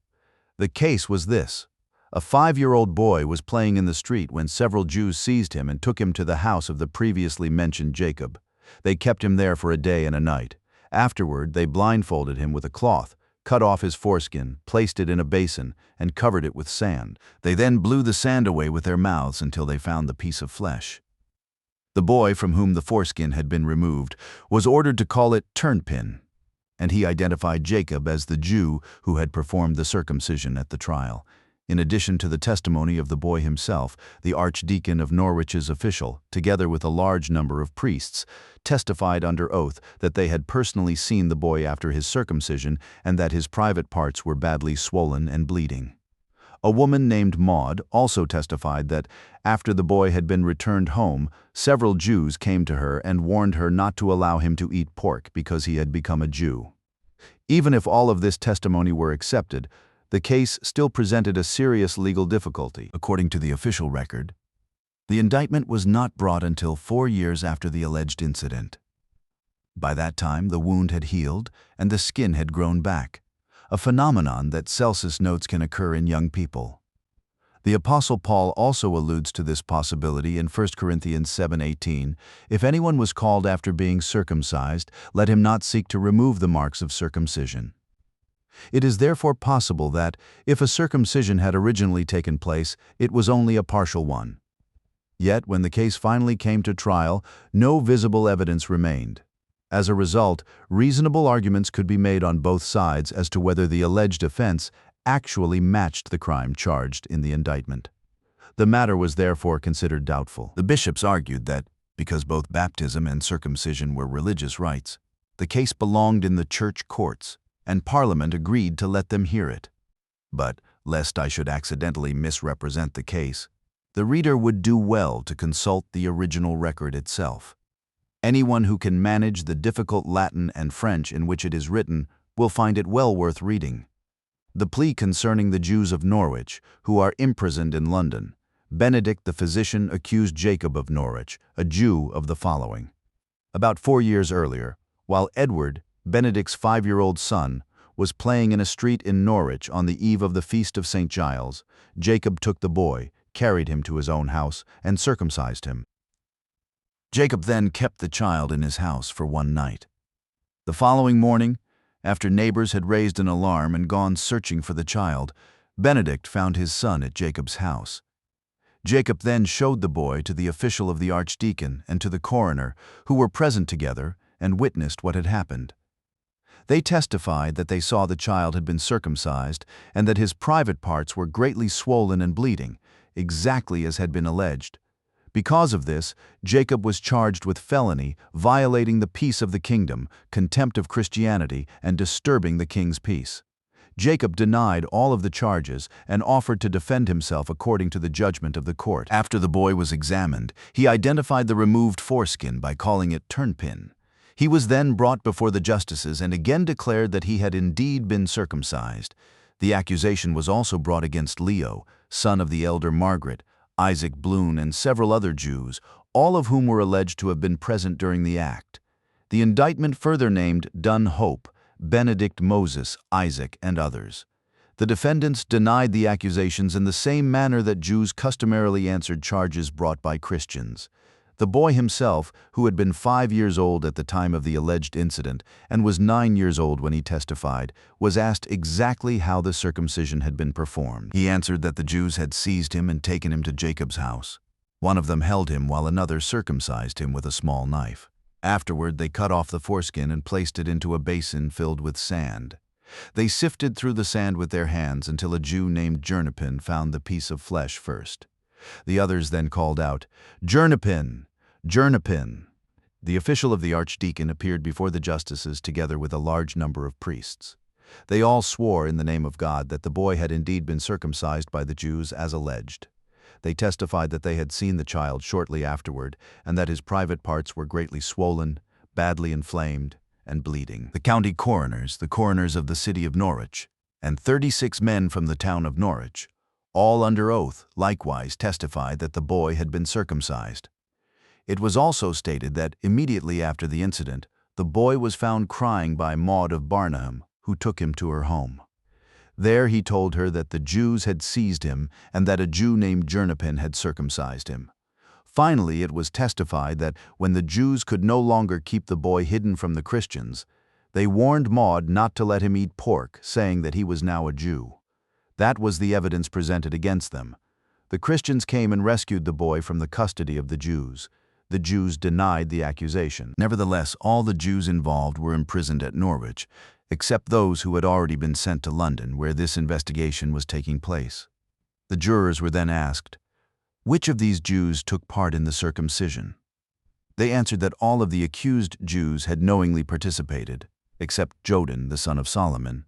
The case was this. A 5-year-old boy was playing in the street when several Jews seized him and took him to the house of the previously mentioned Jacob. They kept him there for a day and a night. Afterward, they blindfolded him with a cloth, cut off his foreskin, placed it in a basin, and covered it with sand. They then blew the sand away with their mouths until they found the piece of flesh. The boy, from whom the foreskin had been removed, was ordered to call it turnpin, and he identified Jacob as the Jew who had performed the circumcision at the trial. In addition to the testimony of the boy himself, the Archdeacon of Norwich's official, together with a large number of priests, testified under oath that they had personally seen the boy after his circumcision and that his private parts were badly swollen and bleeding. A woman named Maud also testified that, after the boy had been returned home, several Jews came to her and warned her not to allow him to eat pork because he had become a Jew. Even if all of this testimony were accepted, the case still presented a serious legal difficulty. According to the official record, the indictment was not brought until 4 years after the alleged incident. By that time, the wound had healed and the skin had grown back, a phenomenon that Celsus notes can occur in young people. The Apostle Paul also alludes to this possibility in 1 Corinthians 7:18. "If anyone was called after being circumcised, let him not seek to remove the marks of circumcision." It is therefore possible that, if a circumcision had originally taken place, it was only a partial one. Yet, when the case finally came to trial, no visible evidence remained. As a result, reasonable arguments could be made on both sides as to whether the alleged offense actually matched the crime charged in the indictment. The matter was therefore considered doubtful. The bishops argued that, because both baptism and circumcision were religious rites, the case belonged in the church courts, and Parliament agreed to let them hear it. But, lest I should accidentally misrepresent the case, the reader would do well to consult the original record itself. Anyone who can manage the difficult Latin and French in which it is written will find it well worth reading. The plea concerning the Jews of Norwich, who are imprisoned in London. Benedict the physician accused Jacob of Norwich, a Jew, of the following. About 4 years earlier, while Edward, Benedict's 5-year-old son, was playing in a street in Norwich on the eve of the feast of St. Giles, Jacob took the boy, carried him to his own house, and circumcised him. Jacob then kept the child in his house for 1 night. The following morning, after neighbors had raised an alarm and gone searching for the child, Benedict found his son at Jacob's house. Jacob then showed the boy to the official of the archdeacon and to the coroner, who were present together and witnessed what had happened. They testified that they saw the child had been circumcised and that his private parts were greatly swollen and bleeding, exactly as had been alleged. Because of this, Jacob was charged with felony, violating the peace of the kingdom, contempt of Christianity, and disturbing the king's peace. Jacob denied all of the charges and offered to defend himself according to the judgment of the court. After the boy was examined, he identified the removed foreskin by calling it turnpin. He was then brought before the justices and again declared that he had indeed been circumcised. The accusation was also brought against Leo, son of the elder Margaret, Isaac Bloon, and several other Jews, all of whom were alleged to have been present during the act. The indictment further named Dun Hope, Benedict Moses, Isaac, and others. The defendants denied the accusations in the same manner that Jews customarily answered charges brought by Christians. The boy himself, who had been 5 years old at the time of the alleged incident and was 9 years old when he testified, was asked exactly how the circumcision had been performed. He answered that the Jews had seized him and taken him to Jacob's house. One of them held him while another circumcised him with a small knife. Afterward, they cut off the foreskin and placed it into a basin filled with sand. They sifted through the sand with their hands until a Jew named Jernapin found the piece of flesh first. The others then called out, "Jernapin! Jernapin!" The official of the archdeacon appeared before the justices together with a large number of priests. They all swore in the name of God that the boy had indeed been circumcised by the Jews as alleged. They testified that they had seen the child shortly afterward and that his private parts were greatly swollen, badly inflamed, and bleeding. The county coroners, the coroners of the city of Norwich, and 36 men from the town of Norwich, all under oath, likewise testified that the boy had been circumcised. It was also stated that immediately after the incident, the boy was found crying by Maud of Barnham, who took him to her home. There he told her that the Jews had seized him and that a Jew named Jernapin had circumcised him. Finally, it was testified that when the Jews could no longer keep the boy hidden from the Christians, they warned Maud not to let him eat pork, saying that he was now a Jew. That was the evidence presented against them. The Christians came and rescued the boy from the custody of the Jews. The Jews denied the accusation. Nevertheless, all the Jews involved were imprisoned at Norwich, except those who had already been sent to London, where this investigation was taking place. The jurors were then asked, which of these Jews took part in the circumcision? They answered that all of the accused Jews had knowingly participated, except Jodin, the son of Solomon.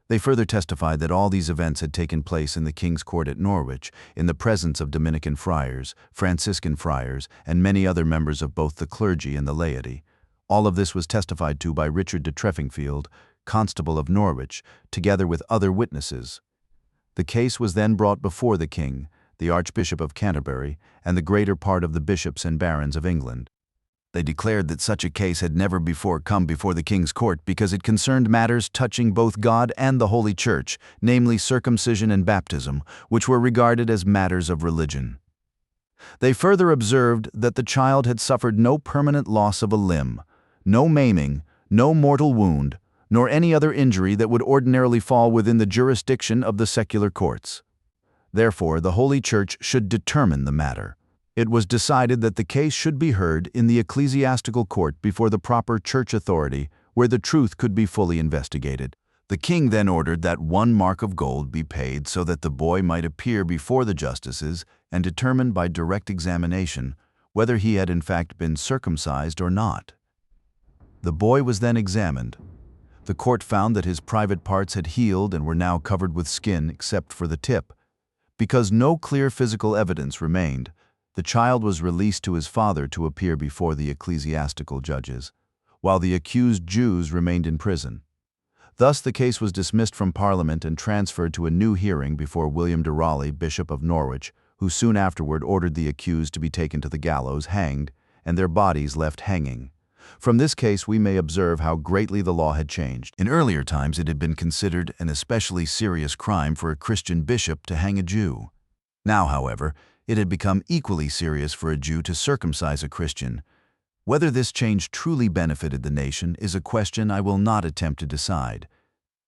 They further testified that all these events had taken place in the King's Court at Norwich, in the presence of Dominican friars, Franciscan friars, and many other members of both the clergy and the laity. All of this was testified to by Richard de Treffingfield, Constable of Norwich, together with other witnesses. The case was then brought before the King, the Archbishop of Canterbury, and the greater part of the bishops and barons of England. They declared that such a case had never before come before the King's Court because it concerned matters touching both God and the Holy Church, namely circumcision and baptism, which were regarded as matters of religion. They further observed that the child had suffered no permanent loss of a limb, no maiming, no mortal wound, nor any other injury that would ordinarily fall within the jurisdiction of the secular courts. Therefore, the Holy Church should determine the matter. It was decided that the case should be heard in the ecclesiastical court before the proper church authority, where the truth could be fully investigated. The king then ordered that 1 mark of gold be paid so that the boy might appear before the justices and determine by direct examination whether he had in fact been circumcised or not. The boy was then examined. The court found that his private parts had healed and were now covered with skin except for the tip. Because no clear physical evidence remained, the child was released to his father to appear before the ecclesiastical judges, while the accused Jews remained in prison. Thus the case was dismissed from Parliament and transferred to a new hearing before William de Raleigh, Bishop of Norwich, who soon afterward ordered the accused to be taken to the gallows, hanged, and their bodies left hanging. From this case we may observe how greatly the law had changed. In earlier times it had been considered an especially serious crime for a Christian bishop to hang a Jew. Now, however, it had become equally serious for a Jew to circumcise a Christian. Whether this change truly benefited the nation is a question I will not attempt to decide.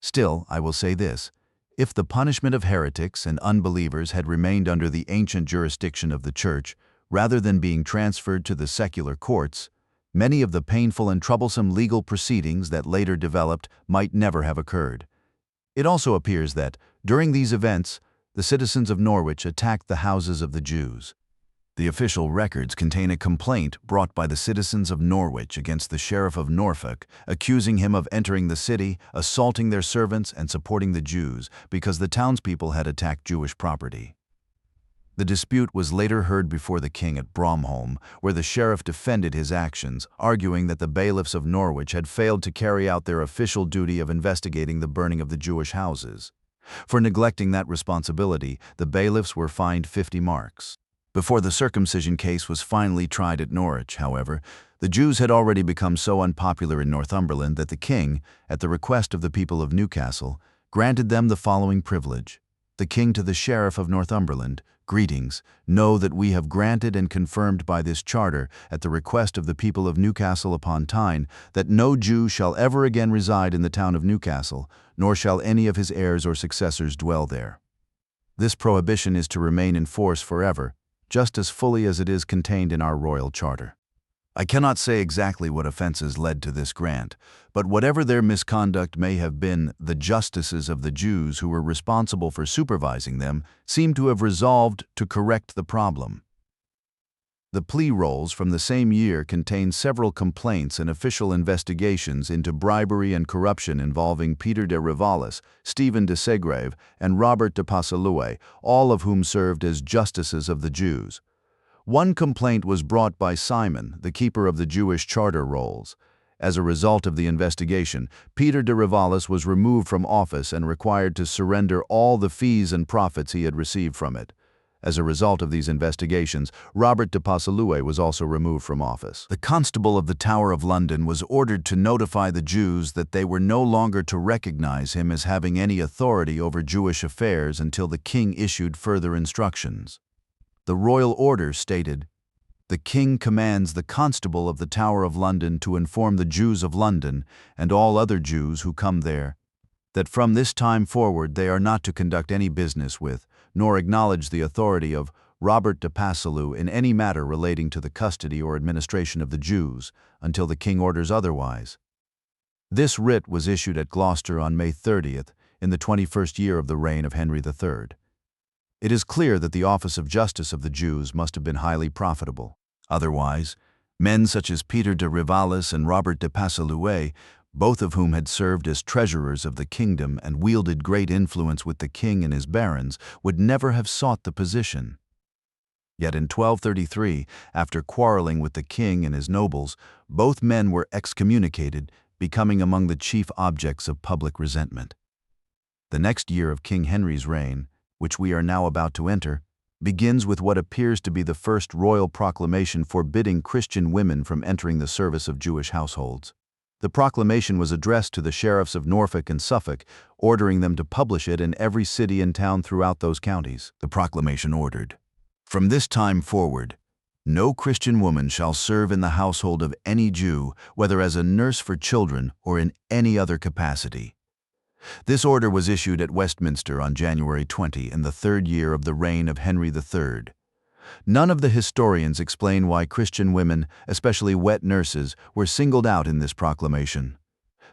Still, I will say this: if the punishment of heretics and unbelievers had remained under the ancient jurisdiction of the Church, rather than being transferred to the secular courts, many of the painful and troublesome legal proceedings that later developed might never have occurred. It also appears that, during these events, the citizens of Norwich attacked the houses of the Jews. The official records contain a complaint brought by the citizens of Norwich against the Sheriff of Norfolk, accusing him of entering the city, assaulting their servants, and supporting the Jews because the townspeople had attacked Jewish property. The dispute was later heard before the king at Bromholm, where the sheriff defended his actions, arguing that the bailiffs of Norwich had failed to carry out their official duty of investigating the burning of the Jewish houses. For neglecting that responsibility, the bailiffs were fined 50 marks. Before the circumcision case was finally tried at Norwich, however, the Jews had already become so unpopular in Northumberland that the king, at the request of the people of Newcastle, granted them the following privilege. The king to the sheriff of Northumberland, "Greetings, know that we have granted and confirmed by this charter, at the request of the people of Newcastle upon Tyne, that no Jew shall ever again reside in the town of Newcastle, nor shall any of his heirs or successors dwell there. This prohibition is to remain in force forever, just as fully as it is contained in our royal charter." I cannot say exactly what offenses led to this grant, but whatever their misconduct may have been, the justices of the Jews who were responsible for supervising them seem to have resolved to correct the problem. The plea rolls from the same year contain several complaints and official investigations into bribery and corruption involving Peter de Rivalis, Stephen de Segrave, and Robert de Passalouet, all of whom served as justices of the Jews. One complaint was brought by Simon, the keeper of the Jewish charter rolls. As a result of the investigation, Peter de Rivalis was removed from office and required to surrender all the fees and profits he had received from it. As a result of these investigations, Robert de Passalouet was also removed from office. The constable of the Tower of London was ordered to notify the Jews that they were no longer to recognize him as having any authority over Jewish affairs until the king issued further instructions. The royal order stated, "The king commands the constable of the Tower of London to inform the Jews of London, and all other Jews who come there, that from this time forward they are not to conduct any business with, nor acknowledge the authority of Robert de Passalou in any matter relating to the custody or administration of the Jews, until the king orders otherwise." This writ was issued at Gloucester on May 30th, in the 21st year of the reign of Henry III. It is clear that the office of justice of the Jews must have been highly profitable. Otherwise, men such as Peter de Rivalis and Robert de Passalouet, both of whom had served as treasurers of the kingdom and wielded great influence with the king and his barons, would never have sought the position. Yet in 1233, after quarreling with the king and his nobles, both men were excommunicated, becoming among the chief objects of public resentment. The next year of King Henry's reign, which we are now about to enter, begins with what appears to be the first royal proclamation forbidding Christian women from entering the service of Jewish households. The proclamation was addressed to the sheriffs of Norfolk and Suffolk, ordering them to publish it in every city and town throughout those counties. The proclamation ordered, "From this time forward, no Christian woman shall serve in the household of any Jew, whether as a nurse for children or in any other capacity." This order was issued at Westminster on January 20 in the third year of the reign of Henry III. None of the historians explain why Christian women, especially wet nurses, were singled out in this proclamation.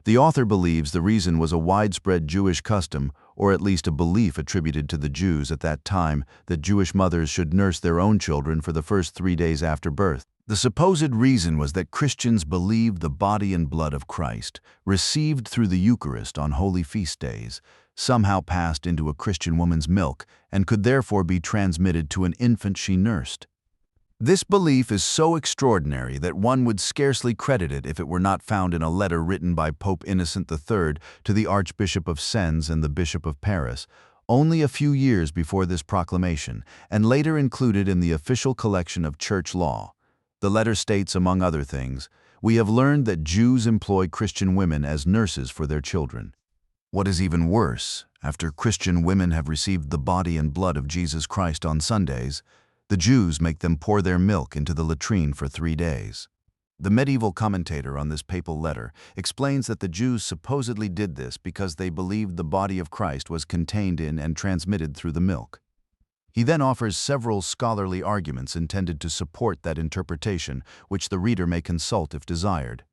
The author believes the reason was a widespread Jewish custom, or at least a belief attributed to the Jews at that time, that Jewish mothers should nurse their own children for the first 3 days after birth. The supposed reason was that Christians believed the body and blood of Christ, received through the Eucharist on holy feast days, somehow passed into a Christian woman's milk and could therefore be transmitted to an infant she nursed. This belief is so extraordinary that one would scarcely credit it if it were not found in a letter written by Pope Innocent III to the Archbishop of Sens and the Bishop of Paris, only a few years before this proclamation, and later included in the official collection of church law. The letter states, among other things, "We have learned that Jews employ Christian women as nurses for their children. What is even worse, after Christian women have received the body and blood of Jesus Christ on Sundays, the Jews make them pour their milk into the latrine for 3 days." The medieval commentator on this papal letter explains that the Jews supposedly did this because they believed the body of Christ was contained in and transmitted through the milk. He then offers several scholarly arguments intended to support that interpretation, which the reader may consult if desired.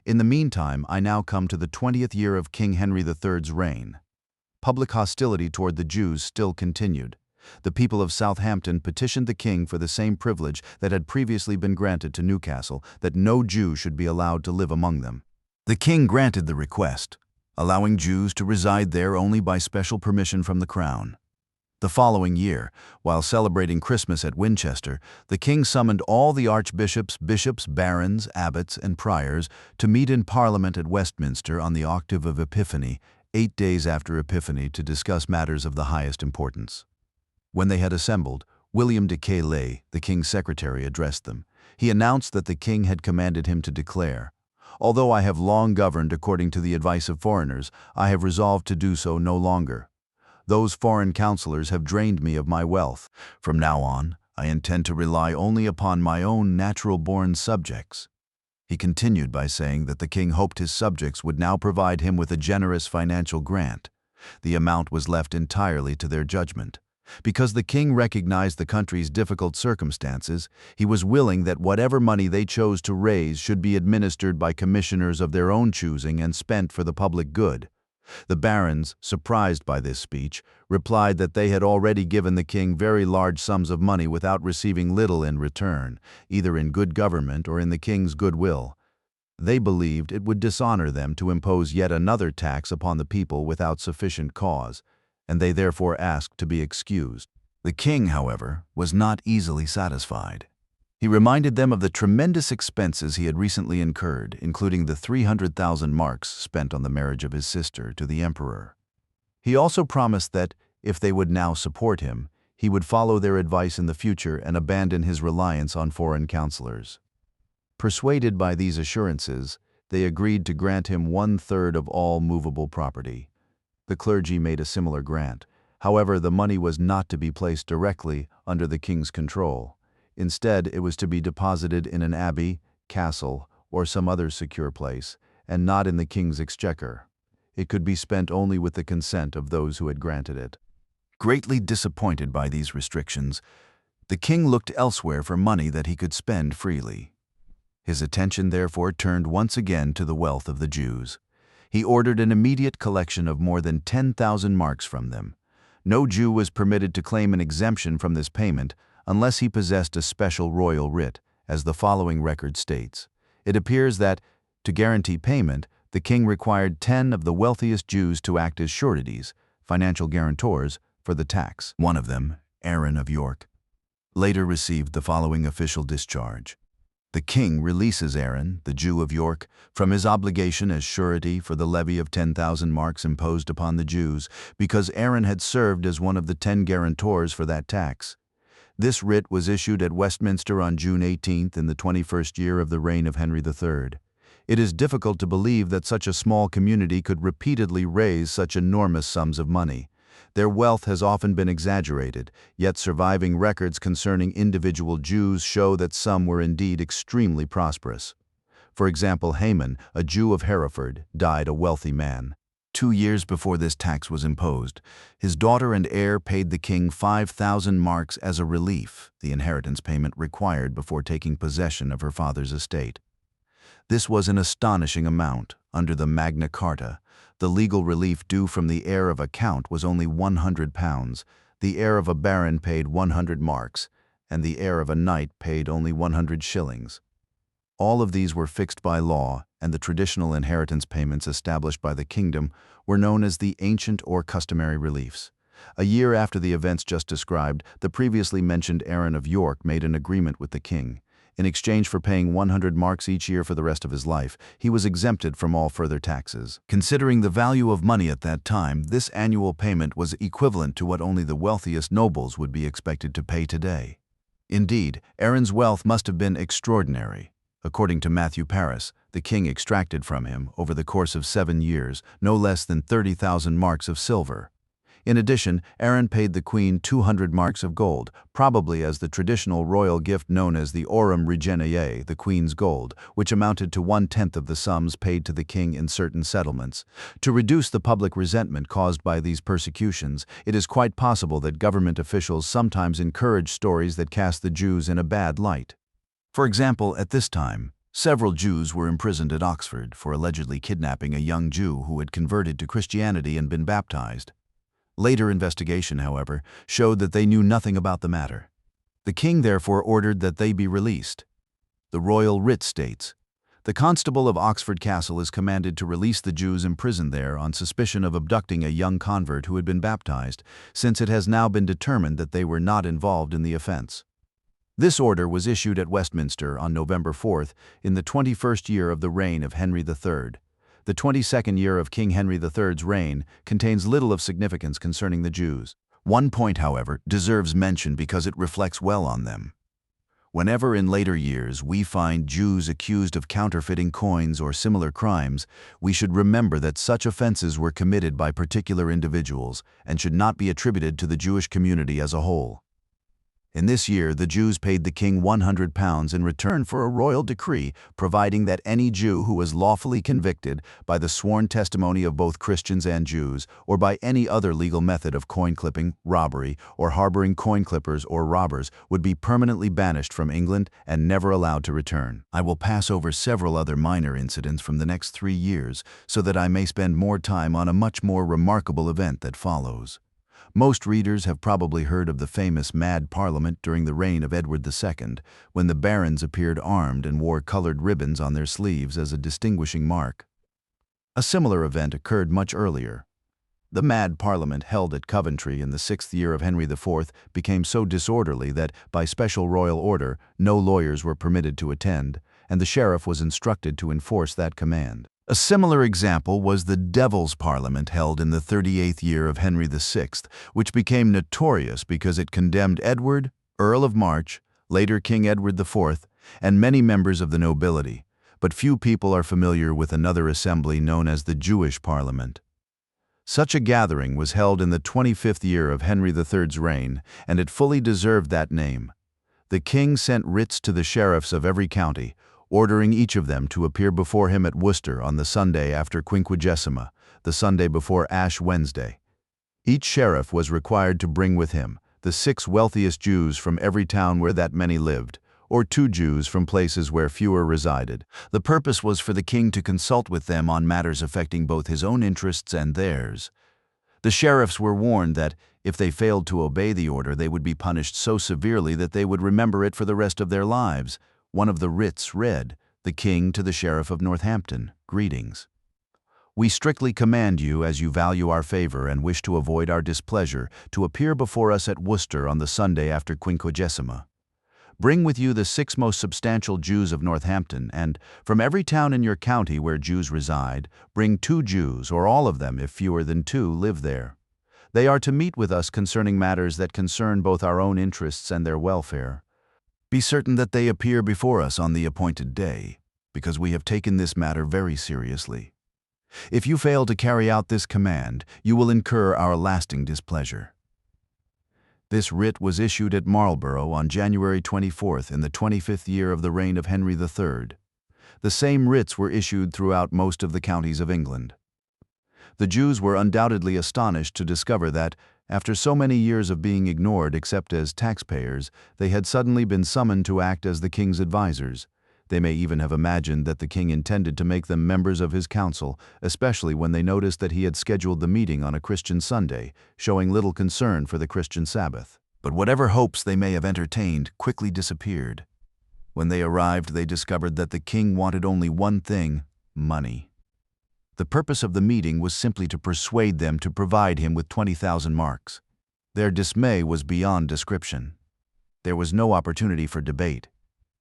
In the meantime, I now come to the 20th year of King Henry III's reign. Public hostility toward the Jews still continued. The people of Southampton petitioned the king for the same privilege that had previously been granted to Newcastle, that no Jew should be allowed to live among them. The king granted the request, allowing Jews to reside there only by special permission from the crown. The following year, while celebrating Christmas at Winchester, the king summoned all the archbishops, bishops, barons, abbots, and priors to meet in Parliament at Westminster on the octave of Epiphany, 8 days after Epiphany, to discuss matters of the highest importance. When they had assembled, William de Cayley, the king's secretary, addressed them. He announced that the king had commanded him to declare, "Although I have long governed according to the advice of foreigners, I have resolved to do so no longer. Those foreign counselors have drained me of my wealth. From now on, I intend to rely only upon my own natural-born subjects." He continued by saying that the king hoped his subjects would now provide him with a generous financial grant. The amount was left entirely to their judgment. Because the king recognized the country's difficult circumstances, he was willing that whatever money they chose to raise should be administered by commissioners of their own choosing and spent for the public good. The barons, surprised by this speech, replied that they had already given the king very large sums of money without receiving little in return, either in good government or in the king's goodwill. They believed it would dishonor them to impose yet another tax upon the people without sufficient cause, and they therefore asked to be excused. The king, however, was not easily satisfied. He reminded them of the tremendous expenses he had recently incurred, including the 300,000 marks spent on the marriage of his sister to the emperor. He also promised that, if they would now support him, he would follow their advice in the future and abandon his reliance on foreign counselors. Persuaded by these assurances, they agreed to grant him 1/3 of all movable property. The clergy made a similar grant. However, the money was not to be placed directly under the king's control. Instead, it was to be deposited in an abbey, castle, or some other secure place, and not in the king's exchequer. It could be spent only with the consent of those who had granted it. Greatly disappointed by these restrictions, the king looked elsewhere for money that he could spend freely. His attention therefore turned once again to the wealth of the Jews. He ordered an immediate collection of more than 10,000 marks from them. No Jew was permitted to claim an exemption from this payment unless he possessed a special royal writ, as the following record states. It appears that, to guarantee payment, the king required 10 of the wealthiest Jews to act as sureties, financial guarantors, for the tax. One of them, Aaron of York, later received the following official discharge. The king releases Aaron, the Jew of York, from his obligation as surety for the levy of 10,000 marks imposed upon the Jews, because Aaron had served as one of the 10 guarantors for that tax. This writ was issued at Westminster on June 18th in the 21st year of the reign of Henry III. It is difficult to believe that such a small community could repeatedly raise such enormous sums of money. Their wealth has often been exaggerated, yet surviving records concerning individual Jews show that some were indeed extremely prosperous. For example, Haman, a Jew of Hereford, died a wealthy man. 2 years before this tax was imposed, his daughter and heir paid the king 5,000 marks as a relief, the inheritance payment required before taking possession of her father's estate. This was an astonishing amount. Under the Magna Carta, the legal relief due from the heir of a count was only 100 pounds, the heir of a baron paid 100 marks, and the heir of a knight paid only 100 shillings. All of these were fixed by law, and the traditional inheritance payments established by the kingdom were known as the ancient or customary reliefs. A year after the events just described, the previously mentioned Aaron of York made an agreement with the king. In exchange for paying 100 marks each year for the rest of his life, he was exempted from all further taxes. Considering the value of money at that time, this annual payment was equivalent to what only the wealthiest nobles would be expected to pay today. Indeed, Aaron's wealth must have been extraordinary. According to Matthew Paris, the king extracted from him, over the course of 7 years, no less than 30,000 marks of silver. In addition, Aaron paid the queen 200 marks of gold, probably as the traditional royal gift known as the aurum regeniae, the queen's gold, which amounted to 1/10 of the sums paid to the king in certain settlements. To reduce the public resentment caused by these persecutions, it is quite possible that government officials sometimes encouraged stories that cast the Jews in a bad light. For example, at this time, several Jews were imprisoned at Oxford for allegedly kidnapping a young Jew who had converted to Christianity and been baptized. Later investigation, however, showed that they knew nothing about the matter. The king therefore ordered that they be released. The royal writ states, "The constable of Oxford Castle is commanded to release the Jews imprisoned there on suspicion of abducting a young convert who had been baptized, since it has now been determined that they were not involved in the offense." This order was issued at Westminster on November 4th in the 21st year of the reign of Henry III. The 22nd year of King Henry III's reign contains little of significance concerning the Jews. One point, however, deserves mention because it reflects well on them. Whenever in later years we find Jews accused of counterfeiting coins or similar crimes, we should remember that such offenses were committed by particular individuals and should not be attributed to the Jewish community as a whole. In this year, the Jews paid the king £100 in return for a royal decree providing that any Jew who was lawfully convicted by the sworn testimony of both Christians and Jews, or by any other legal method of coin clipping, robbery, or harboring coin clippers or robbers, would be permanently banished from England and never allowed to return. I will pass over several other minor incidents from the next 3 years so that I may spend more time on a much more remarkable event that follows. Most readers have probably heard of the famous Mad Parliament during the reign of Edward II, when the barons appeared armed and wore colored ribbons on their sleeves as a distinguishing mark. A similar event occurred much earlier. The Mad Parliament held at Coventry in the 6th year of Henry IV became so disorderly that, by special royal order, no lawyers were permitted to attend, and the sheriff was instructed to enforce that command. A similar example was the Devil's Parliament held in the 38th year of Henry VI, which became notorious because it condemned Edward, Earl of March, later King Edward IV, and many members of the nobility, but few people are familiar with another assembly known as the Jewish Parliament. Such a gathering was held in the 25th year of Henry III's reign, and it fully deserved that name. The king sent writs to the sheriffs of every county, ordering each of them to appear before him at Worcester on the Sunday after Quinquagesima, the Sunday before Ash Wednesday. Each sheriff was required to bring with him the 6 wealthiest Jews from every town where that many lived, or 2 Jews from places where fewer resided. The purpose was for the king to consult with them on matters affecting both his own interests and theirs. The sheriffs were warned that, if they failed to obey the order, they would be punished so severely that they would remember it for the rest of their lives. One of the writs read, "The King to the Sheriff of Northampton, greetings. We strictly command you, as you value our favor and wish to avoid our displeasure, to appear before us at Worcester on the Sunday after Quinquagesima. Bring with you the 6 most substantial Jews of Northampton, and, from every town in your county where Jews reside, bring 2 Jews, or all of them if fewer than 2 live there. They are to meet with us concerning matters that concern both our own interests and their welfare. Be certain that they appear before us on the appointed day, because we have taken this matter very seriously. If you fail to carry out this command, you will incur our lasting displeasure." This writ was issued at Marlborough on January 24th in the 25th year of the reign of Henry III. The same writs were issued throughout most of the counties of England. The Jews were undoubtedly astonished to discover that, after so many years of being ignored except as taxpayers, they had suddenly been summoned to act as the king's advisors. They may even have imagined that the king intended to make them members of his council, especially when they noticed that he had scheduled the meeting on a Christian Sunday, showing little concern for the Christian Sabbath. But whatever hopes they may have entertained quickly disappeared. When they arrived, they discovered that the king wanted only one thing: money. The purpose of the meeting was simply to persuade them to provide him with 20,000 marks. Their dismay was beyond description. There was no opportunity for debate.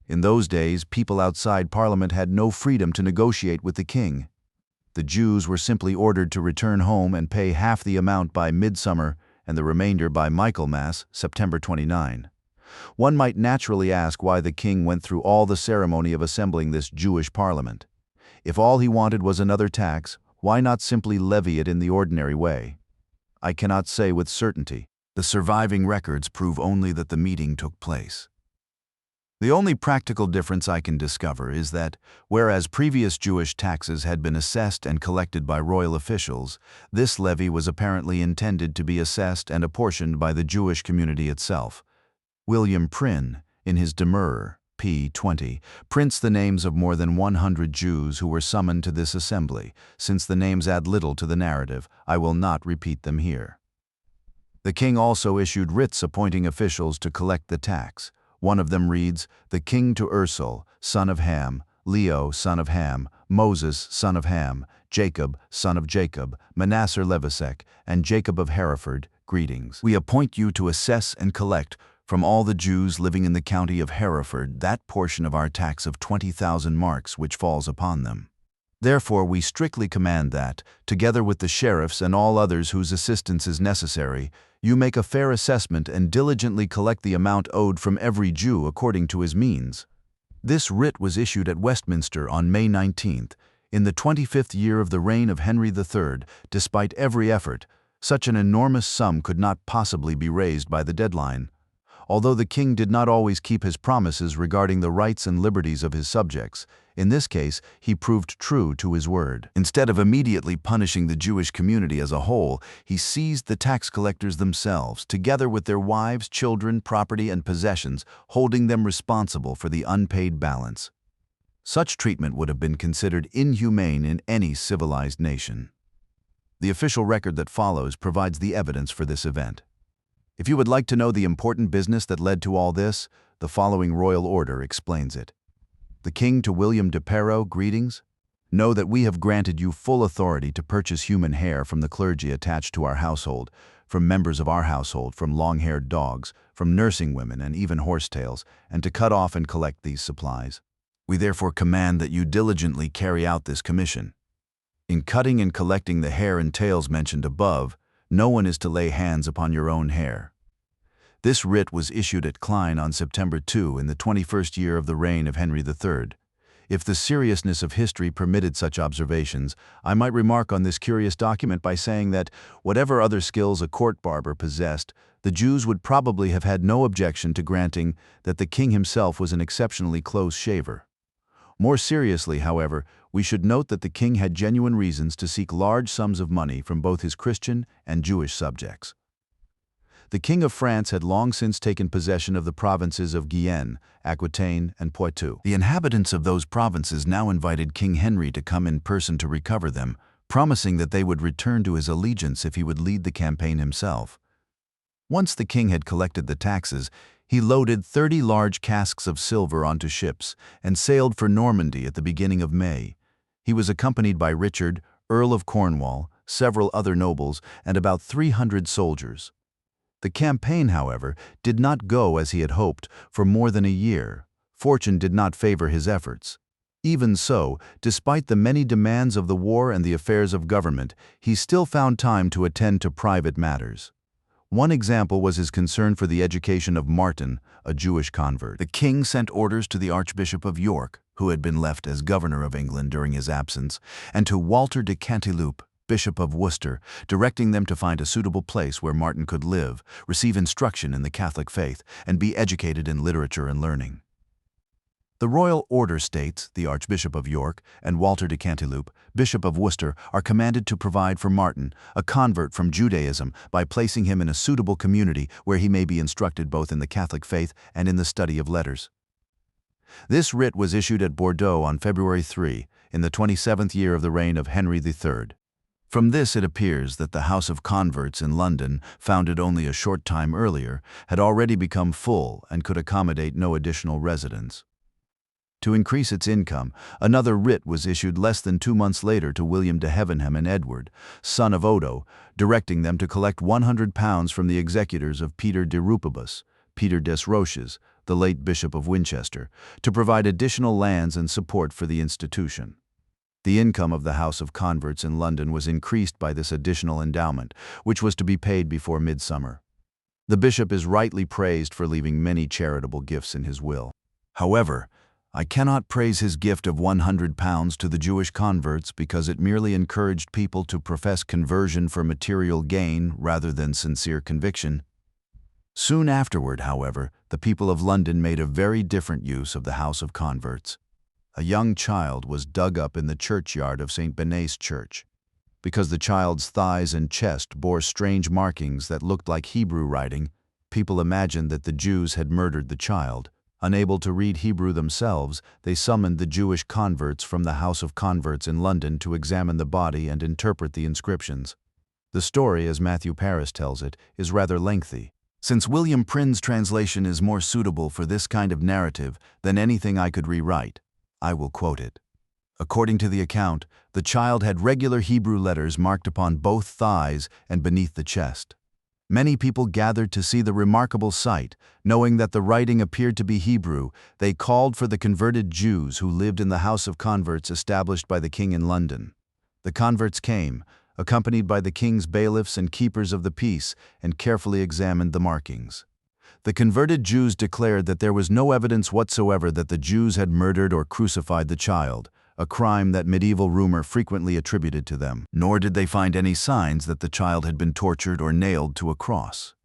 In those days, people outside Parliament had no freedom to negotiate with the king. The Jews were simply ordered to return home and pay half the amount by midsummer and the remainder by Michaelmas, September 29. One might naturally ask why the king went through all the ceremony of assembling this Jewish parliament. If all he wanted was another tax, why not simply levy it in the ordinary way? I cannot say with certainty. The surviving records prove only that the meeting took place. The only practical difference I can discover is that, whereas previous Jewish taxes had been assessed and collected by royal officials, this levy was apparently intended to be assessed and apportioned by the Jewish community itself. William Prynne, in his Demurrer, p. 20, prints the names of more than 100 Jews who were summoned to this assembly. Since the names add little to the narrative, I will not repeat them here. The king also issued writs appointing officials to collect the tax. One of them reads, "The king to Ursel, son of Ham, Leo, son of Ham, Moses, son of Ham, Jacob, son of Jacob, Manasseh Levisek, and Jacob of Hereford, greetings. We appoint you to assess and collect from all the Jews living in the county of Hereford that portion of our tax of 20,000 marks which falls upon them. Therefore we strictly command that, together with the sheriffs and all others whose assistance is necessary, You make a fair assessment and diligently collect the amount owed from every Jew according to his means. This writ was issued at Westminster on May 19th, in the 25th year of the reign of Henry III. Despite every effort, such an enormous sum could not possibly be raised by the deadline. Although the king did not always keep his promises regarding the rights and liberties of his subjects, in this case he proved true to his word. Instead of immediately punishing the Jewish community as a whole, he seized the tax collectors themselves, together with their wives, children, property, and possessions, holding them responsible for the unpaid balance. Such treatment would have been considered inhumane in any civilized nation. The official record that follows provides the evidence for this event. If you would like to know the important business that led to all this, the following royal order explains it. The King to William de Perrot, greetings. Know that we have granted you full authority to purchase human hair from the clergy attached to our household, from members of our household, from long-haired dogs, from nursing women, and even horsetails, and to cut off and collect these supplies. We therefore command that you diligently carry out this commission. In cutting and collecting the hair and tails mentioned above, no one is to lay hands upon your own hair. This writ was issued at Klein on September 2 in the 21st year of the reign of Henry III. If the seriousness of history permitted such observations, I might remark on this curious document by saying that, whatever other skills a court barber possessed, the Jews would probably have had no objection to granting that the king himself was an exceptionally close shaver. More seriously, however, we should note that the king had genuine reasons to seek large sums of money from both his Christian and Jewish subjects. The King of France had long since taken possession of the provinces of Guyenne, Aquitaine, and Poitou. The inhabitants of those provinces now invited King Henry to come in person to recover them, promising that they would return to his allegiance if he would lead the campaign himself. Once the king had collected the taxes, he loaded 30 large casks of silver onto ships and sailed for Normandy at the beginning of May. He was accompanied by Richard, Earl of Cornwall, several other nobles, and about 300 soldiers. The campaign, however, did not go as he had hoped for more than a year. Fortune did not favor his efforts. Even so, despite the many demands of the war and the affairs of government, he still found time to attend to private matters. One example was his concern for the education of Martin, a Jewish convert. The king sent orders to the Archbishop of York, who had been left as governor of England during his absence, and to Walter de Cantilupe, Bishop of Worcester, directing them to find a suitable place where Martin could live, receive instruction in the Catholic faith, and be educated in literature and learning. The royal order states the Archbishop of York and Walter de Cantilupe, Bishop of Worcester, are commanded to provide for Martin, a convert from Judaism, by placing him in a suitable community where he may be instructed both in the Catholic faith and in the study of letters. This writ was issued at Bordeaux on February 3, in the 27th year of the reign of Henry III. From this it appears that the House of Converts in London, founded only a short time earlier, had already become full and could accommodate no additional residents. To increase its income, another writ was issued less than 2 months later to William de Hevenham and Edward, son of Odo, directing them to collect £100 from the executors of Peter de Rupibus, Peter des Roches, the late Bishop of Winchester, to provide additional lands and support for the institution. The income of the House of Converts in London was increased by this additional endowment, which was to be paid before midsummer. The bishop is rightly praised for leaving many charitable gifts in his will. However, I cannot praise his gift of £100 to the Jewish converts because it merely encouraged people to profess conversion for material gain rather than sincere conviction. Soon afterward, however, the people of London made a very different use of the House of Converts. A young child was dug up in the churchyard of St. Benace Church. Because the child's thighs and chest bore strange markings that looked like Hebrew writing, people imagined that the Jews had murdered the child. Unable to read Hebrew themselves, they summoned the Jewish converts from the House of Converts in London to examine the body and interpret the inscriptions. The story, as Matthew Paris tells it, is rather lengthy. Since William Prynne's translation is more suitable for this kind of narrative than anything I could rewrite, I will quote it. According to the account, the child had regular Hebrew letters marked upon both thighs and beneath the chest. Many people gathered to see the remarkable sight. Knowing that the writing appeared to be Hebrew, they called for the converted Jews who lived in the House of Converts established by the king in London. The converts came, accompanied by the king's bailiffs and keepers of the peace, and carefully examined the markings. The converted Jews declared that there was no evidence whatsoever that the Jews had murdered or crucified the child, a crime that medieval rumor frequently attributed to them, nor did they find any signs that the child had been tortured or nailed to a cross.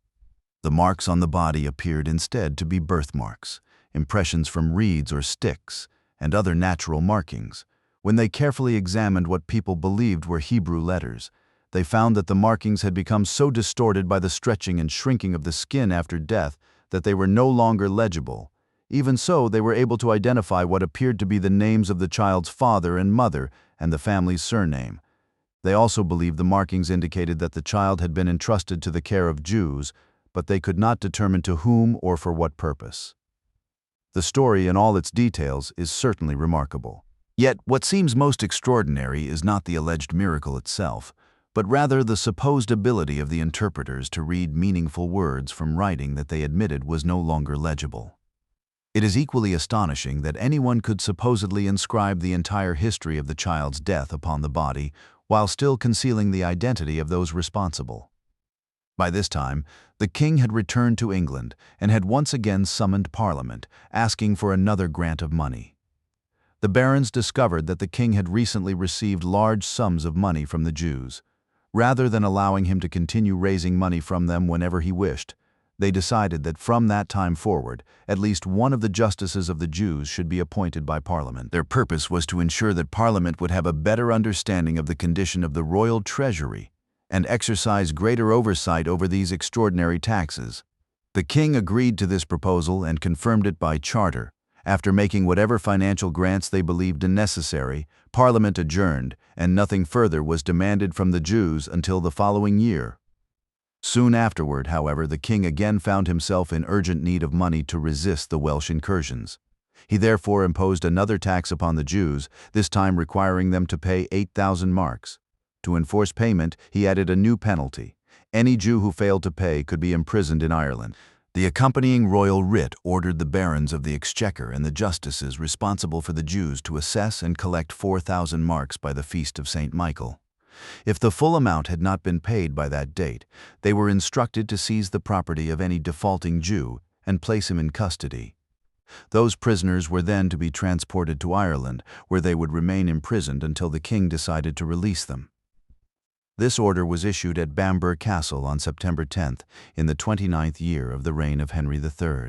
The marks on the body appeared instead to be birthmarks, impressions from reeds or sticks, and other natural markings. When they carefully examined what people believed were Hebrew letters, they found that the markings had become so distorted by the stretching and shrinking of the skin after death that they were no longer legible. Even so, they were able to identify what appeared to be the names of the child's father and mother and the family's surname. They also believed the markings indicated that the child had been entrusted to the care of Jews, but they could not determine to whom or for what purpose. The story in all its details is certainly remarkable. Yet, what seems most extraordinary is not the alleged miracle itself, but rather the supposed ability of the interpreters to read meaningful words from writing that they admitted was no longer legible. It is equally astonishing that anyone could supposedly inscribe the entire history of the child's death upon the body while still concealing the identity of those responsible. By this time, the king had returned to England and had once again summoned Parliament, asking for another grant of money. The barons discovered that the king had recently received large sums of money from the Jews. Rather than allowing him to continue raising money from them whenever he wished, they decided that from that time forward, at least one of the justices of the Jews should be appointed by Parliament. Their purpose was to ensure that Parliament would have a better understanding of the condition of the royal treasury and exercise greater oversight over these extraordinary taxes. The king agreed to this proposal and confirmed it by charter. After making whatever financial grants they believed necessary, Parliament adjourned, and nothing further was demanded from the Jews until the following year. Soon afterward, however, the king again found himself in urgent need of money to resist the Welsh incursions. He therefore imposed another tax upon the Jews, this time requiring them to pay 8,000 marks. To enforce payment, he added a new penalty. Any Jew who failed to pay could be imprisoned in Ireland. The accompanying royal writ ordered the barons of the exchequer and the justices responsible for the Jews to assess and collect 4,000 marks by the feast of St. Michael. If the full amount had not been paid by that date, they were instructed to seize the property of any defaulting Jew and place him in custody. Those prisoners were then to be transported to Ireland, where they would remain imprisoned until the king decided to release them. This order was issued at Bamburgh Castle on September 10th, in the 29th year of the reign of Henry III.